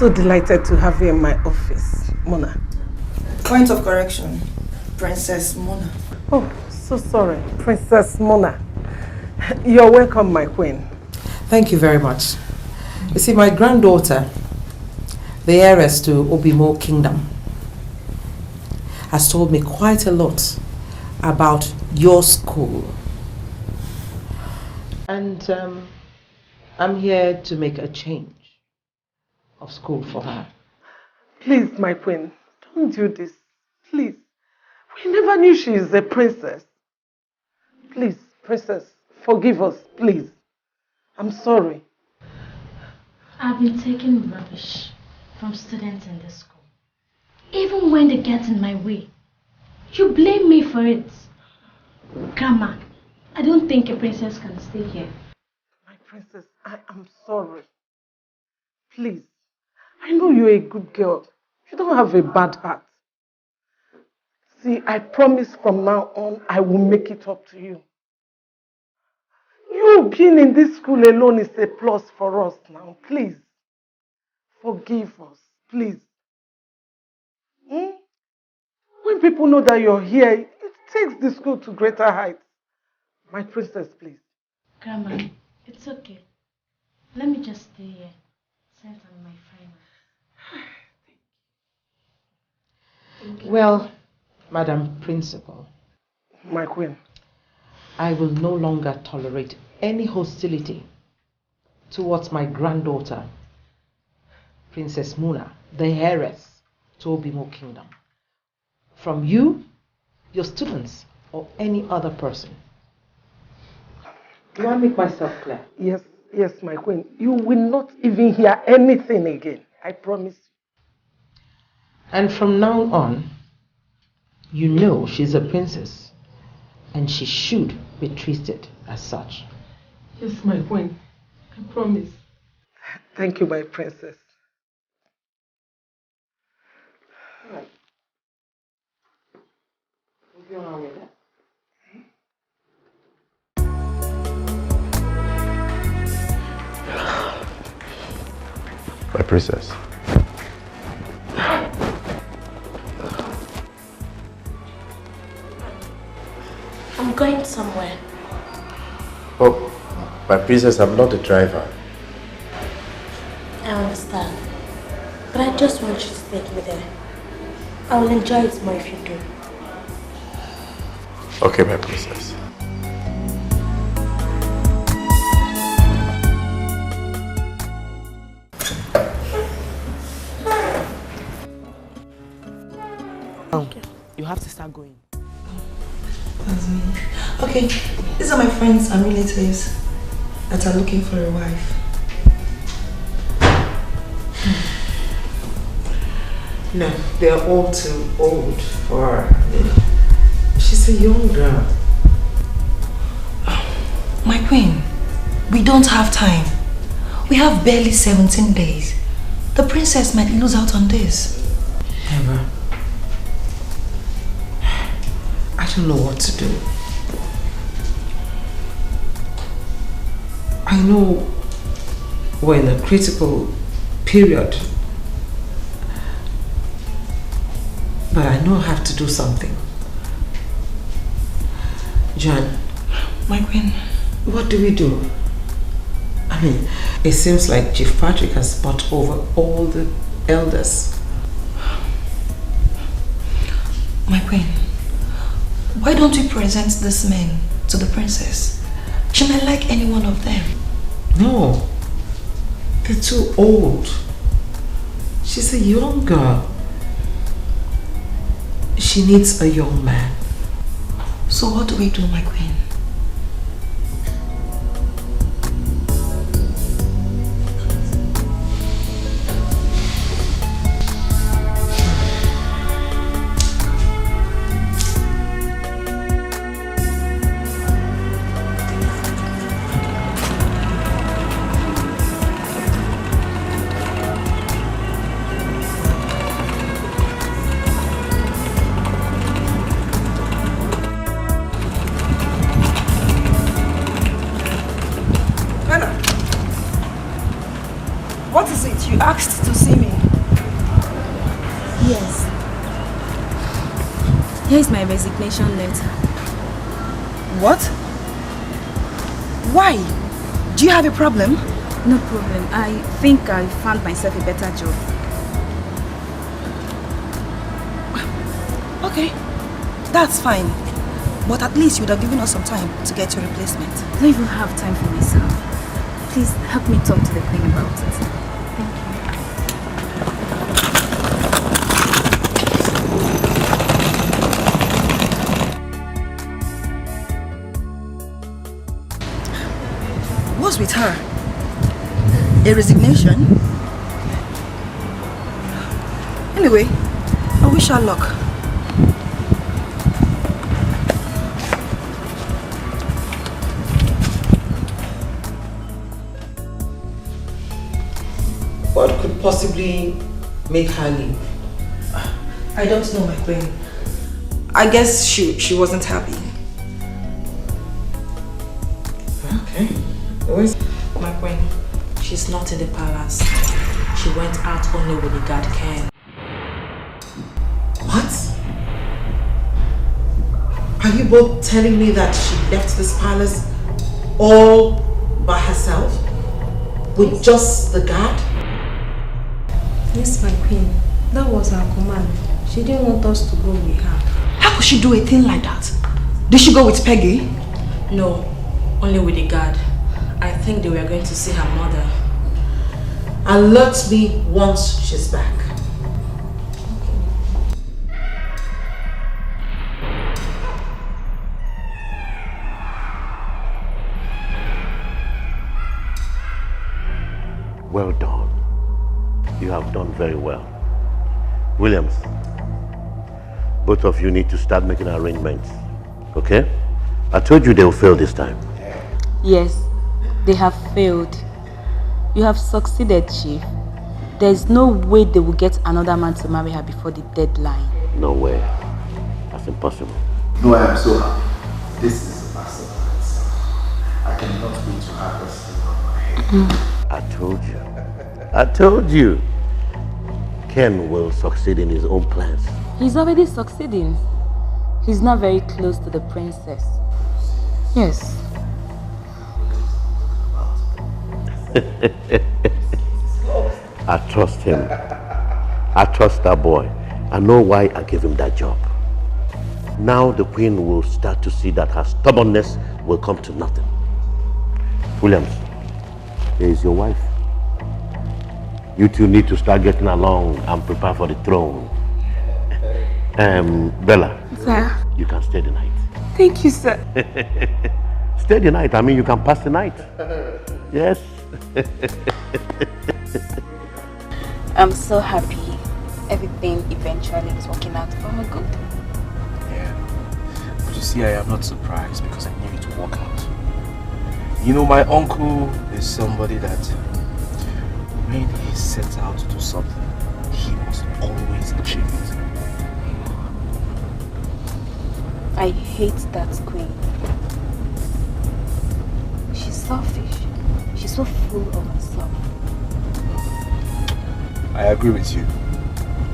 so delighted to have you in my office, Mona. Point of correction, Princess Mona. Oh, so sorry, Princess Mona. You're welcome, my queen. Thank you very much. You see, my granddaughter, the heiress to Obimo Kingdom, has told me quite a lot about your school. And I'm here to make a change of school for her. Please, my queen, don't do this. Please. We never knew she is a princess. Please, princess, forgive us, please. I'm sorry. I've been taking rubbish from students in this school. Even when they get in my way, you blame me for it. Grandma, I don't think a princess can stay here. My princess, I am sorry. Please, I know you're a good girl. You don't have a bad heart. See, I promise from now on, I will make it up to you. You being in this school alone is a plus for us now. Please, forgive us. Please. When people know that you're here, it takes the school to greater heights. My princess, please. Grandma, it's okay. Let me just stay here. Since I'm my final. Well, Madam Principal. My queen. I will no longer tolerate any hostility towards my granddaughter, Princess Muna, the heiress to Obimo Kingdom. From you, your students, or any other person. Do I make myself clear? Yes, my queen. You will not even hear anything again. I promise you. And from now on, you know she's a princess, and she should be treated as such. Yes, my queen. I promise. Thank you, my princess. My princess. I'm going somewhere. Oh, my princess, I'm not a driver. I understand. But I just want you to take me there. I will enjoy it more if you do. Okay, my princess. You have to start going. That's me. Okay, these are my friends and relatives that are looking for a wife. No, they're all too old for her. She's a young girl. My queen, we don't have time. We have barely 17 days. The princess might lose out on this. Never. I don't know what to do. I know we're in a critical period, but I know I have to do something. John. My queen. What do we do? I mean, it seems like Chief Patrick has bought over all the elders. My queen, why don't we present this man to the princess? She might like any one of them. No, they're too old. She's a young girl. She needs a young man. So what do we do, my queen? Here's my resignation letter. What? Why? Do you have a problem? No problem. I think I found myself a better job. Okay, that's fine. But at least you would have given us some time to get your replacement. I don't even have time for myself. Please help me talk to the queen about it. Thank you. What's with her? A resignation? Anyway, I wish her luck. What could possibly make her leave? I don't know, my queen. I guess she wasn't happy. Okay. My queen, she's not in the palace. She went out only with the guard Ken. What? Are you both telling me that she left this palace all by herself? With just the guard? Yes, my queen. That was her command. She didn't want us to go with her. How could she do a thing like that? Did she go with Peggy? No, only with the guard. I think they were going to see her mother. Alert me once she's back. Well done. You have done very well. Williams, both of you need to start making arrangements, okay? I told you they'll fail this time. Yes, they have failed. You have succeeded, Chief. There's no way they will get another man to marry her before the deadline. No way. That's impossible. No, I am so happy. This is a masterpiece. I cannot wait to have this thing on my head. I told you. I told you. Ken will succeed in his own plans. He's already succeeding. He's not very close to the princess. Yes. I trust him. I trust that boy. I know why I gave him that job. Now the queen will start to see that her stubbornness will come to nothing. Williams, here is your wife. You two need to start getting along and prepare for the throne. Bella. Sir. You can stay the night. Thank you, sir. Stay the night. I mean, you can pass the night. Yes. I'm so happy everything eventually is working out for her good. Yeah. But you see, I am not surprised because I knew it would work out. You know, my uncle is somebody that when he sets out to do something, he must always achieve it. I hate that queen. She's selfish. She's so full of herself. I agree with you.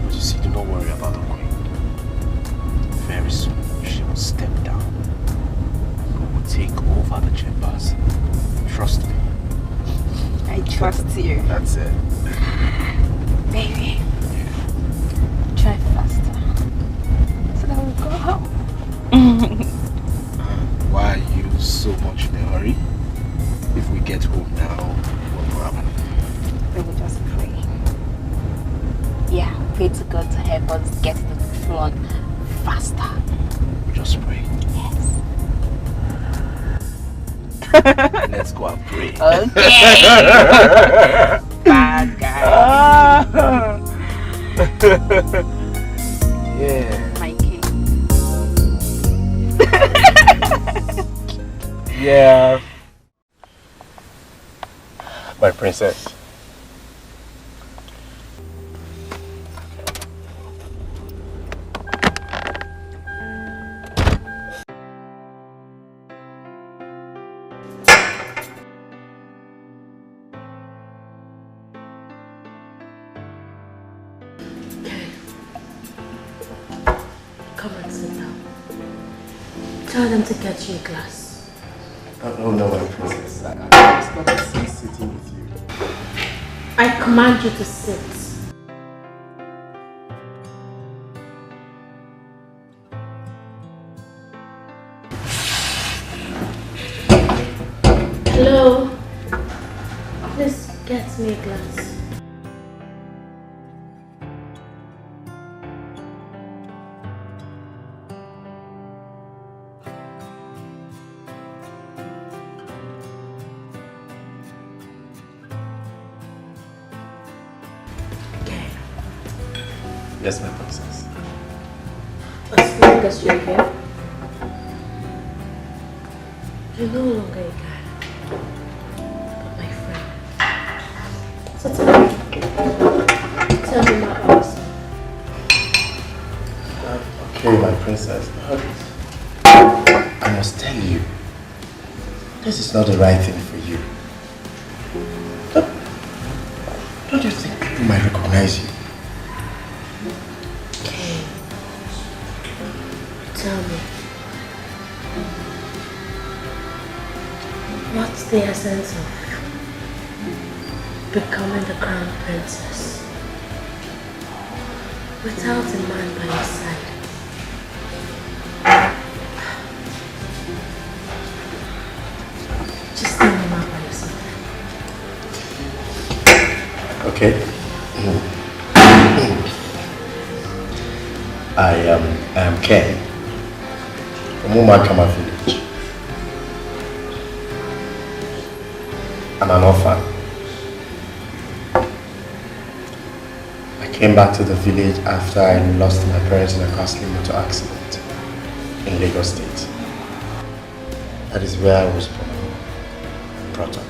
But you see, do not worry about the queen. Very soon, she will step down. We will take over the chambers. Trust me. I trust you. That's it. Baby. Try faster. So that we'll go home. Why are you so much in a hurry? If we get home now, what will happen? We will just pray. Yeah, pray to God to help us get to the throne faster. We just pray. Yes. Let's go and pray. Okay. Bad guy. Yeah. My king. Yeah. My princess. Come and sit down. Tell them to get you a glass. Oh no, my princess. I was not sitting with you. I command you to sit. Hello? Please get me a glass. Yes, my princess. As long as you're here, you're no longer a guy, but my friend. So tell me more about yourself. Okay, my princess. I must tell you, this is not the right thing for you. Don't you think people might recognize you? Tell me, what's the essence of becoming the crown princess without a man by your side? Just tell me more about yourself. Okay. I am Ken from Umakama village. I'm an orphan. I came back to the village after I lost my parents in a costly motor accident in Lagos State. That is where I was born and brought up.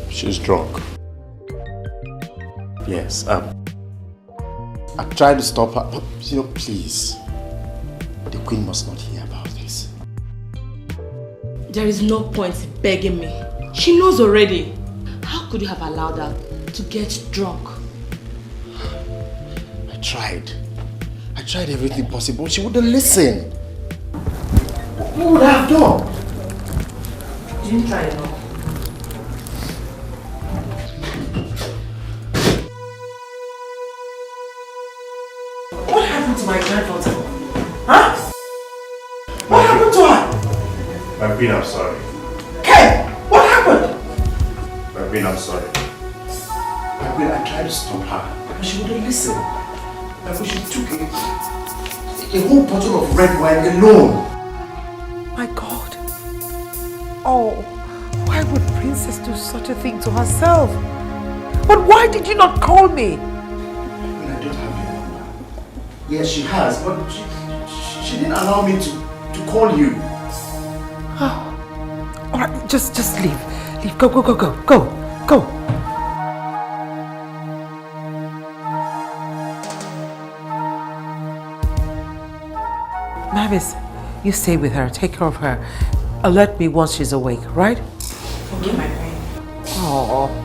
She's drunk. Yes, I tried to stop her, but please. The Queen must not hear about this. There is no point begging me. She knows already. How could you have allowed her to get drunk? I tried. I tried everything possible. She wouldn't listen. What would I have done? You didn't try enough. What happened to my granddaughter? Huh? What happened to her? My Queen, I'm sorry. My queen, I'm sorry. My queen, I tried to stop her, but she wouldn't listen. And she took a whole bottle of red wine alone. My God. Oh, why would Princess do such a thing to herself? But why did you not call me? I don't have your number. Yes, she has, but she didn't allow me to call you. Oh. All right, just leave. Leave. Go. Mavis, you stay with her. Take care of her. Alert me once she's awake, right? Okay, my friend. Oh.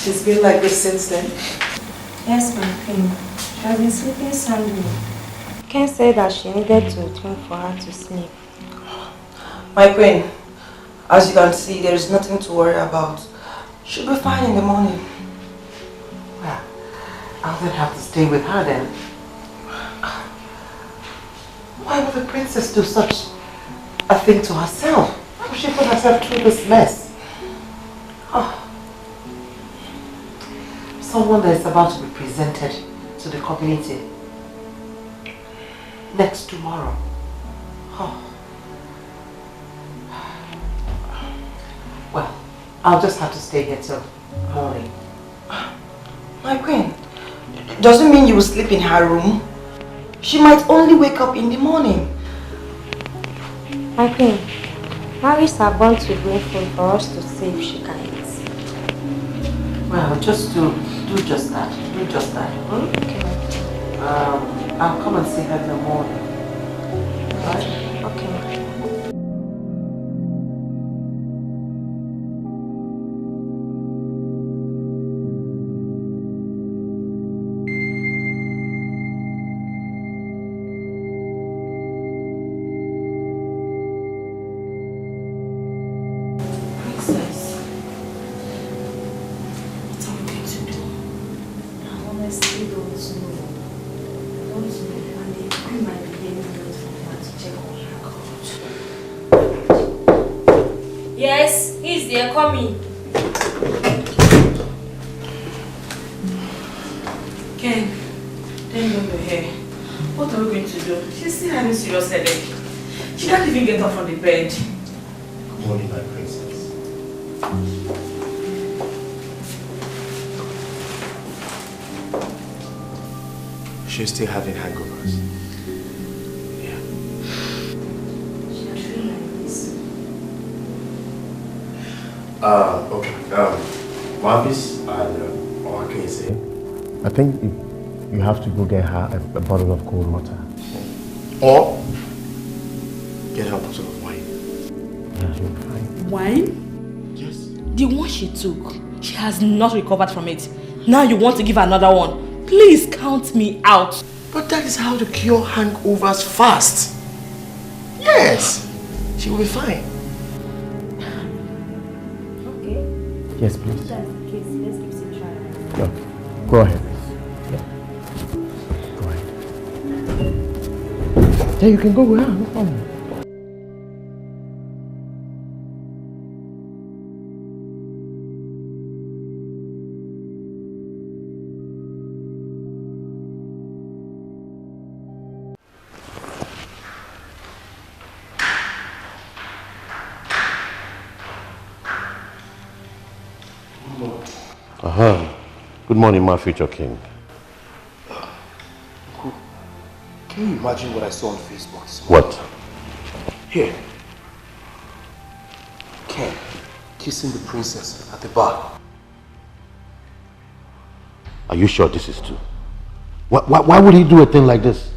She's been like this since then? Yes, my queen. She has been sleeping soundly. Ken said that she needed to return for her to sleep. My queen, as you can see, there is nothing to worry about. She'll be fine in the morning. Well, I'll then have to stay with her then. Why would the princess do such a thing to herself? Why would she put herself through this mess? Oh. Someone that is about to be presented to the community next tomorrow. Oh. Well, I'll just have to stay here till morning. My queen, doesn't mean you will sleep in her room. She might only wake up in the morning. My queen, Maris are born to bring food for us to see if she can eat. Well, just do just that. Do just that. Okay. I'll come and see her in the morning. Right? Okay. Yes, he's there, coming. Ken, then you're here. What are we going to do? She's still having serious headache. She can't even get up from the bed. Good morning, my princess. She's still having hangovers. Okay. Mavis and what can you say? I think you have to go get her a bottle of cold water. Or get her a bottle of wine. Yeah, she'll be fine. Wine? Yes. The one she took, she has not recovered from it. Now you want to give her another one. Please count me out. But that is how to cure hangovers fast. Yes. She will be fine. Yes, please. That's the case. Let's give it a try. Yeah. Go ahead, please. Yeah. Go ahead. Yeah, you can go with her, no problem. Good morning, my future king. Can you imagine what I saw on Facebook this morning? What? Here. Ken kissing the princess at the bar. Are you sure this is true? Why would he do a thing like this?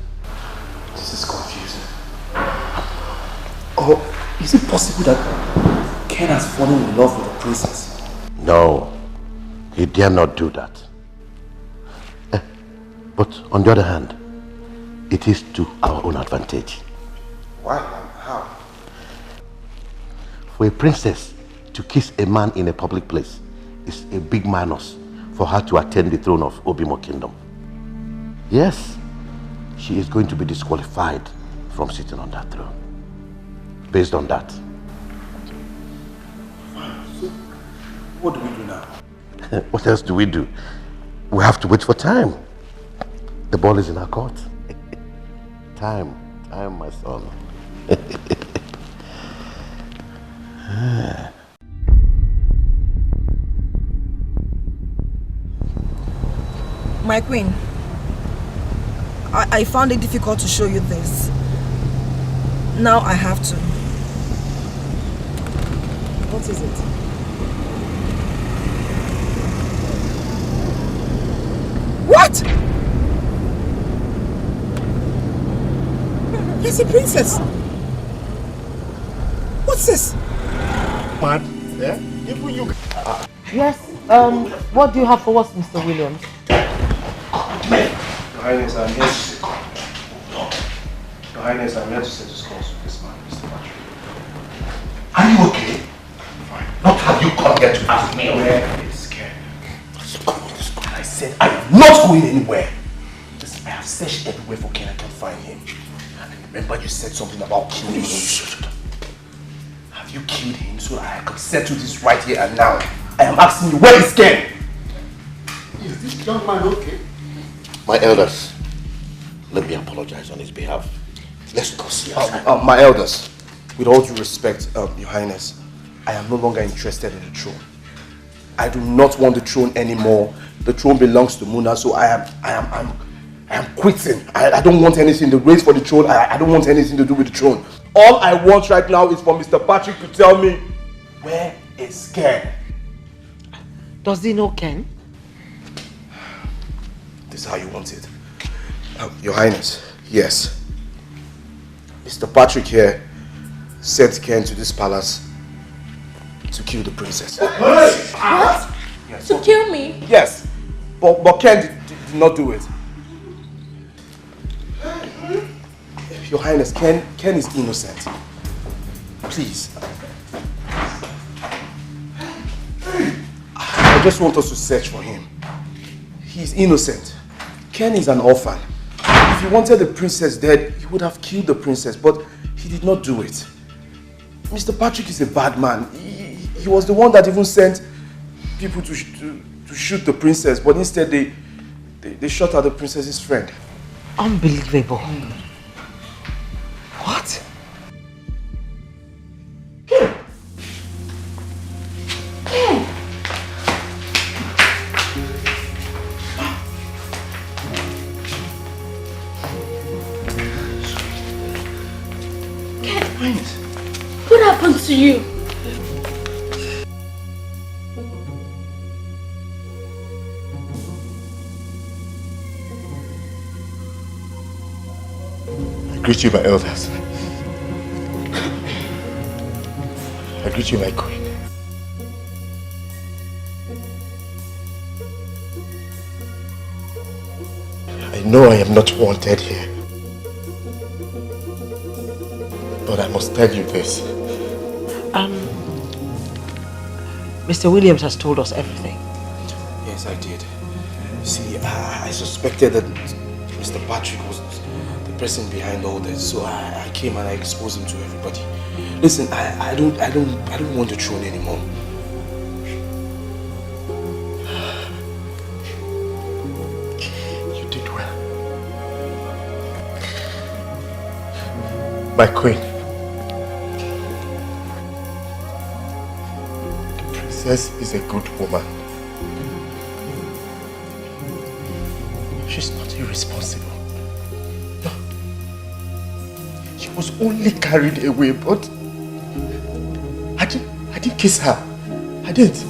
This is confusing. Or is it possible that Ken has fallen in love with the princess? No, he dare not do that. But on the other hand, it is to our own advantage. Why? How? For a princess to kiss a man in a public place is a big minus for her to attain the throne of Obimo Kingdom. Yes, she is going to be disqualified from sitting on that throne. Based on that. So, what do we do now? What else do we do? We have to wait for time. The ball is in our court. Time, my son. My queen, I found it difficult to show you this. Now I have to. What is it? What? Yes, a princess. What's this? Mad? Yeah? Even you. Yes, what do you have for us, Mr. Williams? Your Highness, I'm here to sit. Your Highness, I'm here to settle scores with this man, Mr. Patrick. Are you okay? Fine. Not have you come here to ask me Where is Ken? I said I am not going anywhere. Listen, I have searched everywhere for Ken. I can't find him. And remember you said something about killing him. Have you killed him so that I can settle this right here and now? I am asking you, where is Ken? Is this young man okay? My elders, let me apologize on his behalf. Let's go see us. My elders, with all due respect, Your Highness, I am no longer interested in the throne. I do not want the throne anymore. The throne belongs to Muna, so I am quitting. I don't want anything. The race for the throne, I don't want anything to do with the throne. All I want right now is for Mr. Patrick to tell me, where is Ken? Does he know Ken? This is how you want it. Your Highness, yes. Mr. Patrick here sent Ken to this palace to kill the princess. What? Yes. To kill me? Yes, but Ken did not do it. Your Highness, Ken is innocent. Please. I just want us to search for him. He's innocent. Ken is an orphan. If he wanted the princess dead, he would have killed the princess, but he did not do it. Mr. Patrick is a bad man. He was the one that even sent people to shoot the princess, but instead they shot at the princess's friend. Unbelievable. What? What happened to you? I greet you, my elders. I greet you, my queen. I know I am not wanted here. But I must tell you this. Mr. Williams has told us everything. Yes, I did. You see, I suspected that Mr. Patrick was the person behind all this, so I came and I exposed him to everybody. Listen, I don't want the throne anymore. You did well. My queen. The princess is a good woman. She's not irresponsible. No. She was only carried away, but I didn't kiss her. I didn't.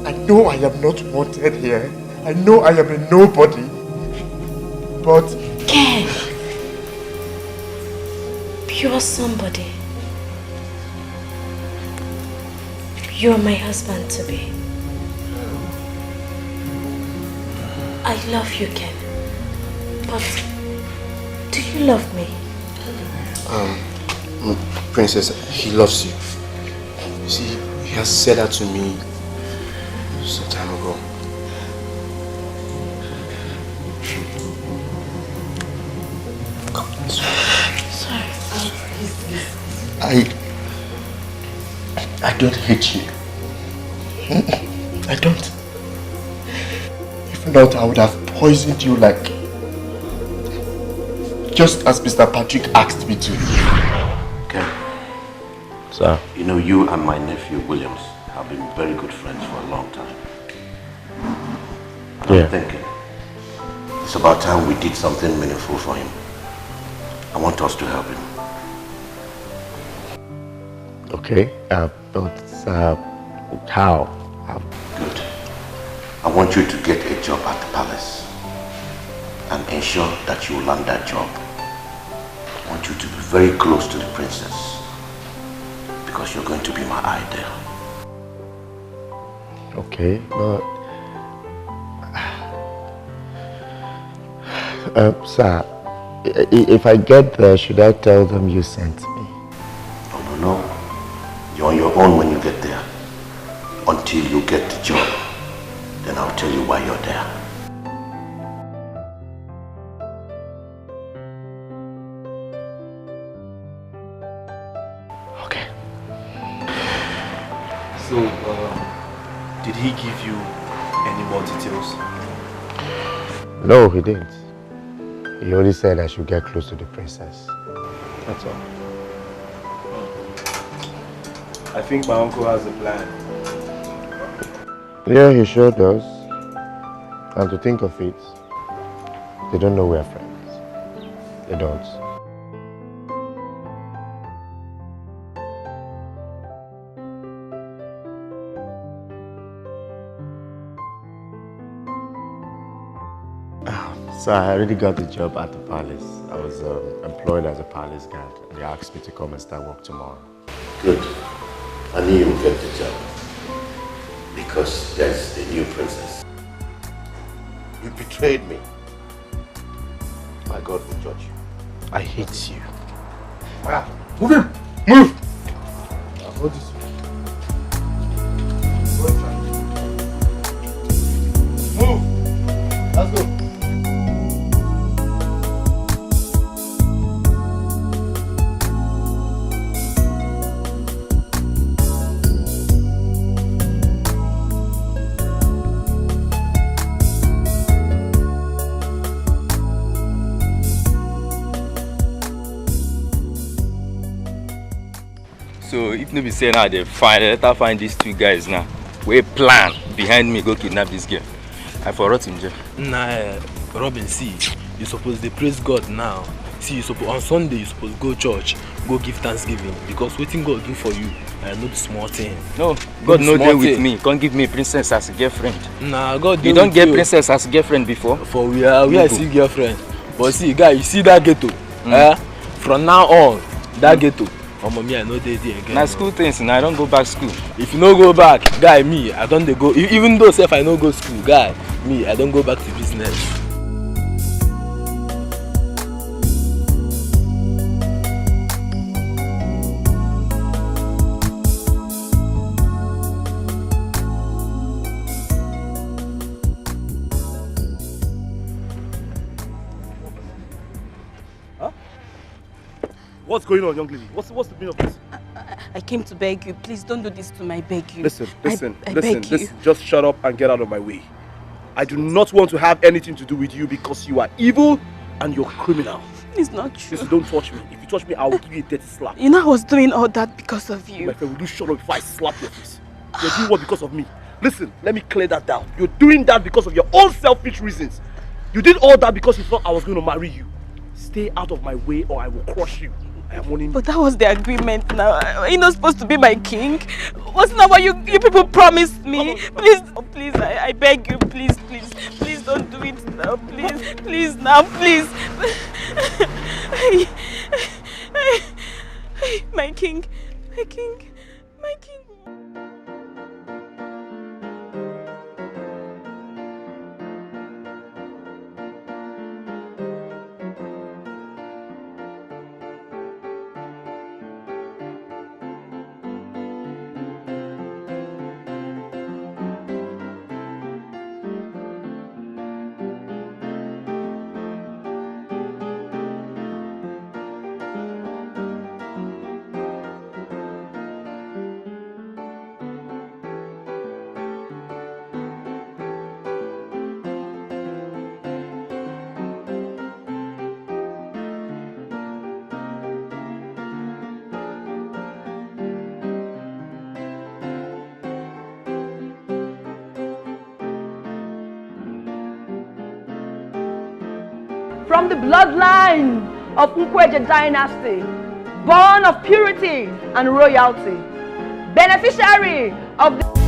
I know I am not wanted here. I know I am a nobody. But Ken, you're somebody. You're my husband to be. I love you, Ken. But do you love me? Princess, he loves you. You see, he has said that to me some time ago. Sorry. I don't hate you. I don't. If not, I would have poisoned you like... just as Mr. Patrick asked me to. Okay. Sir, you know, you and my nephew Williams have been very good friends for a long time. And I'm thinking, it's about time we did something meaningful for him. I want us to help him. Okay, but how? Good. I want you to get a job at the palace and ensure that you land that job. I want you to be very close to the princess because you're going to be my eye there. Okay, but... sir, if I get there, should I tell them you sent me? No. You're on your own when you get there. Until you get the job, then I'll tell you why you're there. Okay. So, did he give you any more details? No, he didn't. He only said I should get close to the princess. That's all. I think my uncle has a plan. Yeah, he sure does. And to think of it, they don't know we're friends. They don't. So I already got the job at the palace. I was employed as a palace guard. And they asked me to come and start work tomorrow. Good. I knew you would get the job. Because there's the new princess. You betrayed me. My God will judge you. I hate you. Move him! Move! Hold this. Move! Let's go. So if no be say now they find these two guys now. We plan behind me go kidnap this girl. I forgot him, Jeff. Nah, Robin, see, you suppose they praise God now. See, you suppose on Sunday you suppose go church, go give thanksgiving because waiting God do for you, I know the small thing. No, God no deal with me. Can't give me princess as a girlfriend. Nah, God. You don't get princess as a girlfriend before. For we are see girlfriend. But see, guy, you see that ghetto? From now on, that ghetto. Oh, mommy, I know they there again. Now school things, and I don't go back school. If you no go back, guy, me, I don't dey go. Even though if I no go school, guy, me, I don't go back to business. What's going on, young lady? What's the meaning of this? I came to beg you. Please don't do this to me. I beg you. Listen. I beg you. Just shut up and get out of my way. I do not want to have anything to do with you because you are evil and you're criminal. It's not true. Listen, don't touch me. If you touch me, I will give you a dirty slap. You know I was doing all that because of you. My friend, will you shut up before I slap your face? You're doing what because of me? Listen, let me clear that down. You're doing that because of your own selfish reasons. You did all that because you thought I was going to marry you. Stay out of my way or I will crush you. I am warning you. But that was the agreement now. Are you not supposed to be my king? Wasn't that what you people promised me? Please, oh, please, I beg you, please don't do it now, please now, please. My king. from the bloodline of Nkweje dynasty, born of purity and royalty, beneficiary of the